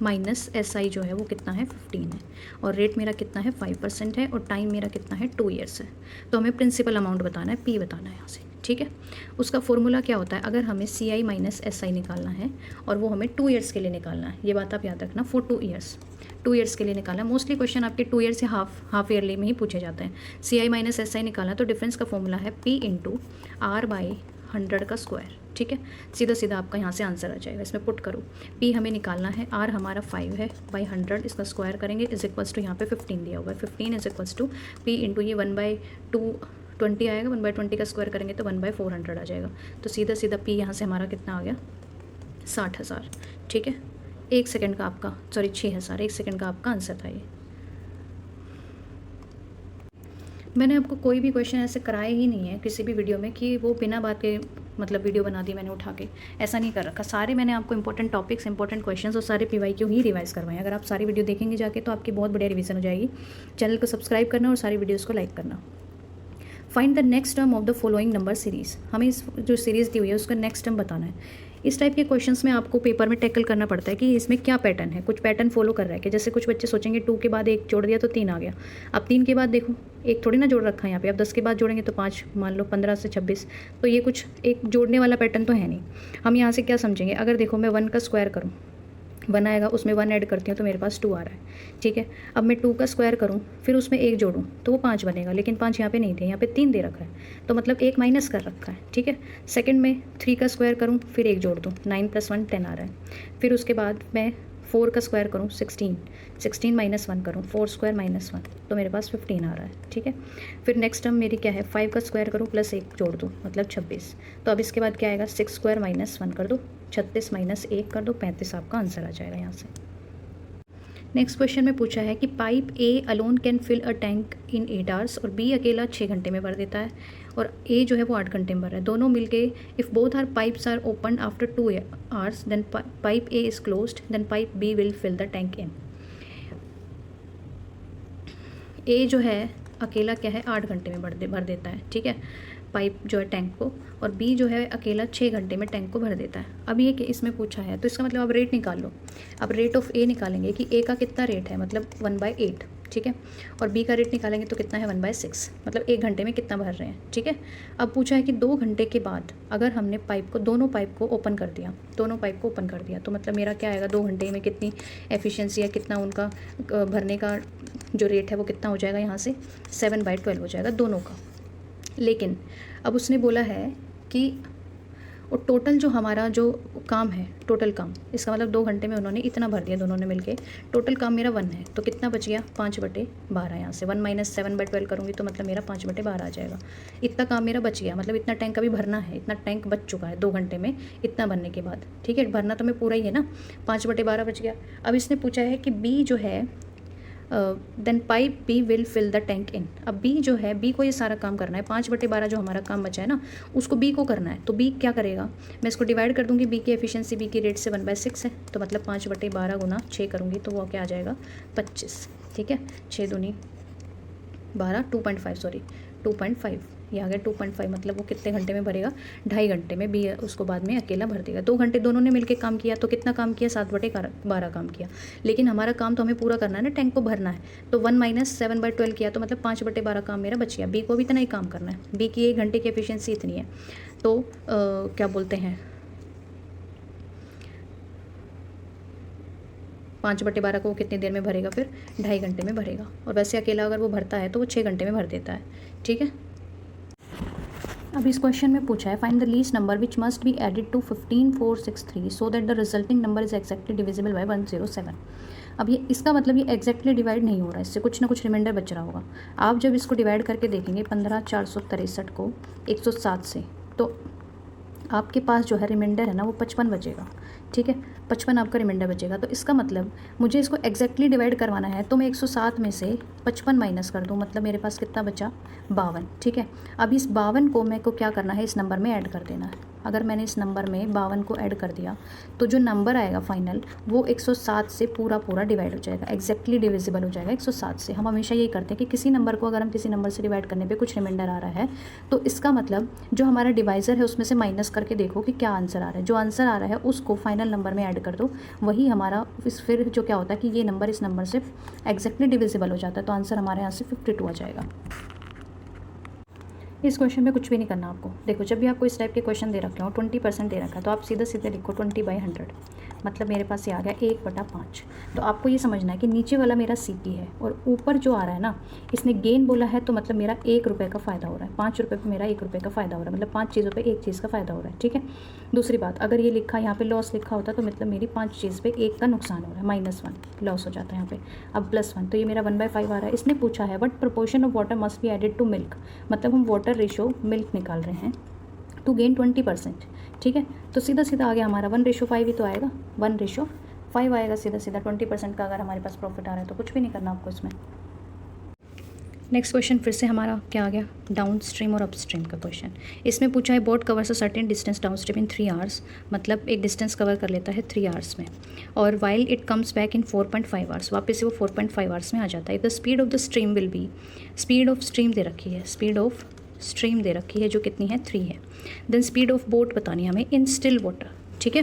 माइनस SI जो है वो कितना है, 15 है, और रेट मेरा कितना है 5% है, और टाइम मेरा कितना है 2 ईयर्स है। तो हमें प्रिंसिपल अमाउंट बताना है, P बताना है यहाँ से, ठीक है। उसका फॉर्मूला क्या होता है, अगर हमें CI माइनस SI निकालना है और वो हमें 2 ईयर्स के लिए निकालना है, ये बात आप याद रखना, फॉर 2 ईयर्स, 2 ईयर्स के लिए निकालना है। मोस्टली क्वेश्चन आपके 2 ईयर्स या हाफ ईयरली में ही पूछे जाते हैं। CI माइनस SI निकालना, तो डिफरेंस का फॉर्मूला है P इंटू R/100 का स्क्वायर, ठीक है। सीधा सीधा आपका यहाँ से आंसर आ जाएगा। इसमें पुट करो, P हमें निकालना है, R हमारा 5 है, बाई 100 इसका स्क्वायर करेंगे, इज इक्वल्स टू यहाँ पे 15 दिया हुआ है, 15 is equals to P into ये 1/220 आएगा, 1/20 का स्क्वायर करेंगे तो 1/400 आ जाएगा। तो सीधा सीधा P यहाँ से हमारा कितना आ गया, 60,000, ठीक है। 1 सेकंड का आपका, सॉरी 6,000, 1 सेकंड का आपका आंसर था ये। मैंने आपको कोई भी क्वेश्चन ऐसे कराए ही नहीं है किसी भी वीडियो में कि वो बिना बात के मतलब वीडियो बना दी मैंने उठा के, ऐसा नहीं कर रखा। सारे मैंने आपको इंपॉर्टेंट टॉपिक्स, इंपॉर्टेंट क्वेश्चंस और सारे PYQ ही रिवाइज करवाएं। अगर आप सारी वीडियो देखेंगे जाके तो आपकी बहुत बढ़िया रिवीजन हो जाएगी। चैनल को सब्सक्राइब करना और सारी वीडियोज़ को लाइक करना। Find the next term of the following number series. हमें इस जो सीरीज़ दी हुई है उसका नेक्स्ट टर्म बताना है। इस टाइप के क्वेश्चंस में आपको पेपर में टैकल करना पड़ता है कि इसमें क्या पैटर्न है, कुछ पैटर्न फॉलो कर रहा है कि जैसे कुछ बच्चे सोचेंगे 2 के बाद 1 जोड़ दिया तो 3 आ गया। अब 3 के बाद देखो 1 थोड़ी ना जोड़ रखा है यहाँ पे, अब 10 के बाद जोड़ेंगे तो 5, मान लो 15 से 26, तो ये कुछ एक जोड़ने वाला पैटर्न तो है नहीं। हम यहाँ से क्या समझेंगे, अगर देखो मैं 1 का स्क्वायर करूँ, 1 आएगा, उसमें 1 ऐड करती हूँ तो मेरे पास 2 आ रहा है, ठीक है। अब मैं 2 का स्क्वायर करूँ, फिर उसमें 1 जोड़ूँ तो वो 5 बनेगा, लेकिन 5 यहाँ पे नहीं थे, यहाँ पे 3 दे रखा है, तो मतलब 1 माइनस कर रखा है, ठीक है। सेकंड में 3 का स्क्वायर करूँ, फिर 1 जोड़ दूँ, 9 + 1 10 आ रहा है। फिर उसके बाद मैं 4 का स्क्वायर करूँ, 16 माइनस 1 करूँ, 4 स्क्वायर माइनस 1, तो मेरे पास 15 आ रहा है, ठीक है। फिर नेक्स्ट टर्म मेरी क्या है, 5 का स्क्वायर करूँ प्लस 1 जोड़ दूँ, मतलब 26। तो अब इसके बाद क्या आएगा, 6 स्क्वायर माइनस 1 कर दो, 36 माइनस 1 कर दो, 35 आपका आंसर आ जाएगा यहाँ से। नेक्स्ट क्वेश्चन में पूछा है कि pipe A alone can fill a tank in 8 hours और B अकेला 6 घंटे में भर देता है और A जो है वो 8 घंटे में भर रहा है। दोनों मिलके if both are pipes are open after 2 hours then pipe A is closed then pipe B will fill the tank in. A जो है अकेला क्या है, 8 घंटे में भर देता है, ठीक है, पाइप जो है टैंक को, और B जो है अकेला 6 घंटे में टैंक को भर देता है। अब ये कि इसमें पूछा है तो इसका मतलब अब रेट निकाल लो। अब रेट ऑफ A निकालेंगे कि A का कितना रेट है, मतलब 1/8, ठीक है, और B का रेट निकालेंगे तो कितना है 1/6, मतलब 1 घंटे में कितना भर रहे हैं, ठीक है। अब पूछा है कि 2 घंटे के बाद अगर हमने दोनों पाइप को ओपन कर दिया, तो मतलब मेरा क्या आएगा, 2 घंटे में कितनी एफिशिएंसी है, कितना उनका भरने का जो रेट है वो कितना हो जाएगा, यहाँ से 7/12 हो जाएगा दोनों का। लेकिन अब उसने बोला है कि और टोटल जो हमारा जो काम है, टोटल काम, इसका मतलब 2 घंटे में उन्होंने इतना भर दिया दोनों ने मिलके, टोटल काम मेरा 1 है, तो कितना बच गया, 5/12। यहाँ से 1 माइनस 7/12 करूँगी तो मतलब मेरा 5/12 आ जाएगा। इतना काम मेरा बच गया, मतलब इतना टैंक अभी भरना है, इतना टैंक बच चुका है 2 घंटे में, इतना भरने के बाद, ठीक है। भरना तो मैं पूरा ही है ना, 5/12 बच गया। अब इसने पूछा है कि B जो है then pipe B will fill the tank in. अब बी जो है, बी को ये सारा काम करना है, 5/12 जो हमारा काम बचा है ना, उसको बी को करना है। तो बी क्या करेगा, मैं इसको डिवाइड कर दूंगी, बी की एफिशिएंसी बी की रेट से 1/6 है, तो मतलब 5/12 गुना 6 करूँगी तो वो क्या आ जाएगा 25। ठीक है, 6 दूनी 12, 2.5 सॉरी 2.5, ये आ गया 2.5। मतलब वो कितने घंटे में भरेगा, 2.5 घंटे में बी उसको बाद में अकेला भर देगा। 2 घंटे दोनों ने मिलकर काम किया, तो कितना काम किया, 7/12 काम किया। लेकिन हमारा काम तो हमें पूरा करना है ना, टैंक को भरना है, तो 1 - 7/12 किया, तो मतलब 5/12 काम मेरा बच गया। बी को भी इतना ही काम करना है, बी की 1 घंटे की एफिशिएंसी इतनी है, तो क्या बोलते हैं 5/12 को वो कितनी देर में भरेगा, फिर 2.5 घंटे में भरेगा। और वैसे अकेला अगर वो भरता है तो वो 6 घंटे में भर देता है। ठीक है, अब इस क्वेश्चन में पूछा है find the least number which must be added to 15463 so that the resulting number is exactly divisible by 107। अब ये इसका मतलब ये एक्जैक्टली डिवाइड नहीं हो रहा है, इससे कुछ ना कुछ रिमाइंडर बच रहा होगा। आप जब इसको डिवाइड करके देखेंगे 15,463 को 107 से, तो आपके पास जो है रिमाइंडर है ना वो 55 बचेगा। ठीक है, 55 आपका रिमाइंडर बचेगा। तो इसका मतलब मुझे इसको एक्जैक्टली डिवाइड करवाना है, तो मैं 107 में से 55 माइनस कर दूँ, मतलब मेरे पास कितना बचा 52। ठीक है, अब इस 52 को मेरे को क्या करना है, इस नंबर में ऐड कर देना है। अगर मैंने इस नंबर में 52 को ऐड कर दिया तो जो नंबर आएगा फाइनल वो 107 से पूरा डिवाइड हो जाएगा, एक्जैक्टली डिविजिबल हो जाएगा 107 से। हम हमेशा यही करते हैं कि किसी नंबर को अगर हम किसी नंबर से डिवाइड करने पे कुछ रिमाइंडर आ रहा है तो इसका मतलब जो हमारा डिवाइज़र है उसमें से माइनस करके देखो कि क्या आंसर आ रहा है। जो आंसर आ रहा है उसको फाइनल नंबर में ऐड कर दो, वही हमारा फिर जो क्या होता है कि ये नंबर इस नंबर से एक्जैक्टली डिविजिबल हो जाता है, तो आंसर हमारे यहाँ से 52 आ जाएगा। इस क्वेश्चन में कुछ भी नहीं करना आपको। देखो, जब भी आपको इस टाइप के क्वेश्चन दे रखे हो, 20% दे रखा है, तो आप सीधे सीधे लिखो 20/100, मतलब मेरे पास ये आ गया 1/5। तो आपको ये समझना है कि नीचे वाला मेरा CP है और ऊपर जो आ रहा है ना, इसने गेन बोला है, तो मतलब मेरा 1 रुपये का फ़ायदा हो रहा है। 5 रुपये पर मेरा 1 रुपये का फ़ायदा हो रहा है, मतलब 5 चीज़ों पर 1 चीज़ का फ़ायदा हो रहा है। ठीक है, दूसरी बात, अगर ये लिखा यहाँ पे लॉस लिखा होता तो मतलब मेरी 5 चीज़ पे 1 का नुकसान हो रहा है, -1 लॉस हो जाता है यहाँ पे। अब +1, तो ये मेरा 1/5 आ रहा है। इसने पूछा है what proportion of water must be added to milk, मतलब हम वाटर रेशो मिल्क निकाल रहे हैं टू गेन 20%। ठीक है, तो सीधा सीधा आ गया हमारा 1:5 ही तो आएगा, 1:5 आएगा सीधा सीधा 20% का। अगर हमारे पास प्रॉफिट आ रहा है तो कुछ भी नहीं करना आपको इसमें। नेक्स्ट क्वेश्चन फिर से हमारा क्या आ गया, डाउन स्ट्रीम और अप स्ट्रीम का क्वेश्चन। इसमें पूछा है boat covers a certain distance down stream in 3 hours, मतलब एक डिस्टेंस कवर कर लेता है 3 आवर्स में, और while it comes back in 4.5 hours, वापस से वो 4.5 आवर्स में आ जाता है। The speed of the stream will be, speed of stream दे रखी है, स्पीड ऑफ स्ट्रीम दे रखी है जो कितनी है 3 है। देन स्पीड ऑफ बोट बतानी है हमें इन स्टिल वाटर। ठीक है,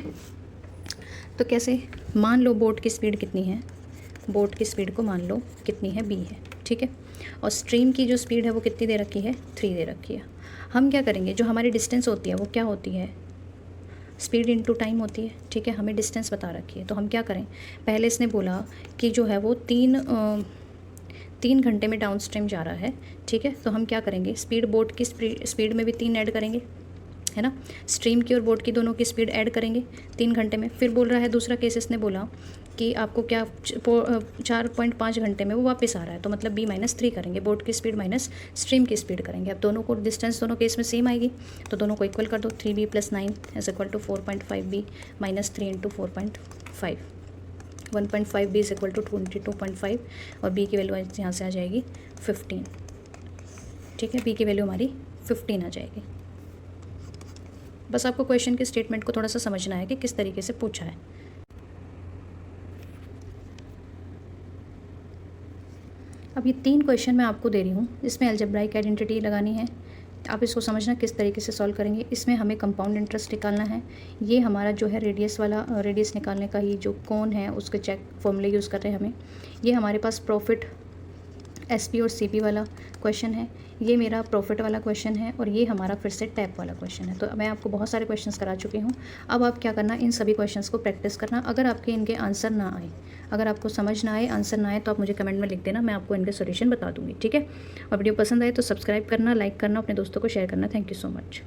तो कैसे, मान लो बोट की स्पीड कितनी है, बोट की स्पीड को मान लो कितनी है, b है। ठीक है, और स्ट्रीम की जो स्पीड है वो कितनी दे रखी है, 3 दे रखी है। हम क्या करेंगे, जो हमारी डिस्टेंस होती है वो क्या होती है, स्पीड इनटू टाइम होती है। ठीक है, हमें डिस्टेंस बता रखी है, तो हम क्या करें, पहले इसने बोला कि जो है वो 3 घंटे में डाउन स्ट्रीम जा रहा है। ठीक है, तो हम क्या करेंगे, स्पीड बोट की स्पीड में भी 3 ऐड करेंगे, है ना, स्ट्रीम की और बोट की दोनों की स्पीड ऐड करेंगे 3 घंटे में। फिर बोल रहा है दूसरा केस, इसने बोला कि आपको क्या 4.5 घंटे में वो वापस आ रहा है, तो मतलब b - 3 करेंगे, बोट की स्पीड माइनस स्ट्रीम की स्पीड करेंगे। अब दोनों को डिस्टेंस दोनों केस में सेम आएगी, तो दोनों को इक्वल कर दो, 3b + 9 = 4.5b - 3 × 4.5, 1.5b = 22.5, और b की वैल्यू यहाँ से आ जाएगी 15। ठीक है, b की वैल्यू हमारी 15 आ जाएगी। बस आपको क्वेश्चन के स्टेटमेंट को थोड़ा सा समझना है कि किस तरीके से पूछा है। अब ये 3 क्वेश्चन मैं आपको दे रही हूँ, इसमें अलजेब्राइक आइडेंटिटी लगानी है, आप इसको समझना किस तरीके से सॉल्व करेंगे। इसमें हमें कंपाउंड इंटरेस्ट निकालना है, ये हमारा जो है रेडियस वाला, रेडियस निकालने का ही जो कौन है उसके चेक फॉर्मूले यूज़ कर रहे हैं हमें। ये हमारे पास प्रॉफिट SP और CP वाला क्वेश्चन है, ये मेरा प्रॉफिट वाला क्वेश्चन है, और ये हमारा फिर से टैप वाला क्वेश्चन है। तो मैं आपको बहुत सारे क्वेश्चंस करा चुकी हूँ, अब आप क्या करना, इन सभी क्वेश्चंस को प्रैक्टिस करना। अगर आपके इनके आंसर ना आए, अगर आपको समझ ना आए, आंसर ना आए, तो आप मुझे कमेंट में लिख देना, मैं आपको इनके सोल्यूशन बता दूँगी। ठीक है, और वीडियो पसंद आए तो सब्सक्राइब करना, लाइक करना, अपने दोस्तों को शेयर करना। Thank you so much.